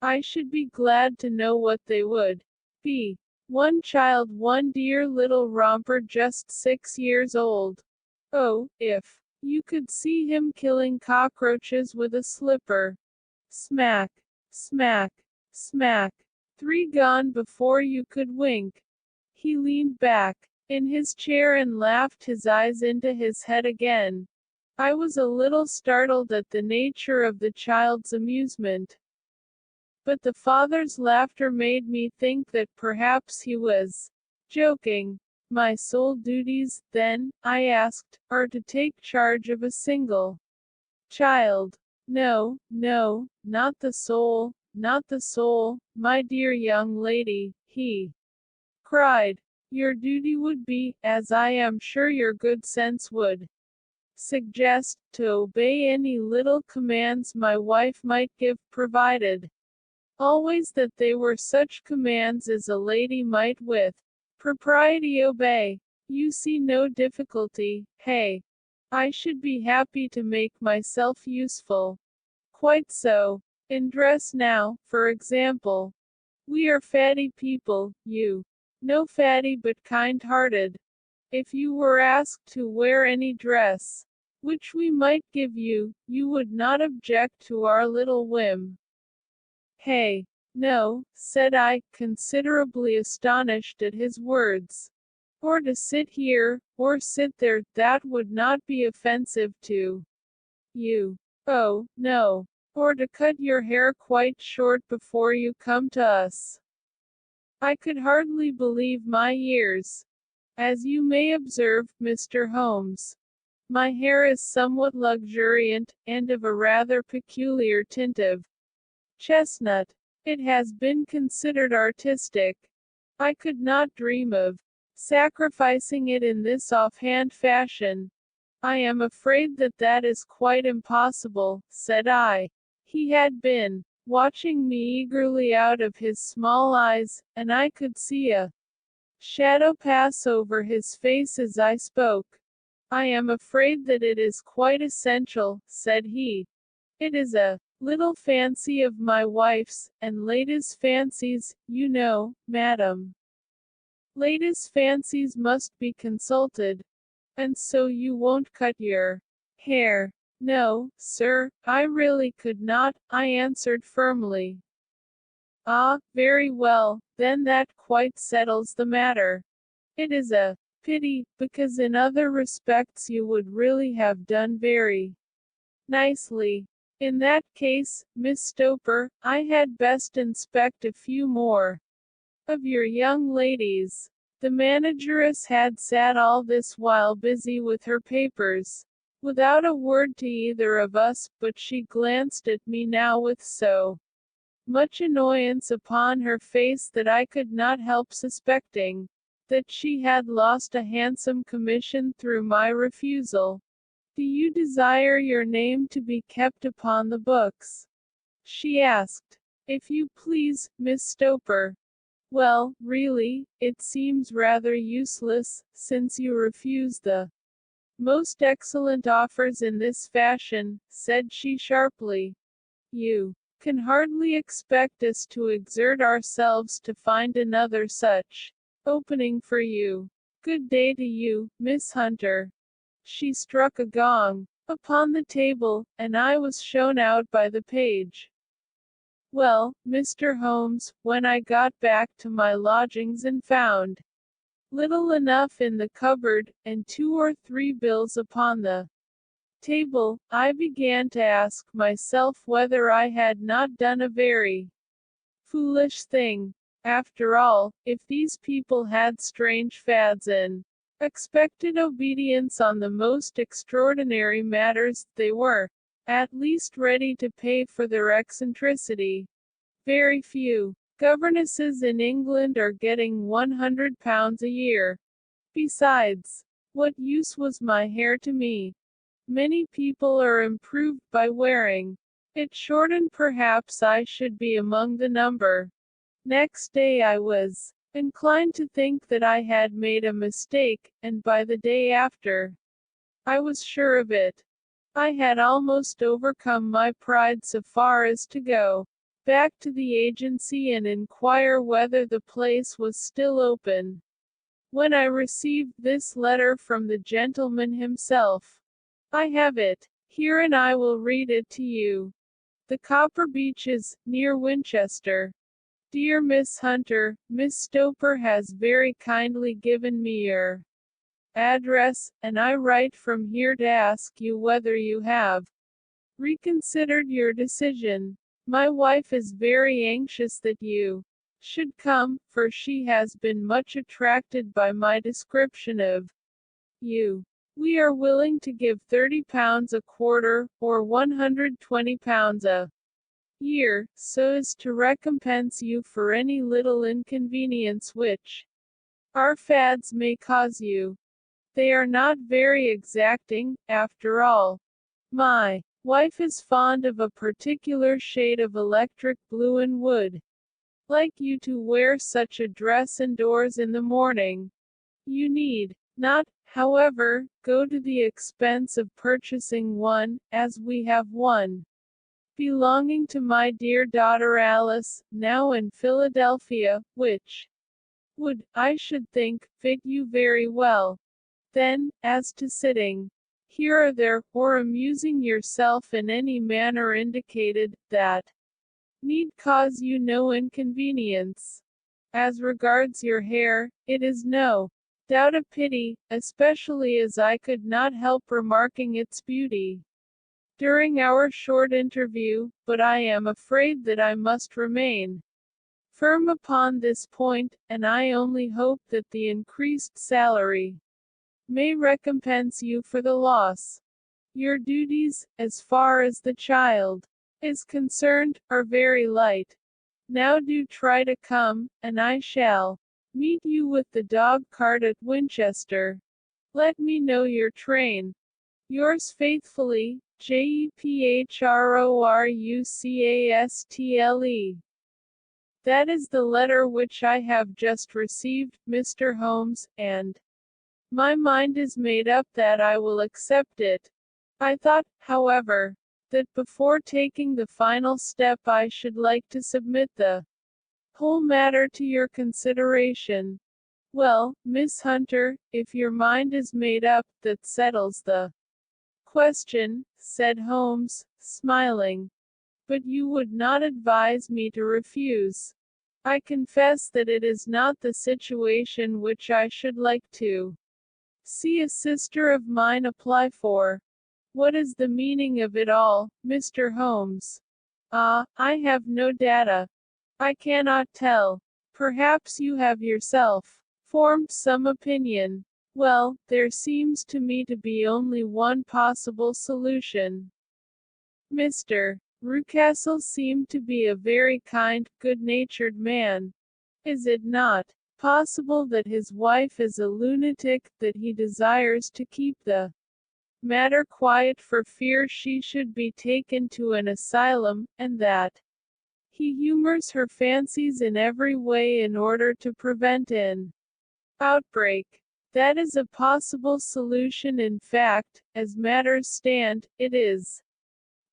I should be glad to know what they would be. One child, one dear little romper just 6 years old. Oh, if you could see him killing cockroaches with a slipper. Smack, smack, smack. 3 gone before you could wink. He leaned back in his chair and laughed his eyes into his head again. I was a little startled at the nature of the child's amusement, but the father's laughter made me think that perhaps he was joking. My sole duties, then, I asked, are to take charge of a single child. No, no, not the sole, not the sole, my dear young lady, he cried. Your duty would be, as I am sure your good sense would suggest, to obey any little commands my wife might give, provided always that they were such commands as a lady might with propriety obey. You see no difficulty, hey? I should be happy to make myself useful. Quite so. In dress now, for example. We are fatty people, you. No fatty but kind-hearted. If you were asked to wear any dress, which we might give you, you would not object to our little whim. Hey, no, said I, considerably astonished at his words. Or to sit here, or sit there, that would not be offensive to you. Oh, no. Or to cut your hair quite short before you come to us. I could hardly believe my ears. As you may observe, Mr. Holmes, my hair is somewhat luxuriant, and of a rather peculiar tint of chestnut. It has been considered artistic. I could not dream of sacrificing it in this offhand fashion. I am afraid that that is quite impossible, said I. He had been watching me eagerly out of his small eyes, and I could see a shadow pass over his face as I spoke. I am afraid that it is quite essential, said he. It is a little fancy of my wife's, and ladies' fancies, you know, madam. Ladies' fancies must be consulted. And so you won't cut your hair? No, sir, I really could not, I answered firmly. Ah, very well, then that quite settles the matter. It is a pity, because in other respects you would really have done very nicely. In that case, Miss Stoper, I had best inspect a few more of your young ladies. The manageress had sat all this while busy with her papers, without a word to either of us, but she glanced at me now with so much annoyance upon her face that I could not help suspecting that she had lost a handsome commission through my refusal. Do you desire your name to be kept upon the books? She asked. If you please, Miss Stoper. Well, really, it seems rather useless, since you refuse the most excellent offers in this fashion, said she sharply. You can hardly expect us to exert ourselves to find another such opening for you. Good day to you, Miss Hunter. She struck a gong upon the table, and I was shown out by the page. Well, Mr. Holmes, when I got back to my lodgings and found little enough in the cupboard, and 2 or 3 bills upon the table, I began to ask myself whether I had not done a very foolish thing. After all, if these people had strange fads and expected obedience on the most extraordinary matters, they were at least ready to pay for their eccentricity. Very few governesses in England are getting £100 a year. Besides, what use was my hair to me? Many people are improved by wearing it short, and perhaps I should be among the number. Next day I was inclined to think that I had made a mistake, and by the day after, I was sure of it. I had almost overcome my pride so far as to go back to the agency and inquire whether the place was still open, when I received this letter from the gentleman himself. I have it here, and I will read it to you. The Copper Beeches, near Winchester. Dear Miss Hunter, Miss Stoper has very kindly given me your address, and I write from here to ask you whether you have reconsidered your decision. My wife is very anxious that you should come, for she has been much attracted by my description of you. We are willing to give £30 a quarter, or £120 a year, so as to recompense you for any little inconvenience which our fads may cause you. They are not very exacting, after all. My wife is fond of a particular shade of electric blue, and would like you to wear such a dress indoors in the morning. You need not, however, go to the expense of purchasing one, as we have one belonging to my dear daughter Alice, now in Philadelphia, which would, I should think, fit you very well. Then, as to sitting here or there, or amusing yourself in any manner indicated, that need cause you no inconvenience. As regards your hair, it is no doubt a pity, especially as I could not help remarking its beauty during our short interview, but I am afraid that I must remain firm upon this point, and I only hope that the increased salary may recompense you for the loss. Your duties, as far as the child is concerned, are very light. Now do try to come, and I shall meet you with the dog cart at Winchester. Let me know your train. Yours faithfully, JEPHRORUCASTLE. That is the letter which I have just received, Mr. Holmes, and my mind is made up that I will accept it. I thought, however, that before taking the final step I should like to submit the whole matter to your consideration. Well, Miss Hunter, if your mind is made up, that settles the question, said Holmes, smiling. But you would not advise me to refuse. I confess that it is not the situation which I should like to see a sister of mine apply for. What is the meaning of it all, Mr. Holmes? Ah, I have no data. I cannot tell. Perhaps you have yourself formed some opinion. Well, there seems to me to be only one possible solution. Mr. Rucastle seemed to be a very kind, good-natured man. Is it not possible that his wife is a lunatic, that he desires to keep the matter quiet for fear she should be taken to an asylum, and that he humors her fancies in every way in order to prevent an outbreak? That is a possible solution. In fact, as matters stand, it is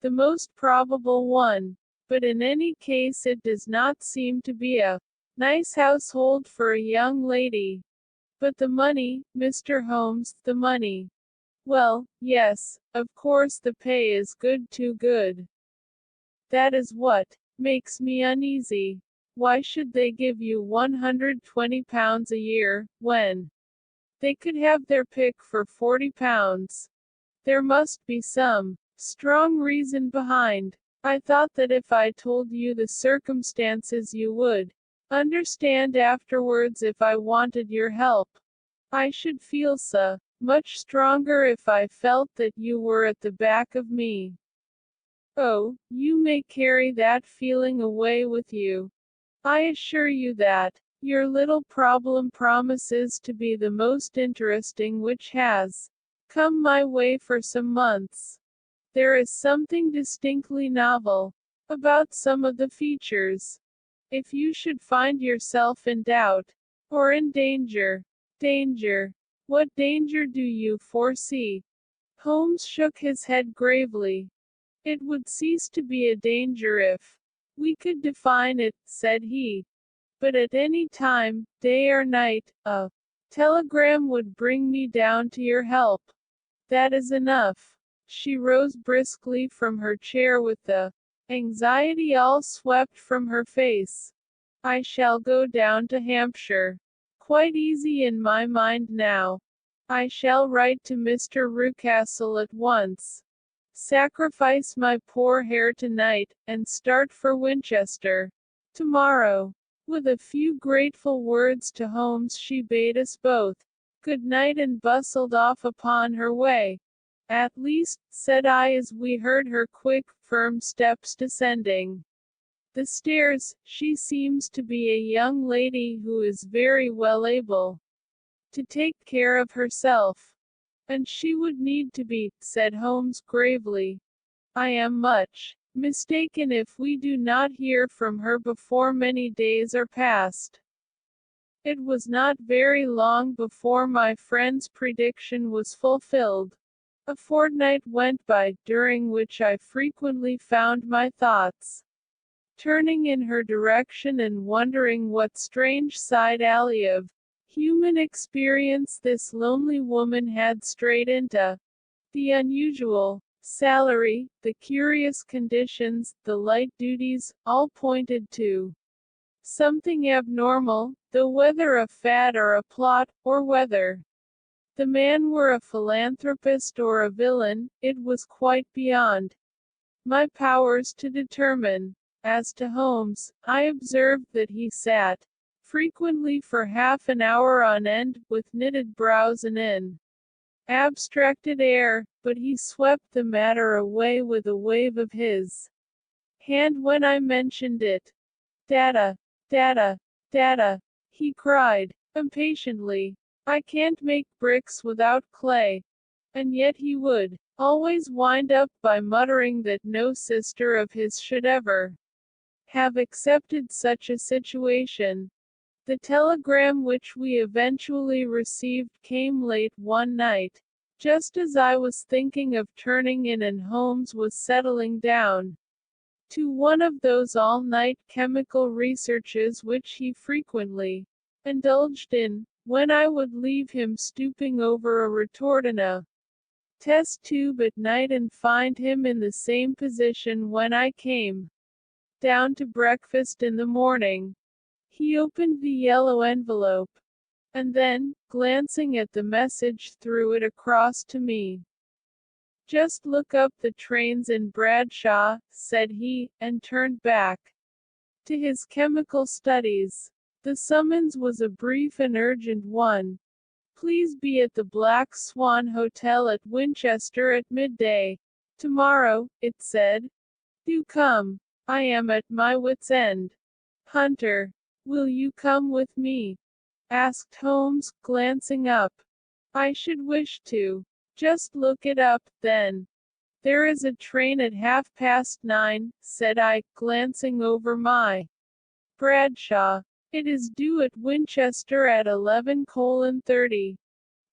the most probable one. But in any case it does not seem to be a nice household for a young lady. But the money, Mr. Holmes, the money. Well, yes, of course the pay is good, too good. That is what makes me uneasy. Why should they give you £120 a year, when they could have their pick for £40? There must be some strong reason behind. I thought that if I told you the circumstances you would understand afterwards if I wanted your help. I should feel so much stronger if I felt that you were at the back of me. Oh, you may carry that feeling away with you. I assure you that your little problem promises to be the most interesting which has come my way for some months. There is something distinctly novel about some of the features. If you should find yourself in doubt, or in danger, what danger do you foresee? Holmes shook his head gravely. It would cease to be a danger if we could define it, said he. But at any time, day or night, a telegram would bring me down to your help. That is enough. She rose briskly from her chair with the anxiety all swept from her face. I shall go down to Hampshire. Quite easy in my mind now. I shall write to Mr. Rucastle at once. Sacrifice my poor hair tonight, and start for Winchester tomorrow. With a few grateful words to Holmes she bade us both good night and bustled off upon her way. At least, said I as we heard her quick, firm steps descending the stairs, she seems to be a young lady who is very well able to take care of herself. And she would need to be, said Holmes gravely. I am much mistaken if we do not hear from her before many days are past. It was not very long before my friend's prediction was fulfilled. A fortnight went by, during which I frequently found my thoughts turning in her direction and wondering what strange side alley of human experience this lonely woman had strayed into. The unusual salary, the curious conditions, the light duties, all pointed to something abnormal, though whether a fad or a plot, or whether the man were a philanthropist or a villain, it was quite beyond my powers to determine. As to Holmes, I observed that he sat frequently for half an hour on end, with knitted brows and an abstracted air, but he swept the matter away with a wave of his hand when I mentioned it. Data, data, data, he cried impatiently. I can't make bricks without clay. And yet he would always wind up by muttering that no sister of his should ever have accepted such a situation. The telegram which we eventually received came late one night, just as I was thinking of turning in and Holmes was settling down to one of those all-night chemical researches which he frequently indulged in, when I would leave him stooping over a retort in a test tube at night and find him in the same position when I came down to breakfast in the morning. He opened the yellow envelope, and then, glancing at the message, threw it across to me. "Just look up the trains in Bradshaw," said he, and turned back to his chemical studies. The summons was a brief and urgent one. "Please be at the Black Swan Hotel at Winchester at midday tomorrow," it said. "Do come. I am at my wit's end." "Hunter, will you come with me?" asked Holmes, glancing up. "I should wish to. Just look it up, then." "There is a train at 9:30, said I, glancing over my Bradshaw. "It is due at Winchester at 11:30.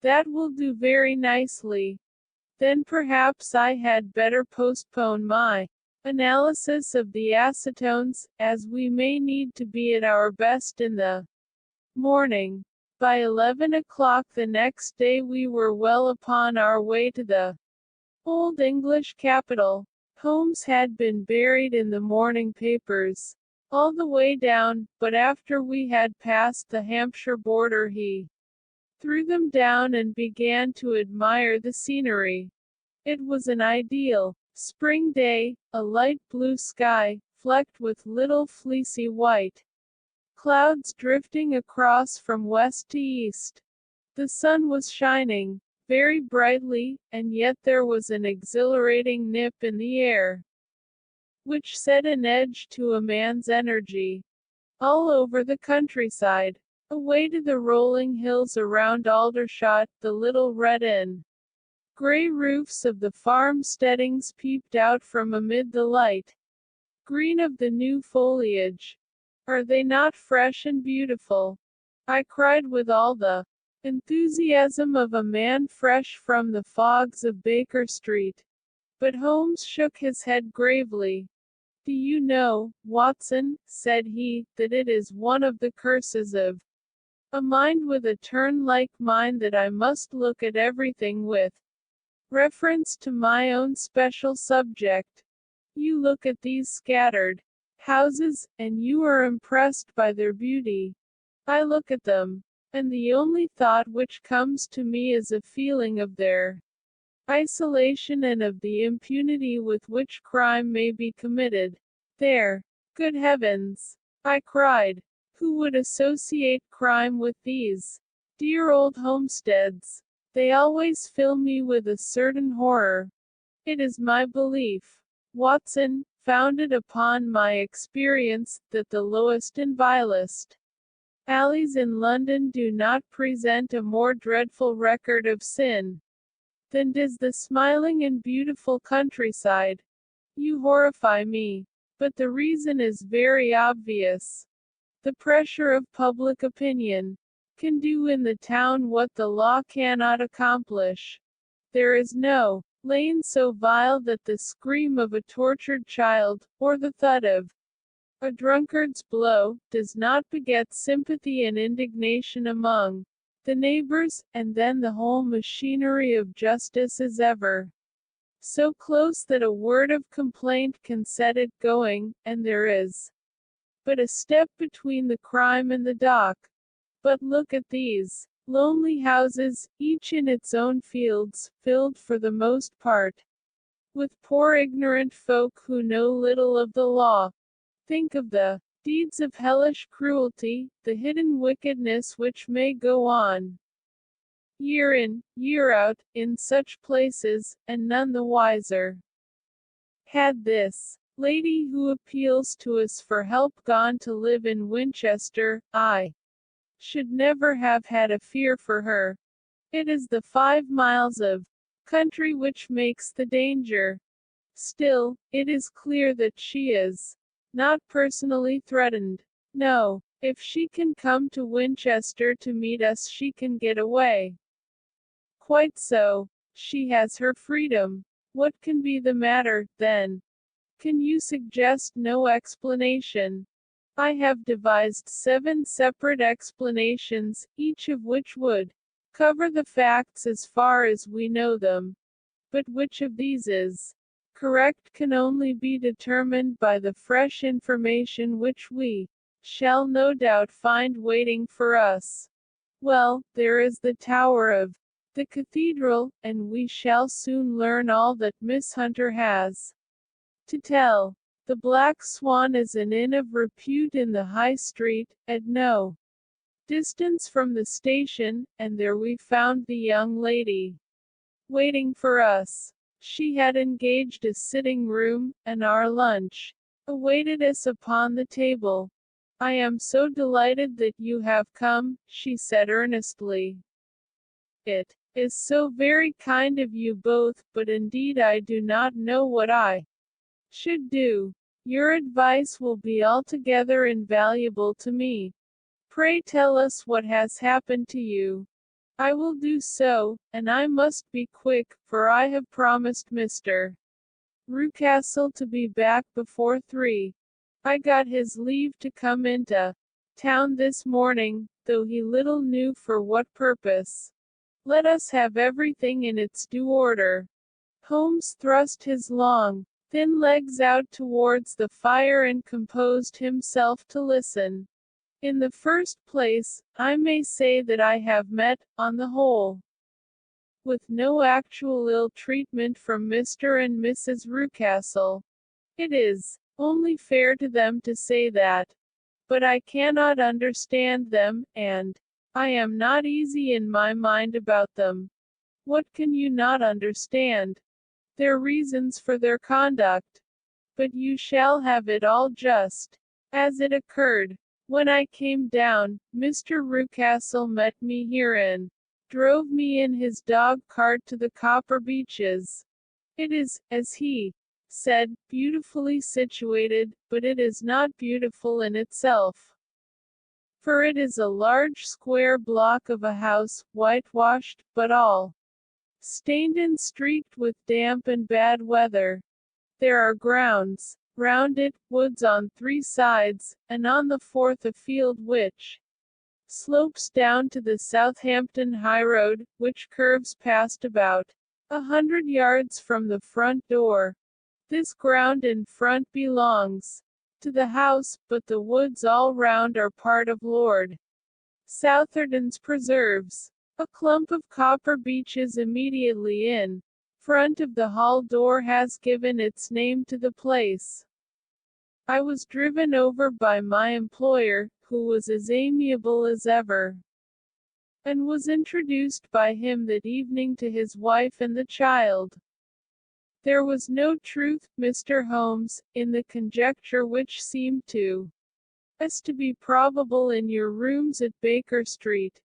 That will do very nicely. Then perhaps I had better postpone my analysis of the acetones, as we may need to be at our best in the morning." By 11 o'clock the next day we were well upon our way to the Old English capital. Holmes had been buried in the morning papers all the way down, but after we had passed the Hampshire border he threw them down and began to admire the scenery. It was an ideal spring day, a light blue sky, flecked with little fleecy white clouds drifting across from west to east. The sun was shining very brightly, and yet there was an exhilarating nip in the air, which set an edge to a man's energy. All over the countryside, away to the rolling hills around Aldershot, the little red and gray roofs of the farm-steadings peeped out from amid the light green of the new foliage. "Are they not fresh and beautiful?" I cried with all the enthusiasm of a man fresh from the fogs of Baker Street. But Holmes shook his head gravely. "Do you know, Watson," said he, "that it is one of the curses of a mind with a turn like mine that I must look at everything with reference to my own special subject. You look at these scattered houses, and you are impressed by their beauty. I look at them, and the only thought which comes to me is a feeling of their isolation and of the impunity with which crime may be committed. There! Good heavens!" I cried. "Who would associate crime with these dear old homesteads? They always fill me with a certain horror. It is my belief, Watson, founded upon my experience, that the lowest and vilest alleys in London do not present a more dreadful record of sin than does the smiling and beautiful countryside. You horrify me. But the reason is very obvious. The pressure of public opinion can do in the town what the law cannot accomplish. There is no lane so vile that the scream of a tortured child, or the thud of a drunkard's blow, does not beget sympathy and indignation among the neighbors, and then the whole machinery of justice is ever so close that a word of complaint can set it going, and there is but a step between the crime and the dock. But look at these lonely houses, each in its own fields, filled for the most part with poor ignorant folk who know little of the law. Think of the deeds of hellish cruelty, the hidden wickedness which may go on year in, year out, in such places, and none the wiser. Had this lady who appeals to us for help gone to live in Winchester, I should never have had a fear for her. It is the 5 miles of country which makes the danger. Still, it is clear that she is not personally threatened. No, if she can come to Winchester to meet us, she can get away. Quite so. She has her freedom. What can be the matter, then? Can you suggest no explanation? I have devised 7 separate explanations, each of which would cover the facts as far as we know them. But which of these is correct can only be determined by the fresh information which we shall no doubt find waiting for us. Well, there is the tower of the cathedral, and we shall soon learn all that Miss Hunter has to tell. The Black Swan is an inn of repute in the High Street, at no distance from the station, and there we found the young lady waiting for us. She had engaged a sitting room, and our lunch awaited us upon the table. I am so delighted that you have come, she said earnestly. It is so very kind of you both, but indeed I do not know what I should do. Your advice will be altogether invaluable to me. Pray tell us what has happened to you. I will do so, and I must be quick, for I have promised Mr. Rucastle to be back before 3. I got his leave to come into town this morning, though he little knew for what purpose. Let us have everything in its due order. Holmes thrust his long, thin legs out towards the fire and composed himself to listen. In the first place, I may say that I have met, on the whole, with no actual ill treatment from Mr. and Mrs. Rucastle. It is only fair to them to say that. But I cannot understand them, and I am not easy in my mind about them. What can you not understand? Their reasons for their conduct. But you shall have it all just as it occurred. When I came down, Mr. Rucastle met me here and drove me in his dog cart to the Copper Beeches. It is, as he said, beautifully situated, but it is not beautiful in itself. For it is a large square block of a house, whitewashed, but all stained and streaked with damp and bad weather. There are grounds round it, woods on 3 sides, and on the 4th a field which slopes down to the Southampton highroad, which curves past about 100 yards from the front door. This ground in front belongs to the house, but the woods all round are part of Lord Southerton's preserves. A clump of copper beeches immediately in front of the hall door has given its name to the place. I was driven over by my employer, who was as amiable as ever, and was introduced by him that evening to his wife and the child. There was no truth, Mr. Holmes, in the conjecture which seemed to us to be probable in your rooms at Baker Street.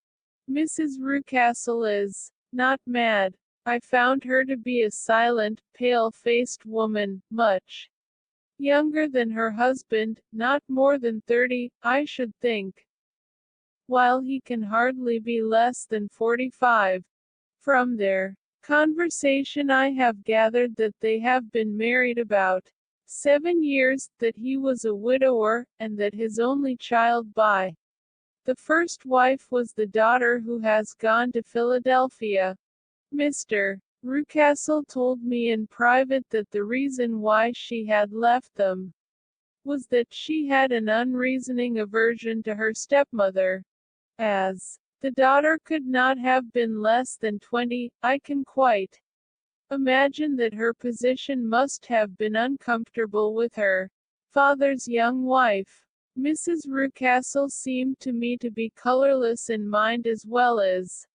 Mrs. Rucastle is not mad. I found her to be a silent, pale-faced woman, much younger than her husband, not more than 30, I should think, while he can hardly be less than 45. From their conversation I have gathered that they have been married about 7 years, that he was a widower, and that his only child by the first wife was the daughter who has gone to Philadelphia. Mr. Rucastle told me in private that the reason why she had left them was that she had an unreasoning aversion to her stepmother. As the daughter could not have been less than 20, I can quite imagine that her position must have been uncomfortable with her father's young wife. Mrs. Rucastle seemed to me to be colorless in mind as well as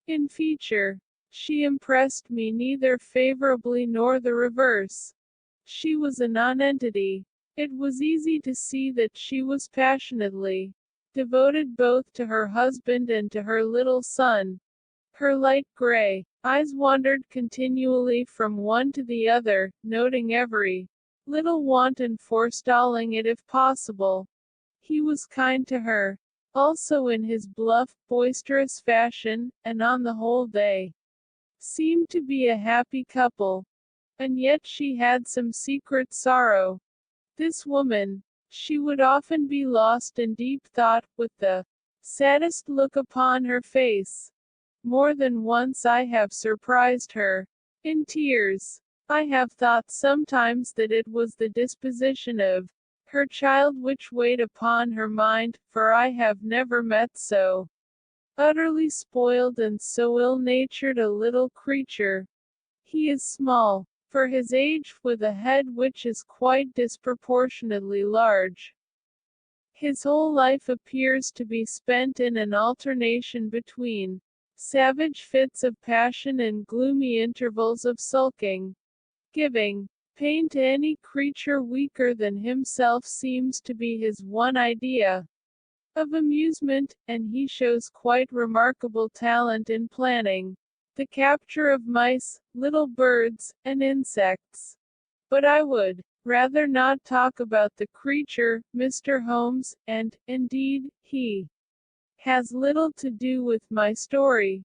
in feature. She impressed me neither favorably nor the reverse. She was a nonentity. It was easy to see that she was passionately devoted both to her husband and to her little son. Her light gray eyes wandered continually from one to the other, noting every little want and forestalling it if possible. He was kind to her, also in his bluff, boisterous fashion, and on the whole they seemed to be a happy couple. And yet she had some secret sorrow. This woman, she would often be lost in deep thought, with the saddest look upon her face. More than once I have surprised her in tears. I have thought sometimes that it was the disposition of her child which weighed upon her mind, for I have never met so utterly spoiled and so ill-natured a little creature. He is small for his age, with a head which is quite disproportionately large. His whole life appears to be spent in an alternation between savage fits of passion and gloomy intervals of sulking. Giving pain to any creature weaker than himself seems to be his one idea of amusement, and he shows quite remarkable talent in planning the capture of mice, little birds, and insects. But I would rather not talk about the creature, Mr. Holmes, and, indeed, he has little to do with my story.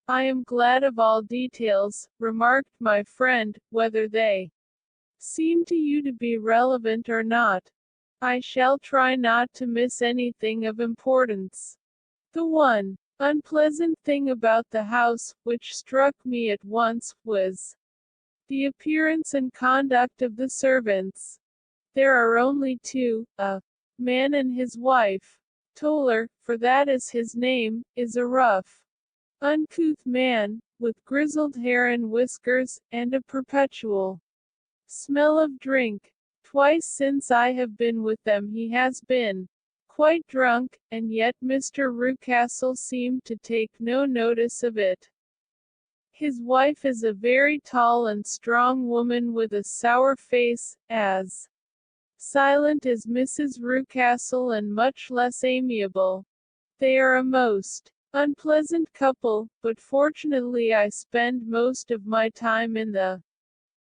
I am glad of all details, remarked my friend, whether they seem to you to be relevant or not. I shall try not to miss anything of importance. The one unpleasant thing about the house, which struck me at once, was the appearance and conduct of the servants. There are only two, a man and his wife. Toller, for that is his name, is a rough, uncouth man, with grizzled hair and whiskers, and a perpetual smell of drink. Twice since I have been with them he has been quite drunk, and yet Mr. Rucastle seemed to take no notice of it. His wife is a very tall and strong woman with a sour face, as silent as Mrs. Rucastle and much less amiable. They are a most unpleasant couple, but fortunately I spend most of my time in the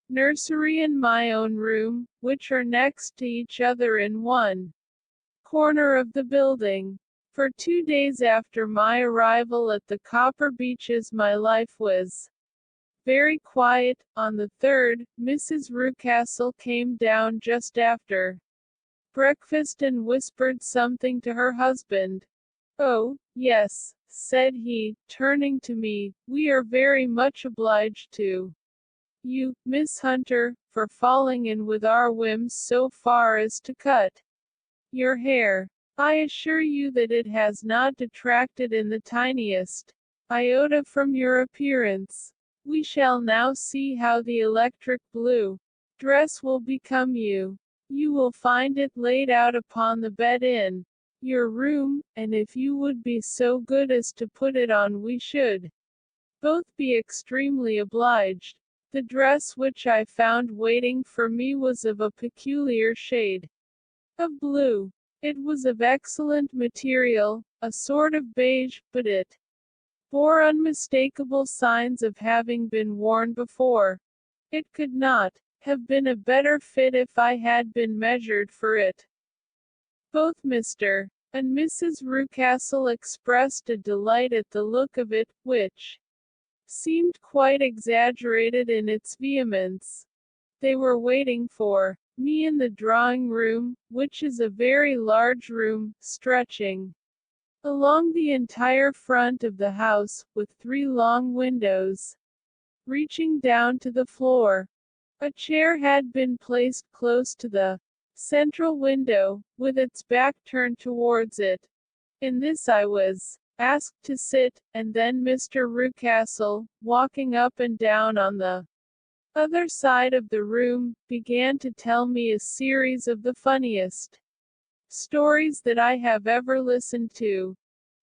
nursery and my own room, which are next to each other in one corner of the building. For 2 days after my arrival at the Copper Beeches my life was very quiet. On the third, Mrs. Rucastle came down just after breakfast and whispered something to her husband. "Oh, yes," said he, turning to me, "we are very much obliged to you, Miss Hunter, for falling in with our whims so far as to cut your hair. I assure you that it has not detracted in the tiniest iota from your appearance. We shall now see how the electric blue dress will become you. You will find it laid out upon the bed in your room, and if you would be so good as to put it on we should both be extremely obliged." The dress which I found waiting for me was of a peculiar shade of blue. It was of excellent material, a sort of beige, but it bore unmistakable signs of having been worn before. It could not have been a better fit if I had been measured for it. Both Mr. and Mrs. Rucastle expressed a delight at the look of it, which seemed quite exaggerated in its vehemence. They were waiting for me in the drawing room, which is a very large room, stretching along the entire front of the house, with 3 long windows reaching down to the floor. A chair had been placed close to the central window, with its back turned towards it. In this I was asked to sit, and then Mr. Rucastle, walking up and down on the other side of the room, began to tell me a series of the funniest stories that I have ever listened to.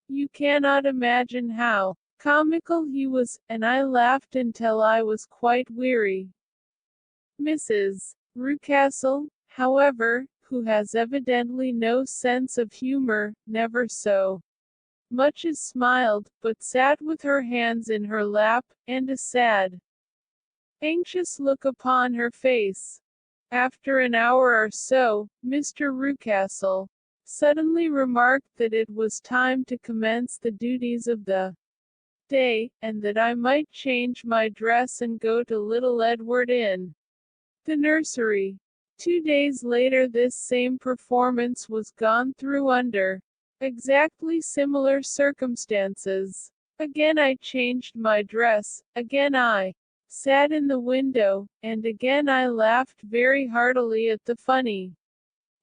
You cannot imagine how comical he was, and I laughed until I was quite weary. Mrs. Rucastle, however, who has evidently no sense of humor, never so much as smiled, but sat with her hands in her lap, and a sad, anxious look upon her face. After an hour or so, Mr. Rucastle suddenly remarked that it was time to commence the duties of the day, and that I might change my dress and go to little Edward in the nursery. 2 days later this same performance was gone through under exactly similar circumstances. Again I changed my dress, again I sat in the window, and again I laughed very heartily at the funny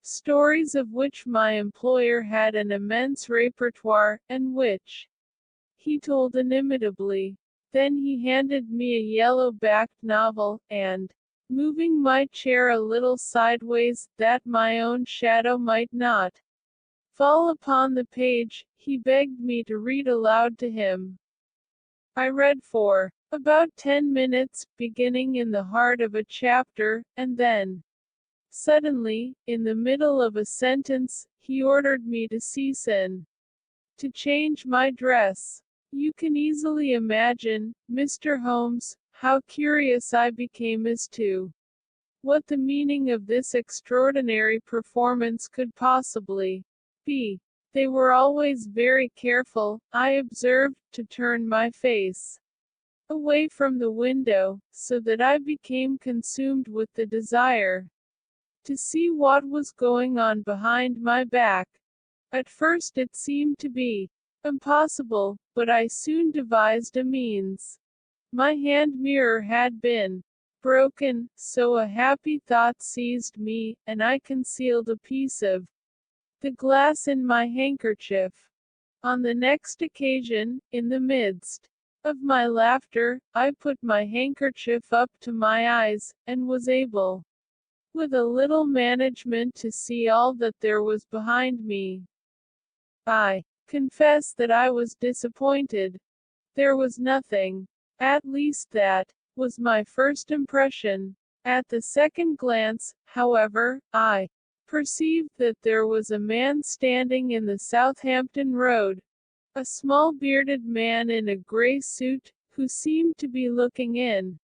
stories of which my employer had an immense repertoire, and which he told inimitably. Then he handed me a yellow-backed novel, and, moving my chair a little sideways, that my own shadow might not fall upon the page, he begged me to read aloud to him. I read for about 10 minutes, beginning in the heart of a chapter, and then, suddenly, in the middle of a sentence, he ordered me to cease and to change my dress. You can easily imagine, Mr. Holmes, how curious I became as to what the meaning of this extraordinary performance could possibly be. They were always very careful, I observed, to turn my face away from the window, so that I became consumed with the desire to see what was going on behind my back. At first it seemed to be impossible, but I soon devised a means. My hand mirror had been broken, so a happy thought seized me, and I concealed a piece of the glass in my handkerchief. On the next occasion, in the midst of my laughter, I put my handkerchief up to my eyes, and was able, with a little management, to see all that there was behind me. I confess that I was disappointed. There was nothing. At least that was my first impression. At the second glance, however, I perceived that there was a man standing in the Southampton Road, a small bearded man in a grey suit, who seemed to be looking in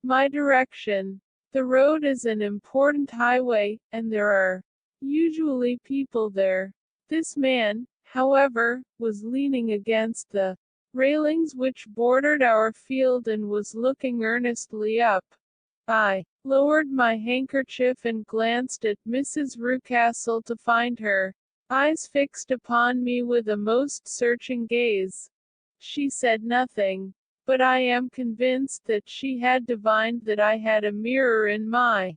my direction. The road is an important highway, and there are usually people there. This man, however, was leaning against the railings which bordered our field and was looking earnestly up. I lowered my handkerchief and glanced at Mrs. Rucastle to find her eyes fixed upon me with a most searching gaze. She said nothing, but I am convinced that she had divined that I had a mirror in my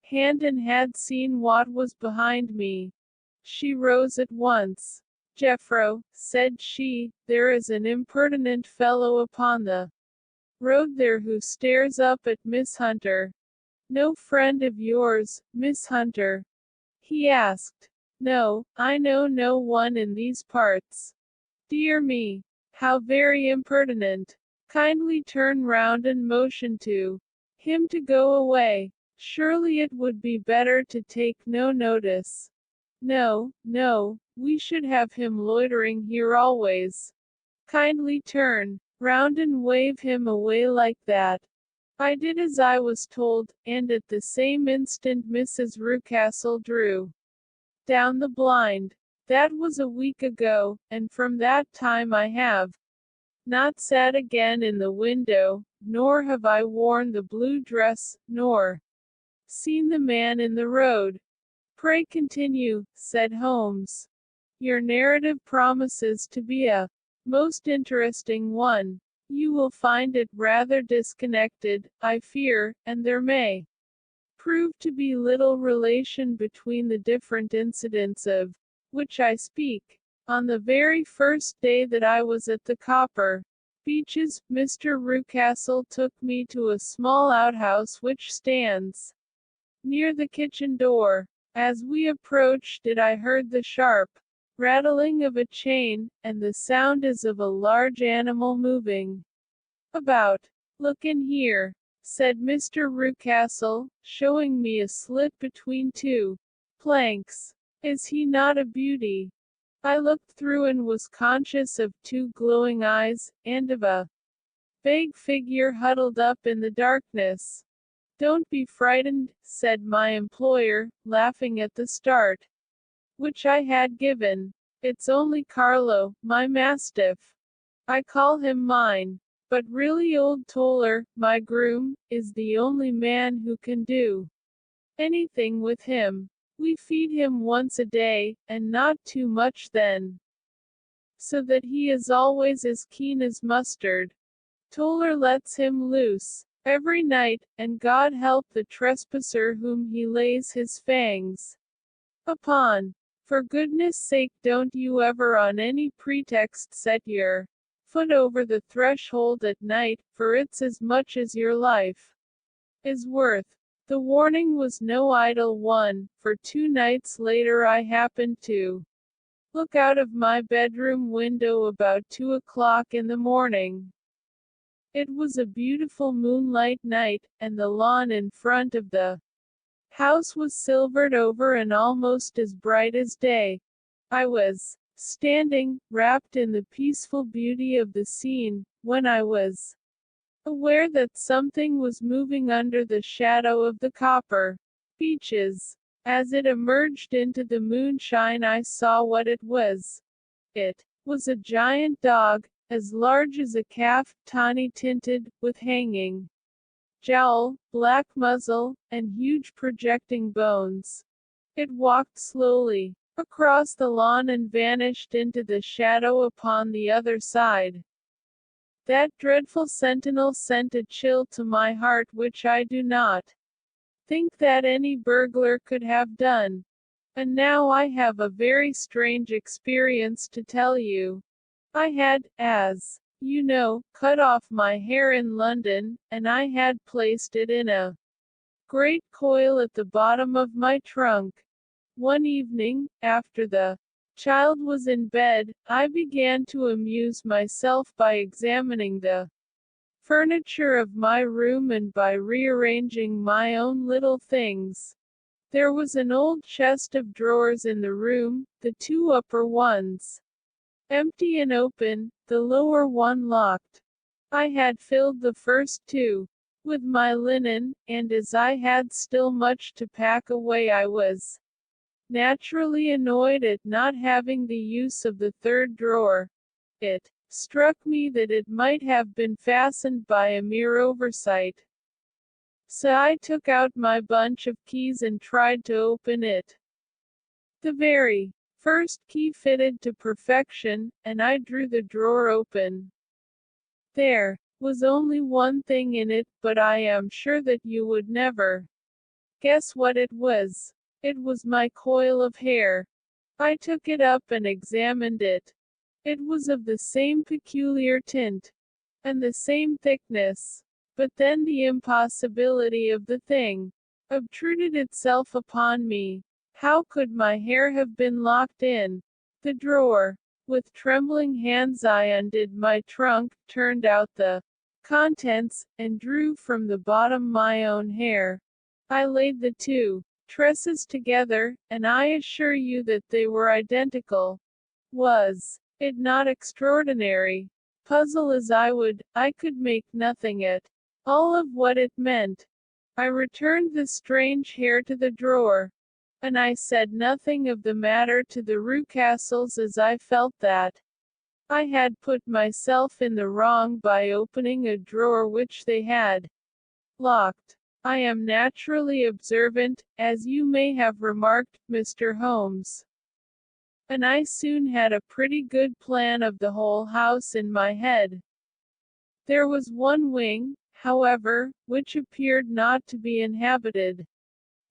hand and had seen what was behind me. She rose at once. "Jeffro," said she, "there is an impertinent fellow upon the road there who stares up at Miss Hunter." "No friend of yours, Miss Hunter?" he asked. "No, I know no one in these parts." "Dear me, how very impertinent. Kindly turn round and motion to him to go away. Surely it would be better to take no notice." "No, no, we should have him loitering here always. Kindly turn round and wave him away like that." I did as I was told, and at the same instant Mrs. Rucastle drew down the blind. That was a week ago, and from that time I have not sat again in the window, nor have I worn the blue dress, nor seen the man in the road. "Pray continue," said Holmes. "Your narrative promises to be a most interesting one. You will find it rather disconnected, I fear, and there may prove to be little relation between the different incidents of which I speak. On the very first day that I was at the Copper Beeches, Mr. Rucastle took me to a small outhouse which stands near the kitchen door. As we approached it I heard the sharp rattling of a chain, and the sound as of a large animal moving about. "Look in here," said Mr. Rucastle, showing me a slit between two planks. "Is he not a beauty?" I looked through and was conscious of two glowing eyes, and of a vague figure huddled up in the darkness. "Don't be frightened," said my employer, laughing at the start which I had given. "It's only Carlo, my mastiff. I call him mine. But really old Toller, my groom, is the only man who can do anything with him. We feed him once a day, and not too much then, so that he is always as keen as mustard. Toller lets him loose every night, and God help the trespasser whom he lays his fangs upon. For goodness sake don't you ever on any pretext set your foot over the threshold at night, for it's as much as your life is worth." The warning was no idle one, for 2 nights later I happened to look out of my bedroom window about 2 o'clock in the morning. It was a beautiful moonlight night, and the lawn in front of the house was silvered over and almost as bright as day. I was standing, wrapped in the peaceful beauty of the scene, when I was aware that something was moving under the shadow of the copper beeches. As it emerged into the moonshine, I saw what it was. It was a giant dog, as large as a calf, tawny tinted, with hanging jowl, black muzzle, and huge projecting bones. It walked slowly across the lawn and vanished into the shadow upon the other side. That dreadful sentinel sent a chill to my heart which I do not think that any burglar could have done. And now I have a very strange experience to tell you. I had, as you know, cut off my hair in London, and I had placed it in a great coil at the bottom of my trunk. One evening, after the child was in bed, I began to amuse myself by examining the furniture of my room and by rearranging my own little things. There was an old chest of drawers in the room, the 2 upper ones empty and open, the lower one locked. I had filled the first 2 with my linen, and as I had still much to pack away, I was naturally annoyed at not having the use of the 3rd drawer. It struck me that it might have been fastened by a mere oversight. So I took out my bunch of keys and tried to open it. The very first key fitted to perfection, and I drew the drawer open. There was only one thing in it, but I am sure that you would never guess what it was. It was my coil of hair. I took it up and examined it. It was of the same peculiar tint, and the same thickness. But then the impossibility of the thing obtruded itself upon me. How could my hair have been locked in the drawer? With trembling hands I undid my trunk, turned out the contents, and drew from the bottom my own hair. I laid the 2 tresses together, and I assure you that they were identical. Was it not extraordinary? Puzzle as I would, I could make nothing at all of what it meant. I returned the strange hair to the drawer, and I said nothing of the matter to the Rucastles, as I felt that I had put myself in the wrong by opening a drawer which they had locked. I am naturally observant, as you may have remarked, Mr. Holmes, and I soon had a pretty good plan of the whole house in my head. There was one wing, however, which appeared not to be inhabited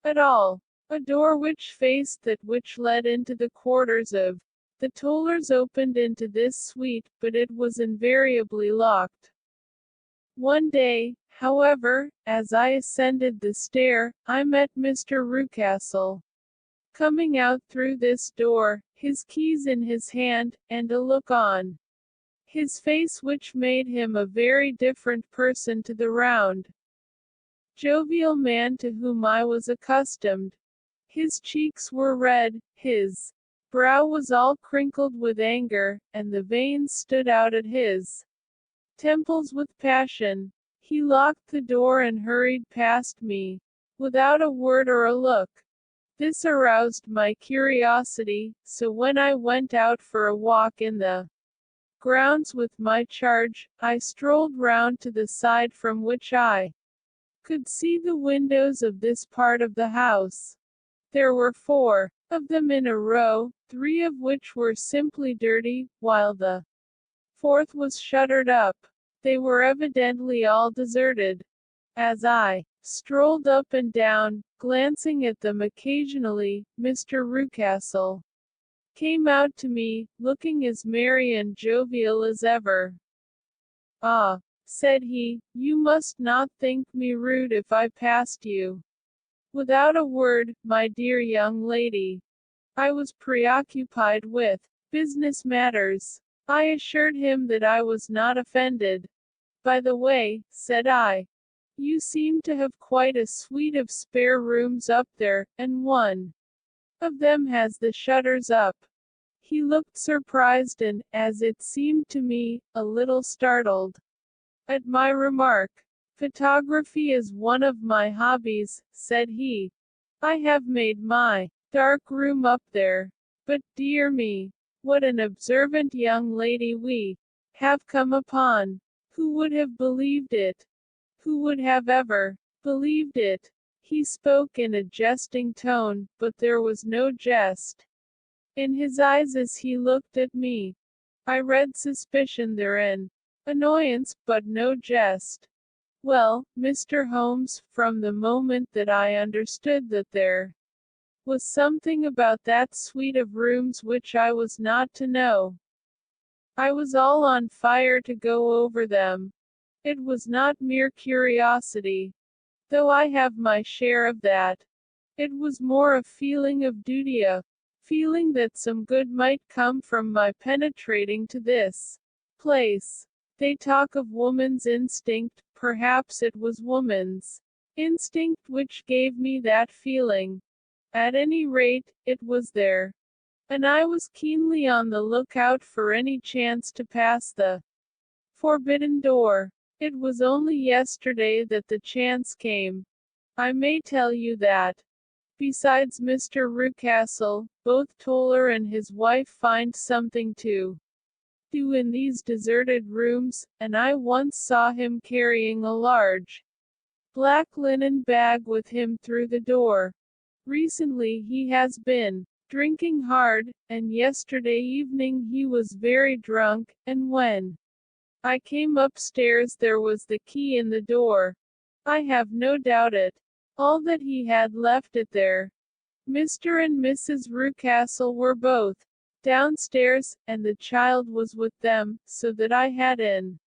at all. A door which faced that which led into the quarters of the Tollers opened into this suite, but it was invariably locked. One day, however, as I ascended the stair, I met Mr. Rucastle coming out through this door, his keys in his hand, and a look on his face which made him a very different person to the round, jovial man to whom I was accustomed. His cheeks were red, his brow was all crinkled with anger, and the veins stood out at his temples with passion. He locked the door and hurried past me, without a word or a look. This aroused my curiosity, so when I went out for a walk in the grounds with my charge, I strolled round to the side from which I could see the windows of this part of the house. There were 4 of them in a row, 3 of which were simply dirty, while the 4th was shuttered up. They were evidently all deserted. As I strolled up and down, glancing at them occasionally, Mr. Rucastle came out to me, looking as merry and jovial as ever. "Ah," said he, "you must not think me rude if I passed you without a word, my dear young lady. I was preoccupied with business matters." I assured him that I was not offended. "By the way," said I, "you seem to have quite a suite of spare rooms up there, and one of them has the shutters up." He looked surprised and, as it seemed to me, a little startled at my remark. "Photography is one of my hobbies," said he. "I have made my dark room up there. But, dear me, what an observant young lady we have come upon! Who would have believed it? Who would have ever believed it?" He spoke in a jesting tone, but there was no jest in his eyes as he looked at me. I read suspicion therein, annoyance, but no jest. "Well, Mr. Holmes, from the moment that I understood that there was something about that suite of rooms which I was not to know, I was all on fire to go over them. It was not mere curiosity, though I have my share of that. It was more a feeling of duty, a feeling that some good might come from my penetrating to this place. They talk of woman's instinct, perhaps it was woman's instinct which gave me that feeling. At any rate, it was there, and I was keenly on the lookout for any chance to pass the forbidden door. It was only yesterday that the chance came. I may tell you that, besides Mr. Rucastle, both Toller and his wife find something to do in these deserted rooms, and I once saw him carrying a large black linen bag with him through the door. Recently he has been drinking hard, and yesterday evening he was very drunk, and when I came upstairs there was the key in the door. I have no doubt it. All that he had left it there. Mr. and Mrs. Rucastle were both downstairs, and the child was with them, so that I had an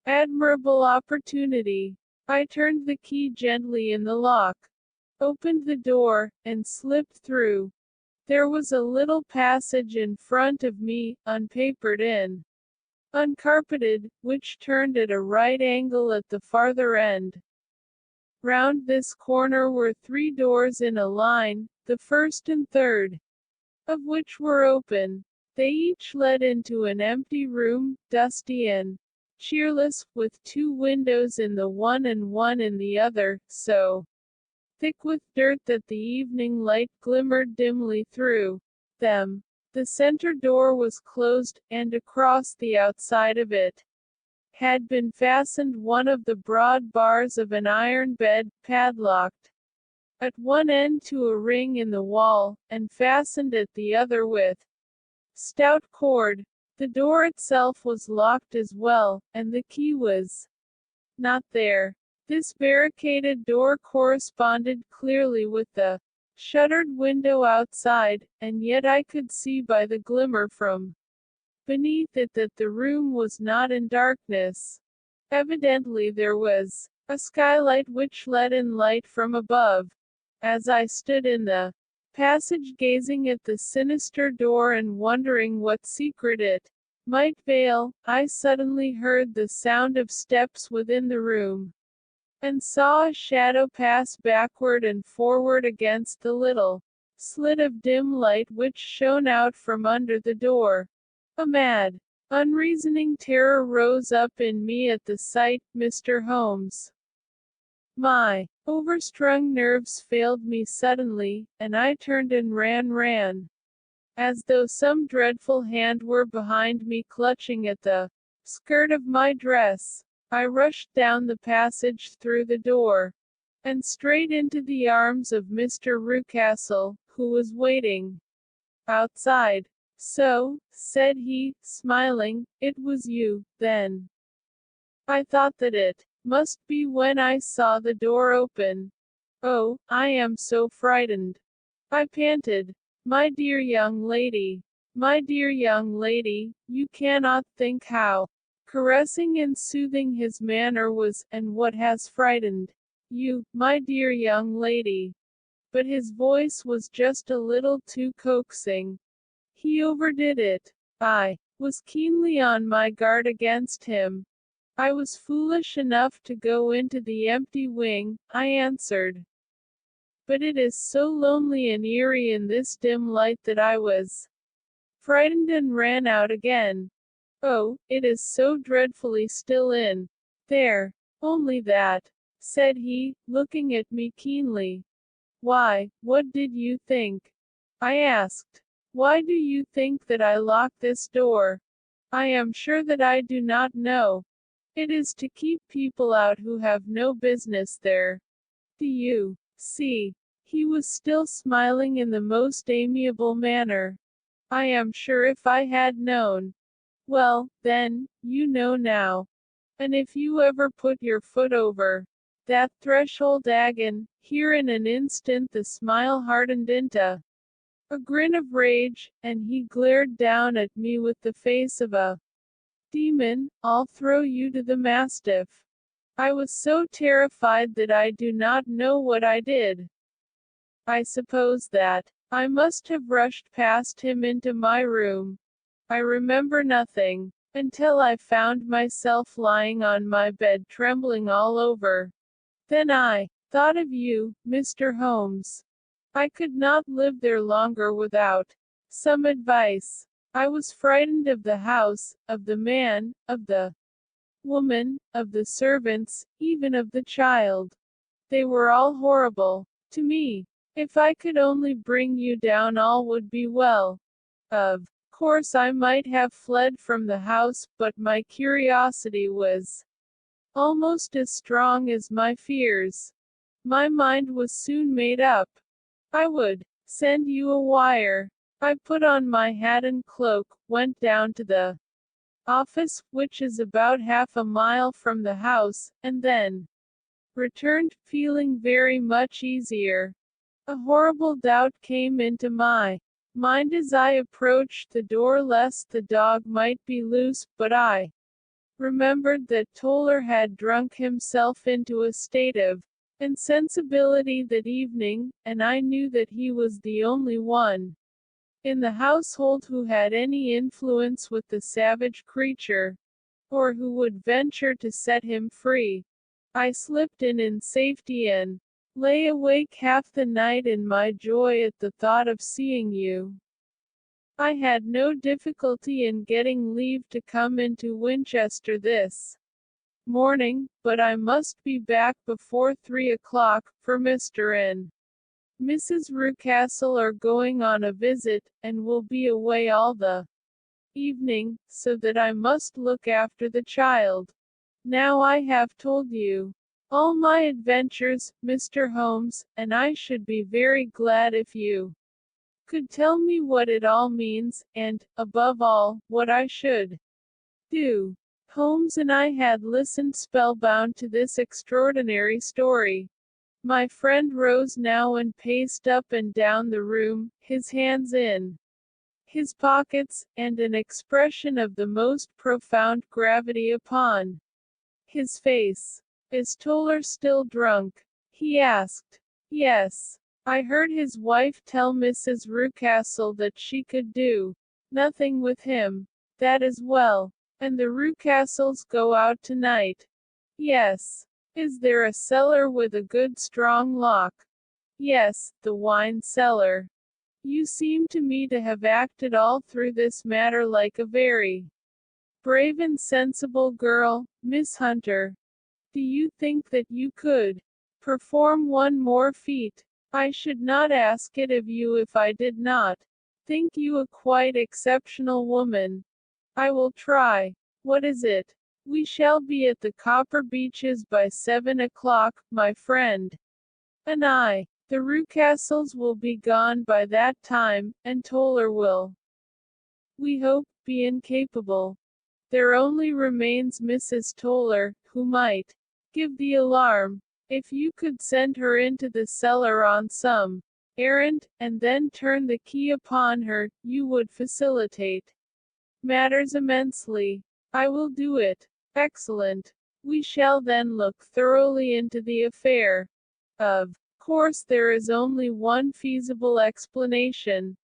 admirable opportunity. I turned the key gently in the lock, opened the door, and slipped through. There was a little passage in front of me, unpapered and uncarpeted, which turned at a right angle at the farther end. Round this corner were 3 doors in a line, the first and third of which were open. They each led into an empty room, dusty and cheerless, with 2 windows in the one and one in the other, so thick with dirt that the evening light glimmered dimly through them. The center door was closed, and across the outside of it had been fastened one of the broad bars of an iron bed, padlocked at one end to a ring in the wall, and fastened at the other with stout cord. The door itself was locked as well, and the key was not there. This barricaded door corresponded clearly with the shuttered window outside, and yet I could see by the glimmer from beneath it that the room was not in darkness. Evidently there was a skylight which let in light from above. As I stood in the passage gazing at the sinister door and wondering what secret it might veil, I suddenly heard the sound of steps within the room, and saw a shadow pass backward and forward against the little slit of dim light which shone out from under the door. A mad, unreasoning terror rose up in me at the sight, Mr. Holmes. My overstrung nerves failed me suddenly, and I turned and ran, as though some dreadful hand were behind me clutching at the skirt of my dress. I rushed down the passage through the door, and straight into the arms of Mr. Rucastle, who was waiting outside. So, said he, smiling, it was you, then. I thought that it must be when I saw the door open. Oh, I am so frightened, I panted. My dear young lady, you cannot think how caressing and soothing his manner was, and what has frightened you, my dear young lady. But his voice was just a little too coaxing. He overdid it. I was keenly on my guard against him. I was foolish enough to go into the empty wing, I answered. But it is so lonely and eerie in this dim light that I was frightened and ran out again. Oh, it is so dreadfully still in there. Only that, said he, looking at me keenly. Why, what did you think? I asked. Why do you think that I locked this door? I am sure that I do not know. It is to keep people out who have no business there. Do you see? He was still smiling in the most amiable manner. I am sure if I had known. Well, then, you know now. And if you ever put your foot over that threshold again, here in an instant the smile hardened into a grin of rage, and he glared down at me with the face of a demon. I'll throw you to the mastiff. I was so terrified that I do not know what I did. I suppose that I must have rushed past him into my room. I remember nothing, until I found myself lying on my bed trembling all over. Then I thought of you, Mr. Holmes. I could not live there longer without some advice. I was frightened of the house, of the man, of the woman, of the servants, even of the child. They were all horrible to me. If I could only bring you down, all would be well. Of course I might have fled from the house, but my curiosity was almost as strong as my fears. My mind was soon made up. I would send you a wire. I put on my hat and cloak, went down to the office, which is about half a mile from the house, and then returned, feeling very much easier. A horrible doubt came into my mind as I approached the door lest the dog might be loose, but I remembered that Toller had drunk himself into a state of insensibility that evening, and I knew that he was the only one in the household who had any influence with the savage creature, or who would venture to set him free. I slipped in safety and lay awake half the night in my joy at the thought of seeing you. I had no difficulty in getting leave to come into Winchester this morning, but I must be back before 3 o'clock, for Mr. and Mrs. Rucastle are going on a visit, and will be away all the evening, so that I must look after the child. Now I have told you all my adventures, Mr. Holmes, and I should be very glad if you could tell me what it all means, and, above all, what I should do. Holmes and I had listened spellbound to this extraordinary story. My friend rose now and paced up and down the room, his hands in his pockets, and an expression of the most profound gravity upon his face. Is Toller still drunk? He asked. Yes. I heard his wife tell Mrs. Rucastle that she could do nothing with him. That is well. And the Rucastles go out tonight? Yes. Is there a cellar with a good strong lock? Yes, the wine cellar. You seem to me to have acted all through this matter like a very brave and sensible girl, Miss Hunter. Do you think that you could perform one more feat? I should not ask it of you if I did not think you a quite exceptional woman. I will try. What is it? We shall be at the Copper Beeches by 7 o'clock, my friend. And I. The Rucastles will be gone by that time, and Toller will, we hope, be incapable. There only remains Mrs. Toller, who might give the alarm. If you could send her into the cellar on some errand, and then turn the key upon her, you would facilitate matters immensely. I will do it. Excellent. We shall then look thoroughly into the affair. Of course, there is only one feasible explanation.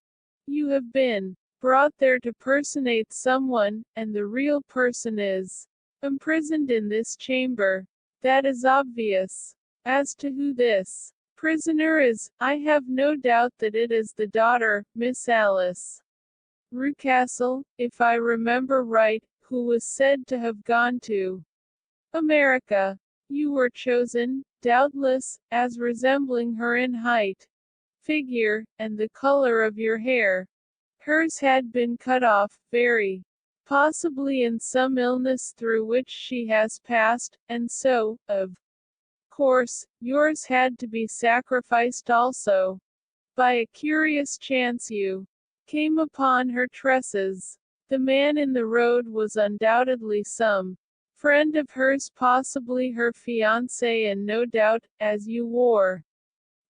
You have been brought there to personate someone, and the real person is imprisoned in this chamber. That is obvious. As to who this prisoner is, I have no doubt that it is the daughter, Miss Alice Rucastle, if I remember right, who was said to have gone to America. You were chosen, doubtless, as resembling her in height, figure, and the color of your hair. Hers had been cut off, very possibly in some illness through which she has passed, and so, of course, yours had to be sacrificed also. By a curious chance you came upon her tresses. The man in the road was undoubtedly some friend of hers, possibly her fiancé, and no doubt, as you wore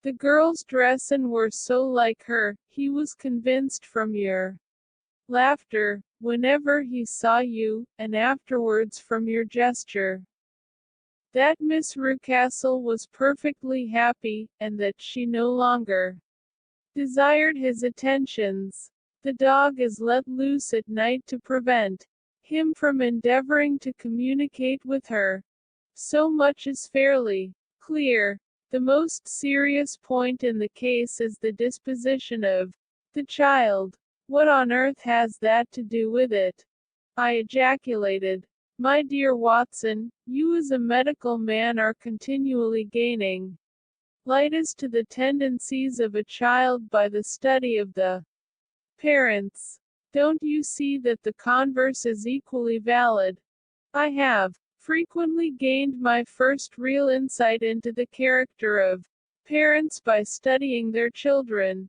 the girl's dress and were so like her, he was convinced from your laughter, whenever he saw you, and afterwards from your gesture, that Miss Rucastle was perfectly happy, and that she no longer desired his attentions. The dog is let loose at night to prevent him from endeavoring to communicate with her. So much is fairly clear. The most serious point in the case is the disposition of the child. What on earth has that to do with it? I ejaculated. My dear Watson, you as a medical man are continually gaining light as to the tendencies of a child by the study of the parents. Don't you see that the converse is equally valid? I have frequently gained my first real insight into the character of parents by studying their children.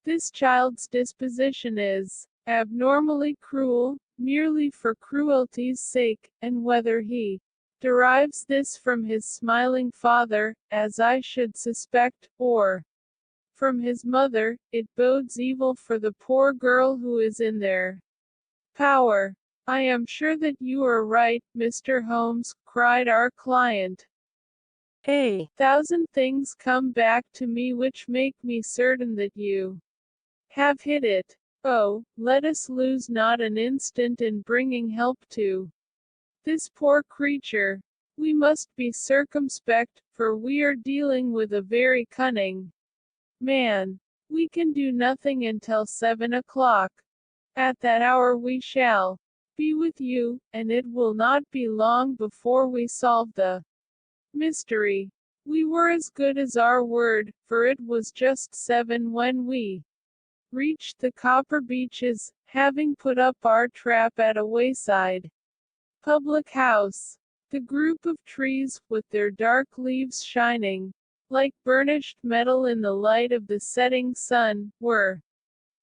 This child's disposition is abnormally cruel, merely for cruelty's sake, and whether he derives this from his smiling father, as I should suspect, or from his mother, it bodes evil for the poor girl who is in their power. I am sure that you are right, Mr. Holmes, cried our client. A thousand things come back to me which make me certain that you have hit it. Oh, let us lose not an instant in bringing help to this poor creature. We must be circumspect, for we are dealing with a very cunning man. We can do nothing until 7 o'clock. At that hour we shall be with you, and it will not be long before we solve the mystery. We were as good as our word, for it was just 7 when we reached the Copper Beeches, having put up our trap at a wayside public house. The group of trees, with their dark leaves shining like burnished metal in the light of the setting sun, were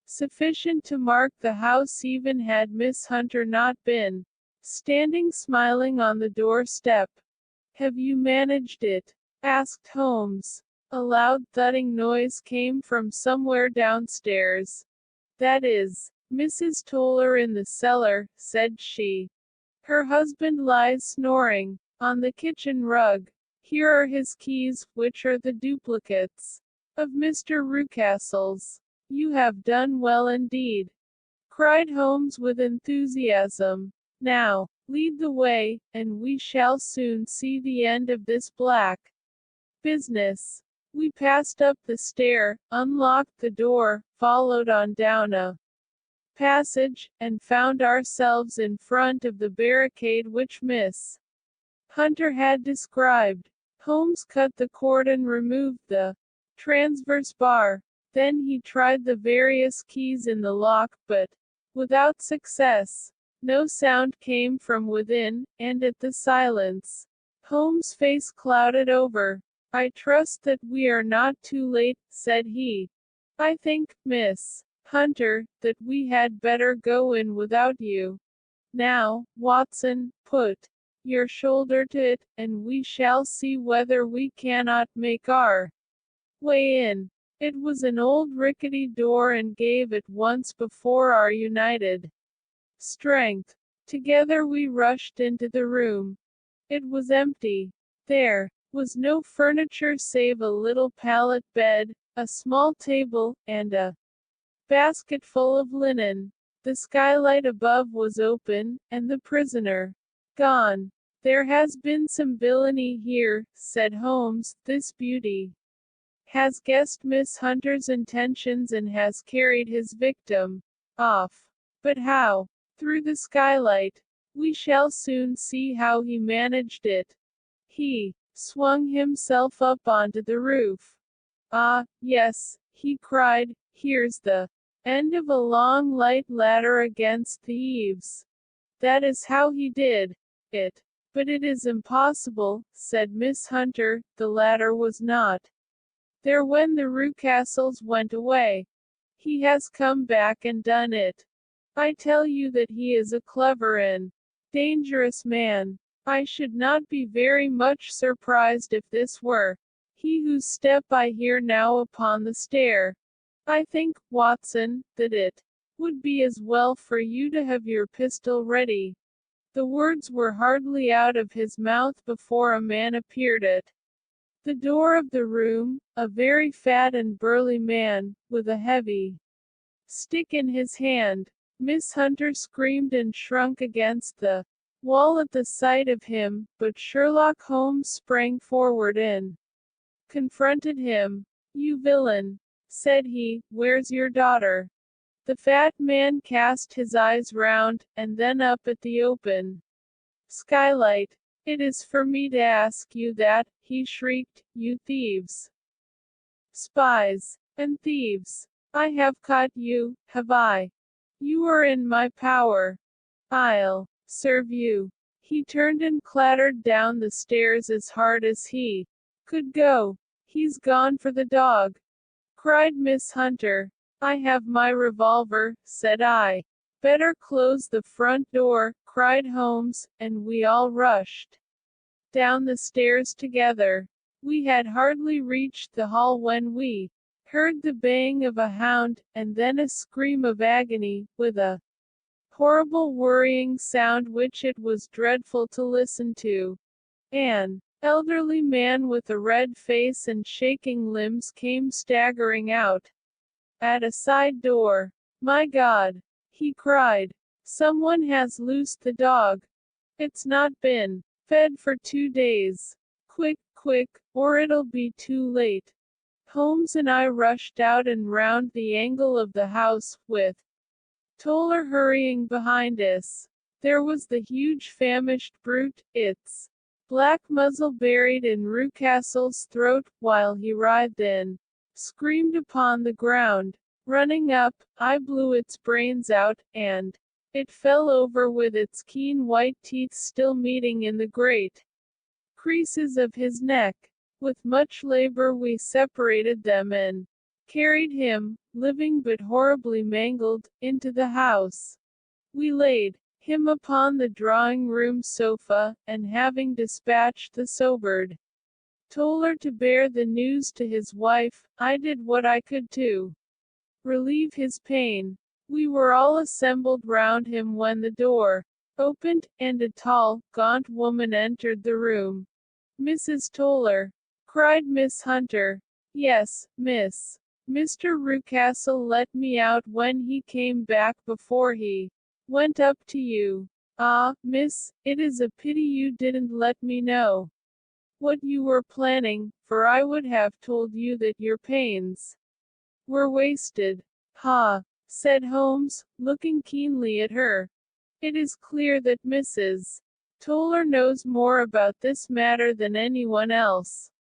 sufficient to mark the house even had Miss Hunter not been standing smiling on the doorstep. Have you managed it? Asked Holmes. A loud thudding noise came from somewhere downstairs. That is Mrs. Toller in the cellar, said she. Her husband lies snoring on the kitchen rug. Here are his keys, which are the duplicates of Mr. Rucastle's. You have done well indeed, cried Holmes with enthusiasm. Now, lead the way, and we shall soon see the end of this black business. We passed up the stair, unlocked the door, followed on down a passage, and found ourselves in front of the barricade which Miss Hunter had described. Holmes cut the cord and removed the transverse bar. Then he tried the various keys in the lock, but without success. No sound came from within, and at the silence, Holmes' face clouded over. "I trust that we are not too late," said he. "I think, Miss Hunter, that we had better go in without you. Now, Watson, put your shoulder to it, and we shall see whether we cannot make our way in." It was an old rickety door and gave at once before our united strength. Together we rushed into the room. It was empty. There was no furniture save a little pallet bed, a small table, and a basket full of linen. The skylight above was open, and the prisoner gone. "There has been some villainy here," said Holmes. "This beauty has guessed Miss Hunter's intentions and has carried his victim off. But how? Through the skylight. We shall soon see how he managed it. He swung himself up onto the roof. Ah, yes," he cried, "here's the end of a long light ladder against the eaves. That is how he did it." "But it is impossible," said Miss Hunter. "The ladder was not there when the Rucastles went away. He has come back and done it. I tell you that he is a clever and dangerous man. I should not be very much surprised if this were he whose step I hear now upon the stair. I think, Watson, that it would be as well for you to have your pistol ready." The words were hardly out of his mouth before a man appeared at the door of the room, a very fat and burly man, with a heavy stick in his hand. Miss Hunter screamed and shrunk against the wall at the sight of him, but Sherlock Holmes sprang forward and confronted him. "You villain," said he, "where's your daughter?" The fat man cast his eyes round, and then up at the open skylight. "It is for me to ask you that," he shrieked, "you thieves, spies, and thieves. I have caught you, have I? You are in my power. I'll serve you." He turned and clattered down the stairs as hard as he could go. "He's gone for the dog," cried Miss Hunter. "I have my revolver," said I. "Better close the front door," cried Holmes, and we all rushed down the stairs together. We had hardly reached the hall when we heard the baying of a hound, and then a scream of agony, with a horrible worrying sound which it was dreadful to listen to. An elderly man with a red face and shaking limbs came staggering out at a side door. "My God!" he cried. "Someone has loosed the dog. It's not been fed for 2 days. Quick, quick, or it'll be too late." Holmes and I rushed out and round the angle of the house, with Toller hurrying behind us. There was the huge famished brute, its black muzzle buried in Rucastle's throat, while he writhed and screamed upon the ground. Running up, I blew its brains out, and it fell over with its keen white teeth still meeting in the great creases of his neck. With much labor we separated them and carried him, living but horribly mangled, into the house. We laid him upon the drawing-room sofa, and having dispatched the sobered Toller to bear the news to his wife, I did what I could to relieve his pain. We were all assembled round him when the door opened, and a tall, gaunt woman entered the room. "Mrs. Toller," cried Miss Hunter. "Yes, miss. Mr. Rucastle let me out when he came back before he went up to you. Ah, miss, it is a pity you didn't let me know." what you were planning, for I would have told you that your pains were wasted. Ha! said Holmes, looking keenly at her. It is clear that Mrs. Toller knows more about this matter than anyone else.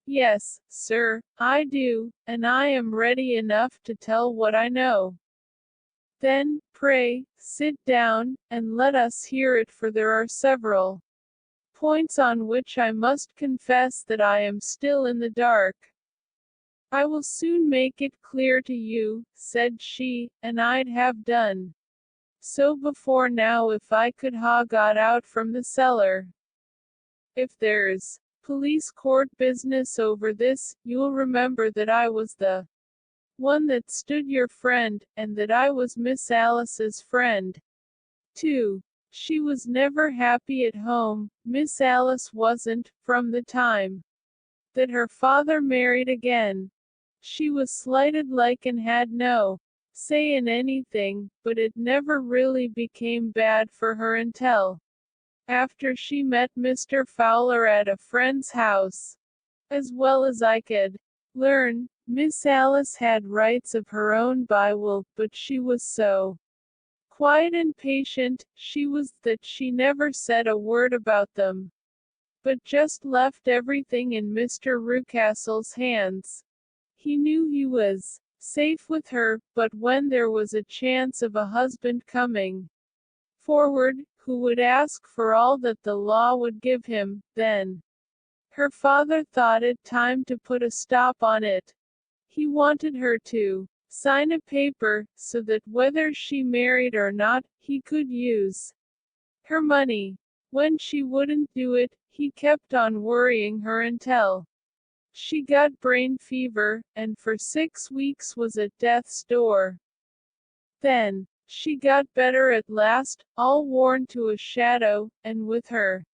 Yes, sir, I do, and I am ready enough to tell what I know. Then, pray, sit down, and let us hear it, for there are several points on which I must confess that I am still in the dark. I will soon make it clear to you, said she, and I'd have done so before now if I could ha got out from the cellar. If there's police court business over this, you'll remember that I was the one that stood your friend, and that I was Miss Alice's friend, too. She was never happy at home, Miss Alice wasn't, from the time that her father married again. She was slighted like and had no say in anything, but it never really became bad for her until after she met Mr. Fowler at a friend's house. As well as I could learn, Miss Alice had rights of her own by will, but she was so quiet and patient, she was, that she never said a word about them, but just left everything in Mr. Rucastle's hands. He knew he was safe with her, but when there was a chance of a husband coming forward, who would ask for all that the law would give him, then her father thought it time to put a stop on it. He wanted her to sign a paper, so that whether she married or not, he could use her money. When she wouldn't do it, he kept on worrying her until she got brain fever, and for 6 weeks was at death's door. Then, she got better at last, all worn to a shadow, and with her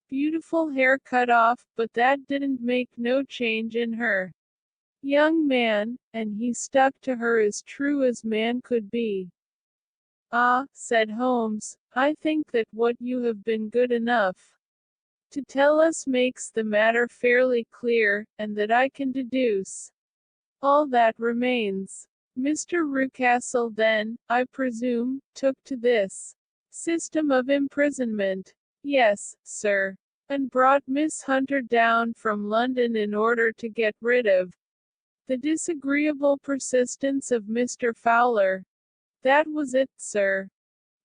beautiful hair cut off, but that didn't make no change in her young man, and he stuck to her as true as man could be. Ah, said Holmes, I think that what you have been good enough to tell us makes the matter fairly clear, and that I can deduce all that remains. Mr. Rucastle then, I presume, took to this system of imprisonment. Yes, sir. And brought Miss Hunter down from London in order to get rid of the disagreeable persistence of Mr. Fowler. That was it, sir.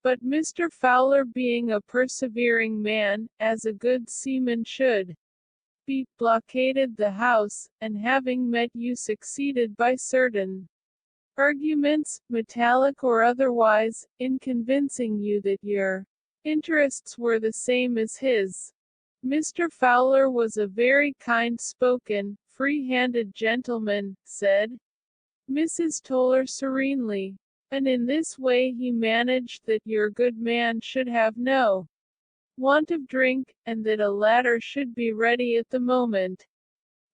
But Mr. Fowler, being a persevering man, as a good seaman should be, blockaded the house, and having met you succeeded by certain arguments, metallic or otherwise, in convincing you that your interests were the same as his. Mr. Fowler was a very kind-spoken, free-handed gentleman, said Mrs. Toller serenely, and in this way he managed that your good man should have no want of drink, and that a ladder should be ready at the moment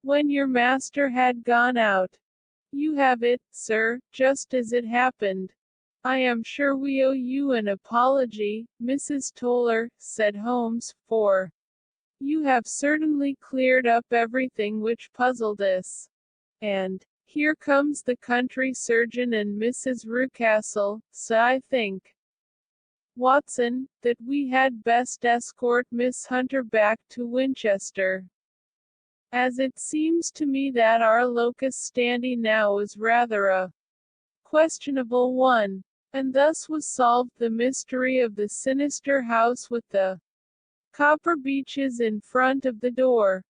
when your master had gone out. You have it, sir, just as it happened. I am sure we owe you an apology, Mrs. Toller, said Holmes, for you have certainly cleared up everything which puzzled us. And here comes the country surgeon and Mrs. Rucastle, so I think, Watson, that we had best escort Miss Hunter back to Winchester, as it seems to me that our locus standi now is rather a questionable one. And thus was solved the mystery of the sinister house with the copper beeches in front of the door.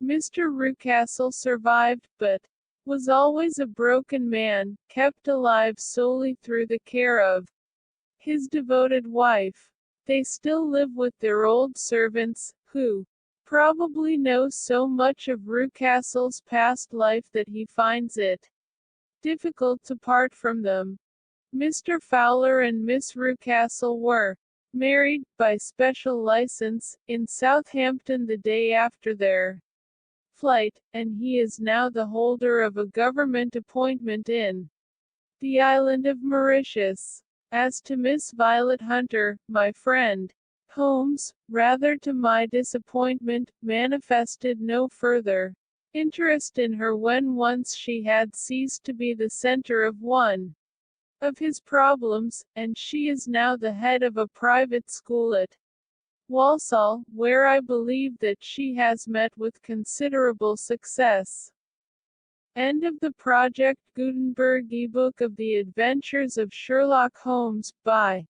Mr. Rucastle survived, but was always a broken man, kept alive solely through the care of his devoted wife. They still live with their old servants, who probably know so much of Rucastle's past life that he finds it difficult to part from them. Mr. Fowler and Miss Rucastle were married, by special license, in Southampton the day after their flight, and he is now the holder of a government appointment in the island of Mauritius. As to Miss Violet Hunter, my friend, Holmes, rather to my disappointment, manifested no further interest in her when once she had ceased to be the center of one of his problems, and she is now the head of a private school at Walsall, where I believe that she has met with considerable success. End of the Project Gutenberg ebook of The Adventures of Sherlock Holmes, by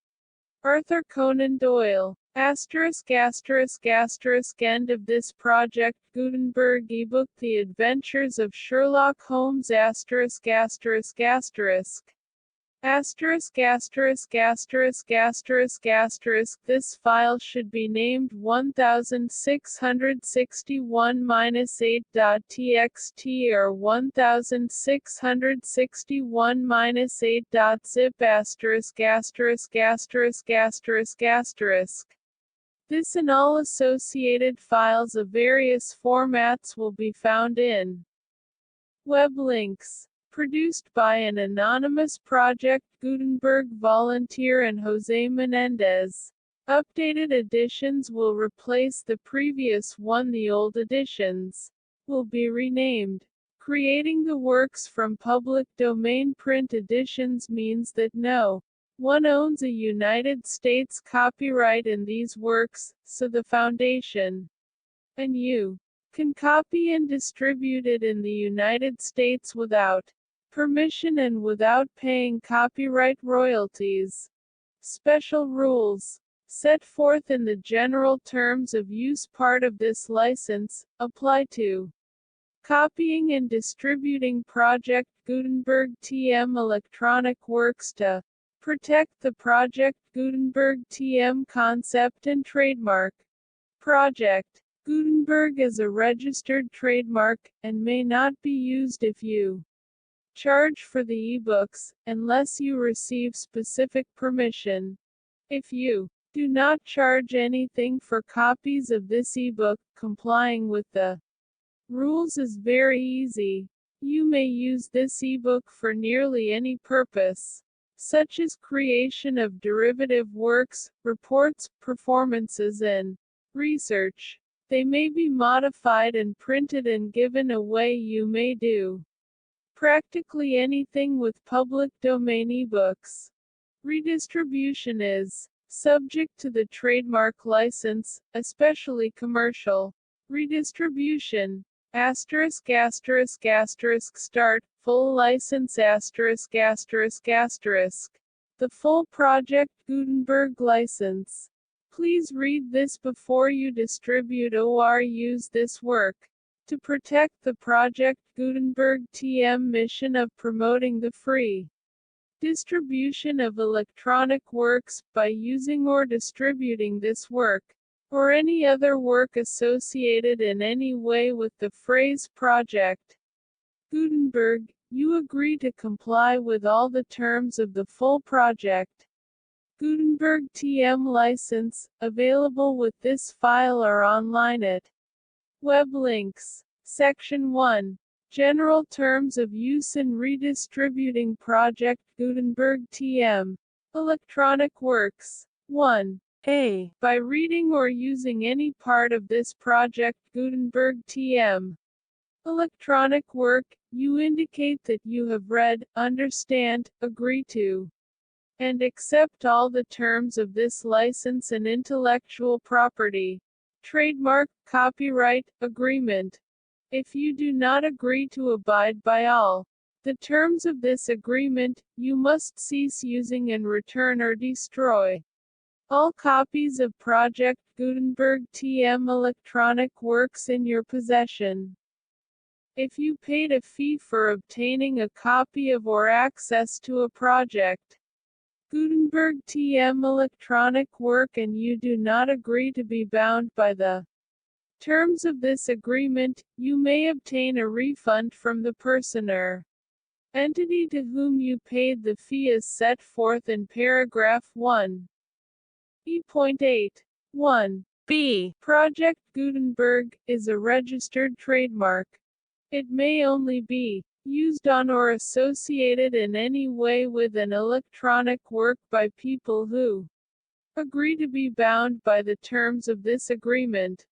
Arthur Conan Doyle. End of this Project Gutenberg ebook The Adventures of Sherlock Holmes This file should be named 1661-8.txt or 1661-8.zip**********. This and all associated files of various formats will be found in web links. Produced by an anonymous Project Gutenberg volunteer and Jose Menendez. Updated editions will replace the previous one. The old editions will be renamed. Creating the works from public domain print editions means that no one owns a United States copyright in these works, so the Foundation and you can copy and distribute it in the United States without permission and without paying copyright royalties. Special rules set forth in the general terms of use part of this license apply to copying and distributing Project Gutenberg TM electronic works. To protect the Project Gutenberg TM concept and trademark, Project Gutenberg is a registered trademark and may not be used if you charge for the ebooks, unless you receive specific permission. If you do not charge anything for copies of this ebook, complying with the rules is very easy. You may use this ebook for nearly any purpose, such as creation of derivative works, reports, performances, and research. They may be modified and printed and given away. You may do practically anything with public domain ebooks. Redistribution is subject to the trademark license, especially commercial redistribution. Start, full license the full Project Gutenberg license. Please read this before you distribute or use this work. To protect the Project Gutenberg TM mission of promoting the free distribution of electronic works, by using or distributing this work, or any other work associated in any way with the phrase Project Gutenberg, you agree to comply with all the terms of the full Project Gutenberg TM license, available with this file or online at web links. Section 1. General Terms of Use in Redistributing Project Gutenberg TM electronic works. 1. A. By reading or using any part of this Project Gutenberg TM electronic work, you indicate that you have read, understand, agree to, and accept all the terms of this license and intellectual property, trademark, copyright, agreement. If you do not agree to abide by all the terms of this agreement, you must cease using and return or destroy all copies of Project Gutenberg TM electronic works in your possession. If you paid a fee for obtaining a copy of or access to a Project Gutenberg TM electronic work and you do not agree to be bound by the terms of this agreement, you may obtain a refund from the person or entity to whom you paid the fee as set forth in paragraph 1. E.8. 1. B. Project Gutenberg is a registered trademark. It may only be used on or associated in any way with an electronic work by people who agree to be bound by the terms of this agreement.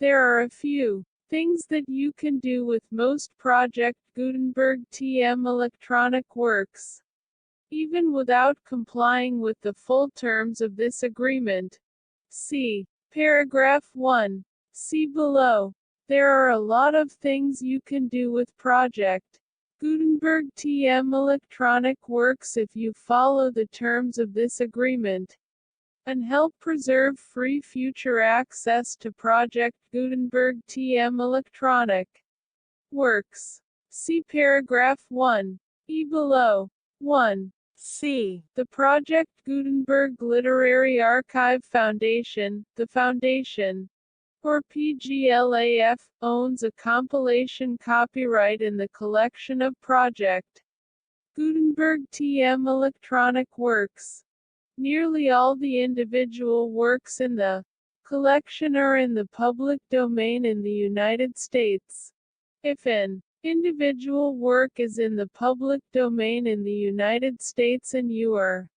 There are a few things that you can do with most Project Gutenberg TM electronic works, even without complying with the full terms of this agreement. See paragraph 1. See below. There are a lot of things you can do with Project Gutenberg TM electronic works if you follow the terms of this agreement, and help preserve free future access to Project Gutenberg TM electronic works. See paragraph 1. E below. 1. C. The Project Gutenberg Literary Archive Foundation, the Foundation, or PGLAF, owns a compilation copyright in the collection of Project Gutenberg TM electronic works. Nearly all the individual works in the collection are in the public domain in the United States. If an individual work is in the public domain in the United States and you are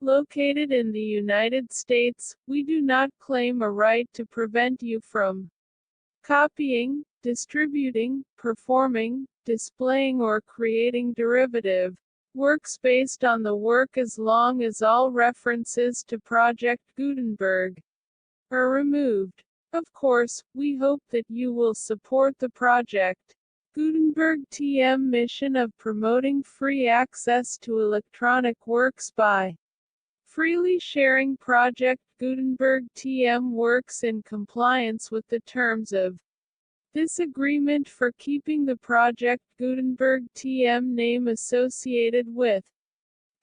located in the United States, we do not claim a right to prevent you from copying, distributing, performing, displaying or creating derivative works based on the work as long as all references to Project Gutenberg are removed. Of course, we hope that you will support the Project Gutenberg TM mission of promoting free access to electronic works by freely sharing Project Gutenberg TM works in compliance with the terms of this agreement for keeping the Project Gutenberg TM name associated with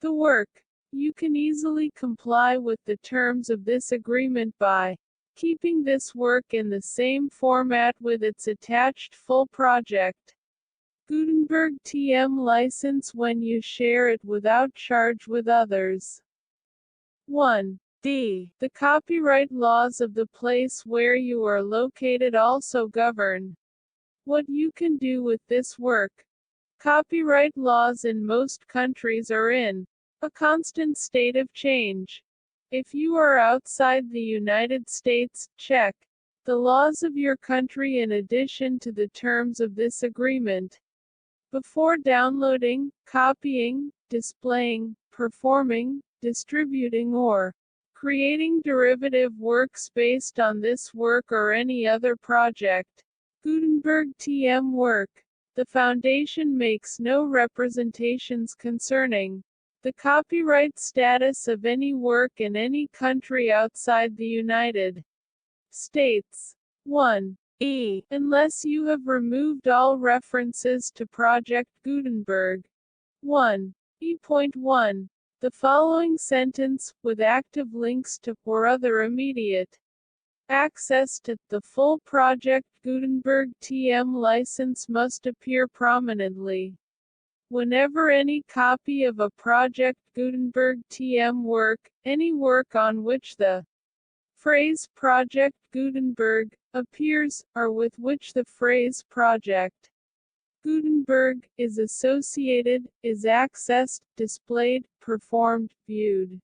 the work. You can easily comply with the terms of this agreement by keeping this work in the same format with its attached full Project Gutenberg TM license when you share it without charge with others. 1. D. The copyright laws of the place where you are located also govern what you can do with this work. Copyright laws in most countries are in a constant state of change. If you are outside the United States, check the laws of your country in addition to the terms of this agreement before downloading, copying, displaying, performing, distributing or creating derivative works based on this work or any other Project Gutenberg TM work. The Foundation makes no representations concerning the copyright status of any work in any country outside the United States. 1. E. Unless you have removed all references to Project Gutenberg. 1. E.1. The following sentence, with active links to, or other immediate access to, the full Project Gutenberg TM license must appear prominently whenever any copy of a Project Gutenberg TM work, any work on which the phrase Project Gutenberg appears, or with which the phrase Project Gutenberg is associated, is accessed, displayed, performed, viewed,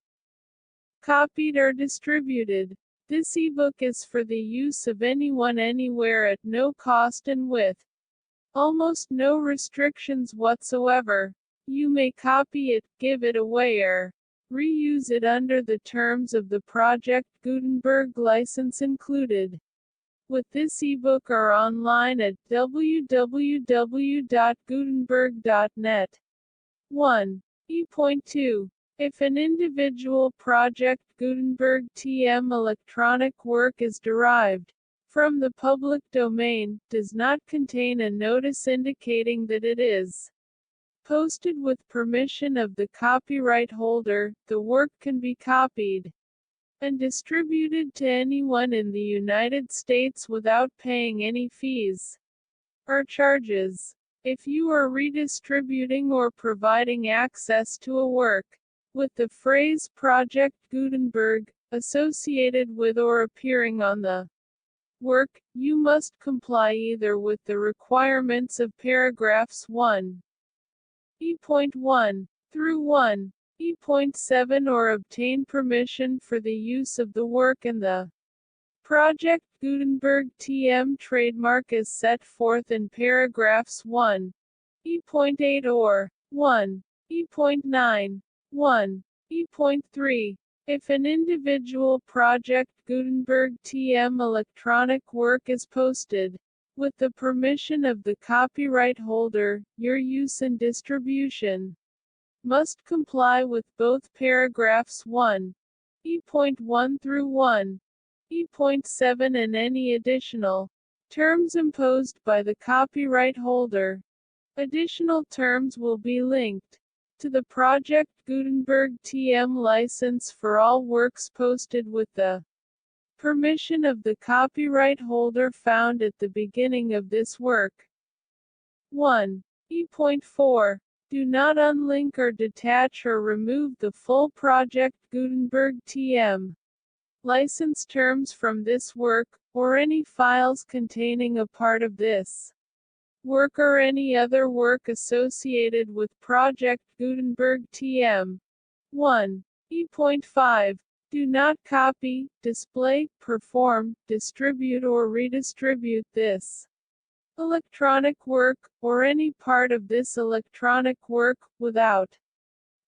copied or distributed. This ebook is for the use of anyone anywhere at no cost and with almost no restrictions whatsoever. You may copy it, give it away or reuse it under the terms of the Project Gutenberg license included with this ebook or online at www.gutenberg.net. 1. E.2. If an individual Project Gutenberg TM electronic work is derived from the public domain, does not contain a notice indicating that it is posted with permission of the copyright holder, the work can be copied and distributed to anyone in the United States without paying any fees or charges. If you are redistributing or providing access to a work with the phrase Project Gutenberg associated with or appearing on the work, you must comply either with the requirements of paragraphs 1. E.1 through 1. E.7 or obtain permission for the use of the work in the Project Gutenberg TM trademark is set forth in paragraphs 1, E.8 or 1, E.9, 1, E.3. If an individual Project Gutenberg TM electronic work is posted, with the permission of the copyright holder, your use and distribution must comply with both paragraphs 1, E.1 through 1, E.7 and any additional terms imposed by the copyright holder. Additional terms will be linked to the Project Gutenberg TM license for all works posted with the permission of the copyright holder found at the beginning of this work. 1. E.4. Do not unlink or detach or remove the full Project Gutenberg TM license terms from this work, or any files containing a part of this work or any other work associated with Project Gutenberg TM. 1. E.5. Do not copy, display, perform, distribute or redistribute this electronic work, or any part of this electronic work, without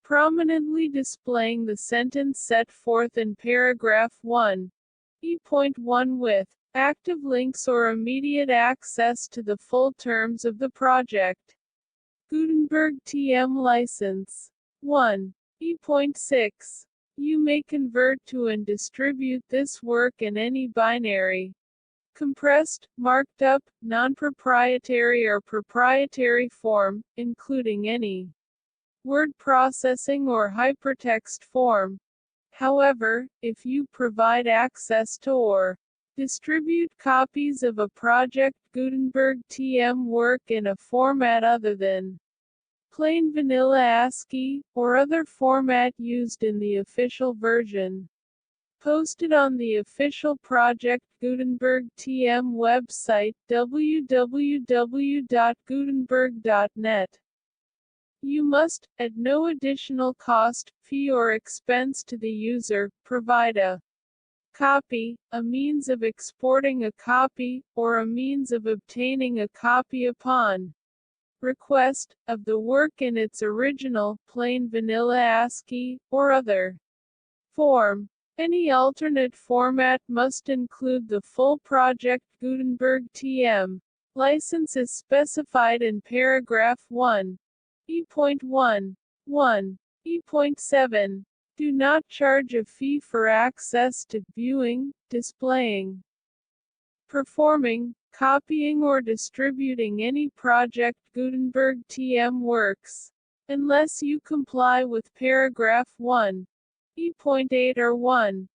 prominently displaying the sentence set forth in paragraph 1, E.1 with active links or immediate access to the full terms of the Project Gutenberg TM license. 1. E.6. You may convert to and distribute this work in any binary, compressed, marked up, non-proprietary or proprietary form, including any word processing or hypertext form. However, if you provide access to or distribute copies of a Project Gutenberg TM work in a format other than plain vanilla ASCII, or other format used in the official version posted on the official Project Gutenberg TM website www.gutenberg.net. You must, at no additional cost, fee or expense to the user, provide a copy, a means of exporting a copy, or a means of obtaining a copy upon request, of the work in its original, plain vanilla ASCII, or other form. Any alternate format must include the full Project Gutenberg TM license as specified in paragraph 1. E.1. 1. E.7. Do not charge a fee for access to viewing, displaying, performing, copying or distributing any Project Gutenberg TM works, unless you comply with paragraph 1, E.8 or 1,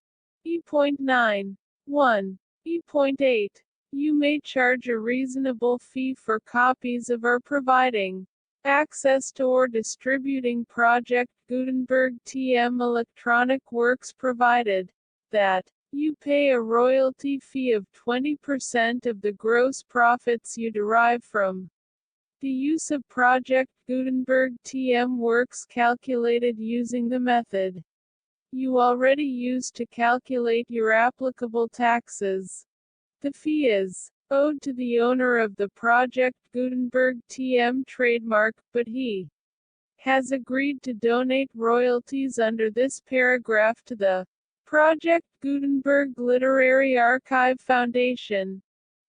E.9, 1, E.8. You may charge a reasonable fee for copies of or providing access to or distributing Project Gutenberg TM electronic works provided that you pay a royalty fee of 20% of the gross profits you derive from the use of Project Gutenberg TM works calculated using the method you already use to calculate your applicable taxes. The fee is owed to the owner of the Project Gutenberg TM trademark, but he has agreed to donate royalties under this paragraph to the Project Gutenberg Literary Archive Foundation.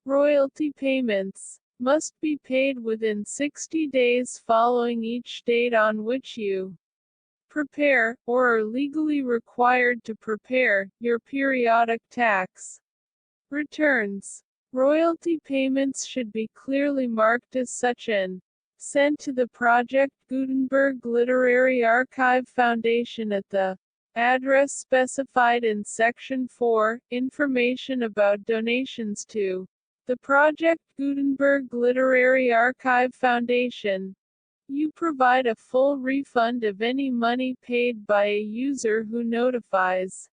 Royalty payments must be paid within 60 days following each date on which you prepare, or are legally required to prepare, your periodic tax returns. Royalty payments should be clearly marked as such and sent to the Project Gutenberg Literary Archive Foundation at the address specified in Section 4, Information about donations to the Project Gutenberg Literary Archive Foundation. You provide a full refund of any money paid by a user who notifies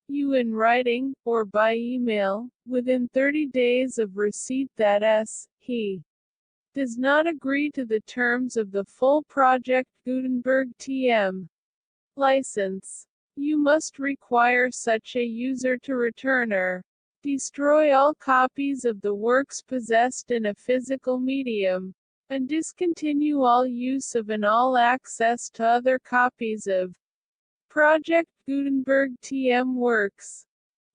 you in writing, or by email, within 30 days of receipt that he does not agree to the terms of the full Project Gutenberg TM License. You must require such a user to return or destroy all copies of the works possessed in a physical medium, and discontinue all use of and all access to other copies of Project Gutenberg TM works.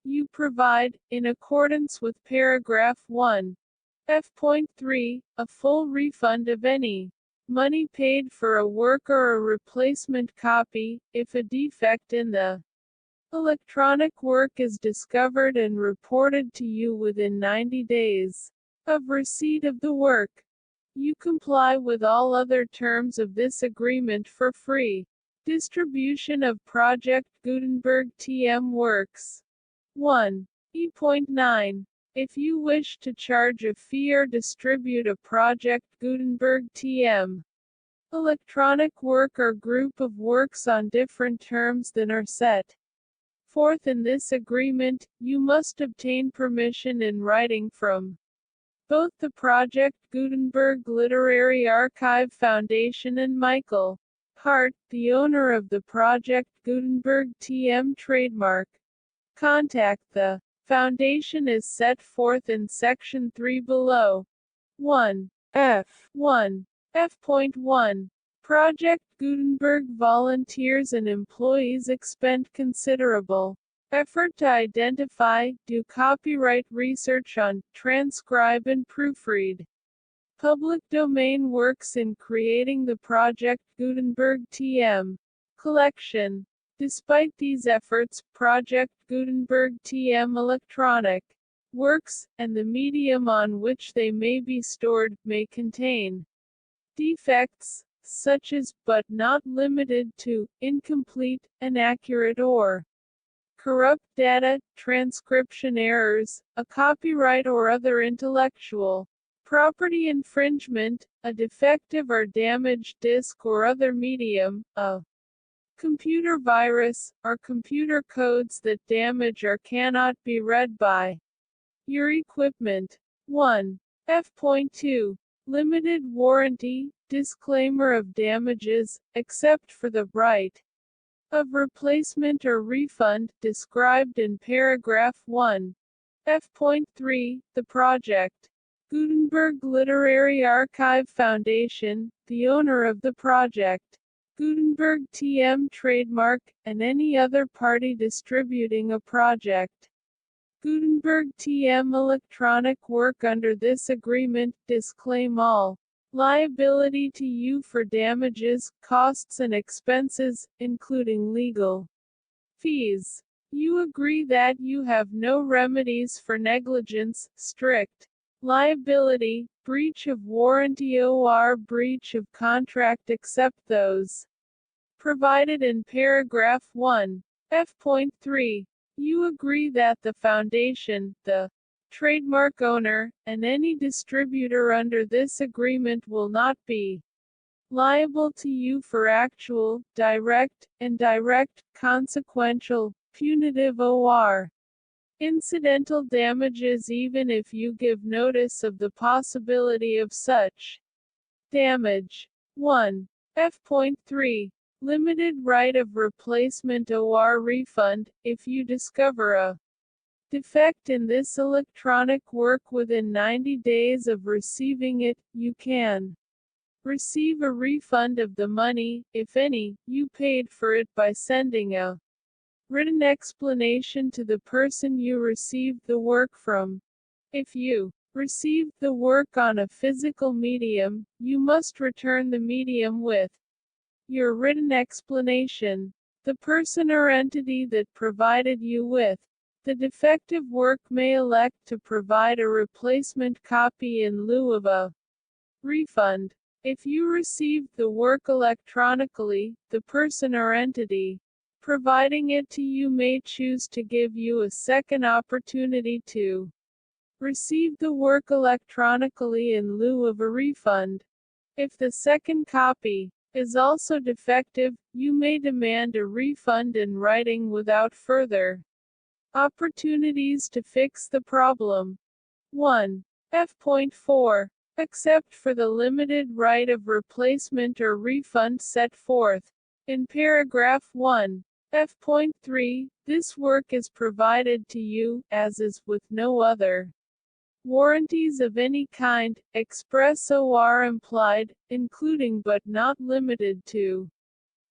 You provide, in accordance with paragraph 1, F.3, a full refund of any money paid for a work or a replacement copy, if a defect in the electronic work is discovered and reported to you within 90 days of receipt of the work. You comply with all other terms of this agreement for free distribution of Project Gutenberg TM works. 1. E.9. If you wish to charge a fee or distribute a Project Gutenberg TM electronic work or group of works on different terms than are set forth in this agreement, you must obtain permission in writing from both the Project Gutenberg Literary Archive Foundation and Michael Hart, the owner of the Project Gutenberg TM trademark. Contact the Foundation is set forth in Section 3 below. 1. F.1. F.1. Project Gutenberg volunteers and employees expend considerable effort to identify, do copyright research on, transcribe and proofread public domain works in creating the Project Gutenberg TM collection. Despite these efforts, Project Gutenberg TM electronic works, and the medium on which they may be stored, may contain defects, such as, but not limited to, incomplete, inaccurate or corrupt data, transcription errors, a copyright or other intellectual property infringement, a defective or damaged disk or other medium, a computer virus, or computer codes that damage or cannot be read by your equipment. 1. F.2. Limited warranty, disclaimer of damages, except for the right of replacement or refund, described in paragraph 1. F.3. The Project Gutenberg Literary Archive Foundation, the owner of the Project Gutenberg TM trademark, and any other party distributing a Project Gutenberg TM electronic work under this agreement, disclaim all liability to you for damages, costs and expenses, including legal fees. You agree that you have no remedies for negligence, strict liability, breach of warranty or breach of contract except those provided in paragraph 1. F.3. You agree that the Foundation, the trademark owner, and any distributor under this agreement will not be liable to you for actual, direct, indirect, consequential, punitive or incidental damages even if you give notice of the possibility of such damage. 1. F.3. Limited right of replacement or refund, if you discover a defect in this electronic work within 90 days of receiving it, you can receive a refund of the money, if any, you paid for it by sending a written explanation to the person you received the work from. If you received the work on a physical medium, you must return the medium with your written explanation. The person or entity that provided you with the defective work may elect to provide a replacement copy in lieu of a refund. If you received the work electronically, the person or entity providing it to you may choose to give you a second opportunity to receive the work electronically in lieu of a refund. If the second copy is also defective, you may demand a refund in writing without further opportunities to fix the problem. 1. F.4. Except for the limited right of replacement or refund set forth In paragraph 1, F.3, this work is provided to you, as is, with no other warranties of any kind, express or implied, including but not limited to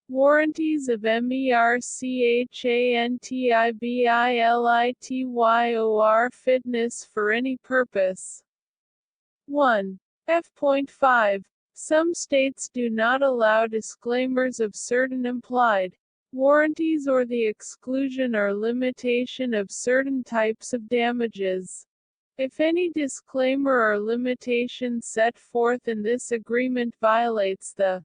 warranties of MERCHANTIBILITYOR fitness for any purpose. 1. F.5. Some states do not allow disclaimers of certain implied warranties or the exclusion or limitation of certain types of damages. If any disclaimer or limitation set forth in this agreement violates the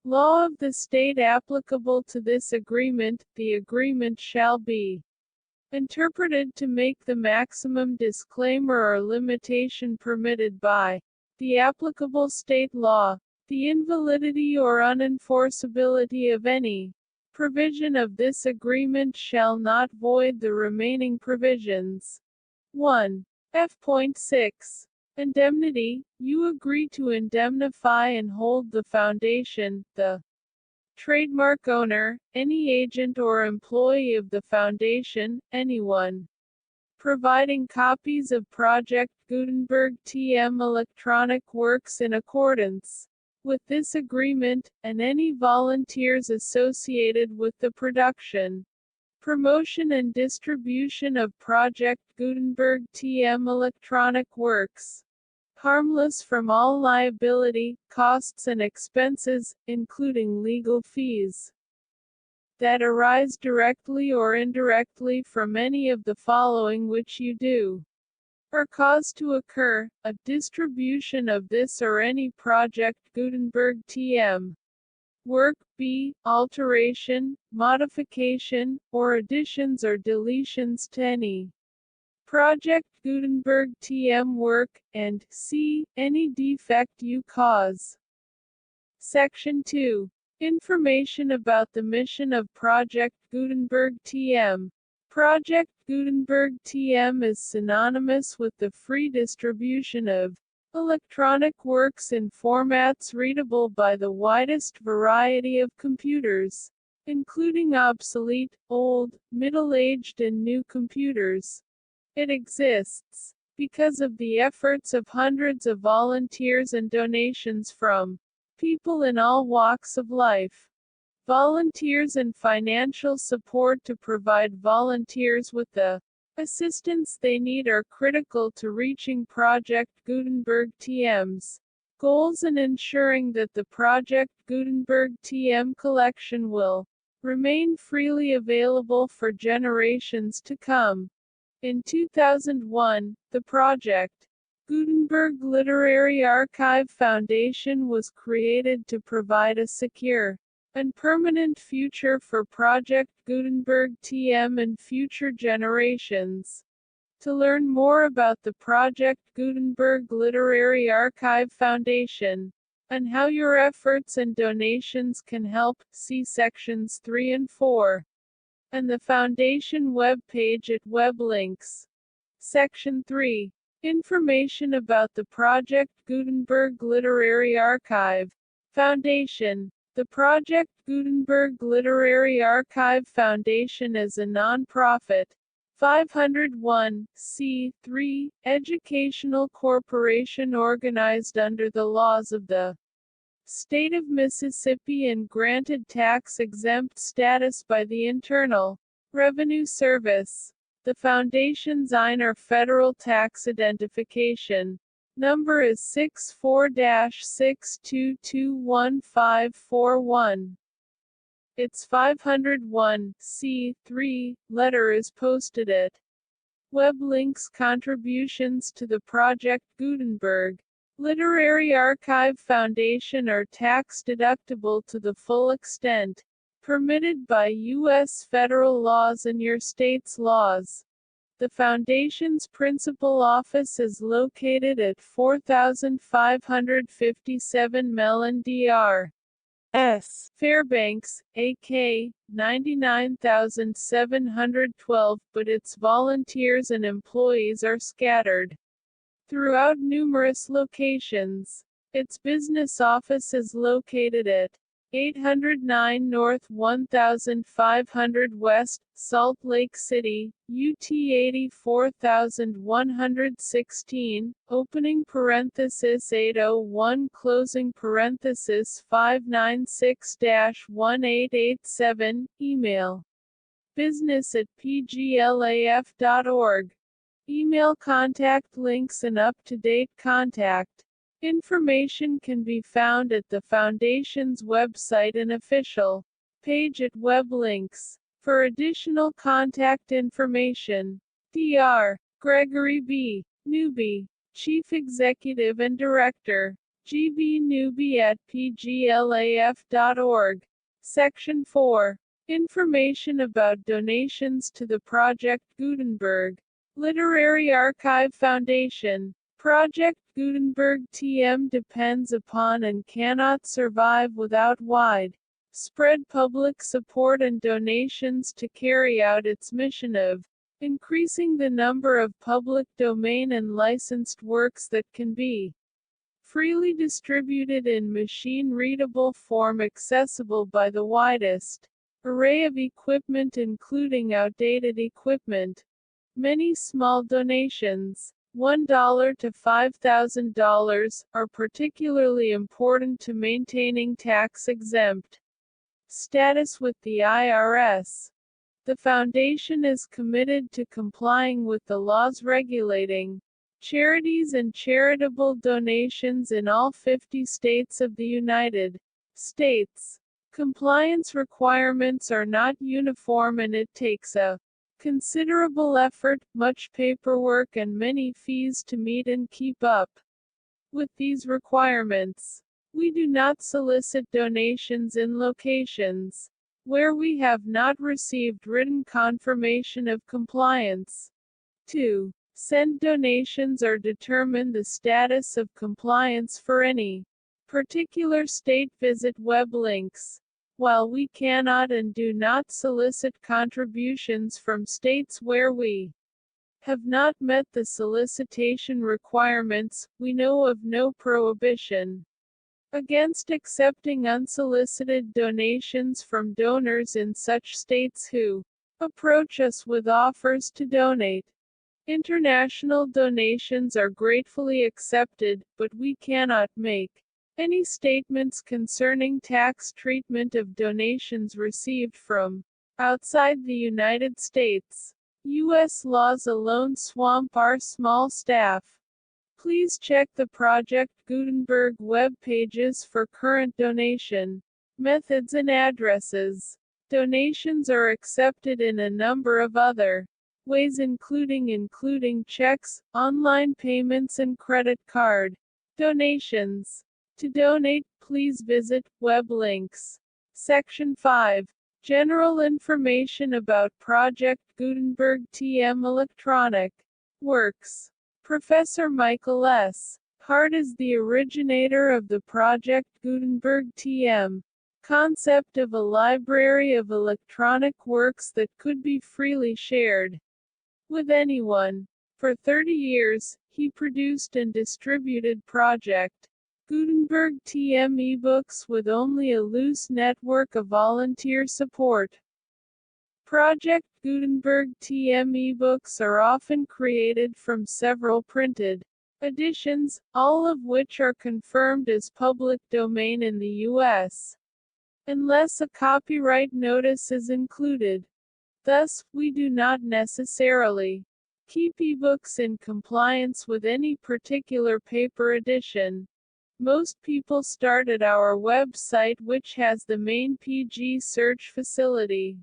law of the state applicable to this agreement, the agreement shall be interpreted to make the maximum disclaimer or limitation permitted by the applicable state law. The invalidity or unenforceability of any provision of this agreement shall not void the remaining provisions. 1. F.6. Indemnity. You agree to indemnify and hold the foundation, the trademark owner, any agent or employee of the foundation, anyone providing copies of Project Gutenberg TM electronic works in accordance with this agreement, and any volunteers associated with the production, promotion and distribution of Project Gutenberg TM electronic works, harmless from all liability, costs and expenses, including legal fees, that arise directly or indirectly from any of the following which you do or cause to occur, a distribution of this or any Project Gutenberg TM work, b. alteration, modification, or additions or deletions to any Project Gutenberg TM work, and c. any defect you cause. Section 2. Information about the mission of Project Gutenberg TM. Project Gutenberg TM is synonymous with the free distribution of electronic works in formats readable by the widest variety of computers, including obsolete, old, middle-aged and new computers. It exists because of the efforts of hundreds of volunteers and donations from people in all walks of life. Volunteers and financial support to provide volunteers with the assistance they need are critical to reaching Project Gutenberg TM's goals and ensuring that the Project Gutenberg TM collection will remain freely available for generations to come. In 2001, the Project Gutenberg Literary Archive Foundation was created to provide a secure and permanent future for Project Gutenberg TM and future generations. To learn more about the Project Gutenberg Literary Archive Foundation, and how your efforts and donations can help, see sections 3 and 4, and the Foundation web page at web links. Section 3. Information about the Project Gutenberg Literary Archive Foundation. The Project Gutenberg Literary Archive Foundation is a non-profit, 501(c)(3) educational corporation organized under the laws of the state of Mississippi and granted tax-exempt status by the Internal Revenue Service. The foundation's INR federal tax identification number is 64-6221541. Its 501(c)(3) letter is posted at web links. Contributions to the Project Gutenberg Literary Archive Foundation are tax-deductible to the full extent permitted by U.S. federal laws and your state's laws. The Foundation's principal office is located at 4557 Mellon Dr. S. Fairbanks, AK, 99712, but its volunteers and employees are scattered throughout numerous locations. Its business office is located at 809 North 1500 West, Salt Lake City, UT 84116, opening parenthesis 801 closing parenthesis 596-1887, email business@pglaf.org. Email contact links and up-to-date contact information can be found at the Foundation's website and official page at web links. For additional contact information, Dr. Gregory B. Newby, Chief Executive and Director, gbnewby@pglaf.org. Section 4. Information about donations to the Project Gutenberg Literary Archive Foundation. Project Gutenberg TM depends upon and cannot survive without widespread public support and donations to carry out its mission of increasing the number of public domain and licensed works that can be freely distributed in machine-readable form accessible by the widest array of equipment including outdated equipment. Many small donations, $1 to $5,000, are particularly important to maintaining tax-exempt status with the IRS. The Foundation is committed to complying with the laws regulating charities and charitable donations in all 50 states of the United States. Compliance requirements are not uniform and it takes a considerable effort, much paperwork and many fees to meet and keep up with these requirements. We do not solicit donations in locations where we have not received written confirmation of compliance. 2. Send donations or determine the status of compliance for any particular state. Visit web links. While we cannot and do not solicit contributions from states where we have not met the solicitation requirements, we know of no prohibition against accepting unsolicited donations from donors in such states who approach us with offers to donate. International donations are gratefully accepted, but we cannot make any statements concerning tax treatment of donations received from outside the United States. U.S. laws alone swamp our small staff. Please check the Project Gutenberg web pages for current donation methods and addresses. Donations are accepted in a number of other ways including checks, online payments and credit card donations. To donate, please visit web links. Section 5. General information about Project Gutenberg TM electronic works. Professor Michael S. Hart is the originator of the Project Gutenberg TM concept of a library of electronic works that could be freely shared with anyone. For 30 years, he produced and distributed Project Gutenberg TM ebooks with only a loose network of volunteer support. Project Gutenberg TM ebooks are often created from several printed editions, all of which are confirmed as public domain in the U.S. unless a copyright notice is included. Thus, we do not necessarily keep ebooks in compliance with any particular paper edition. Most people start at our website, which has the main PG search facility.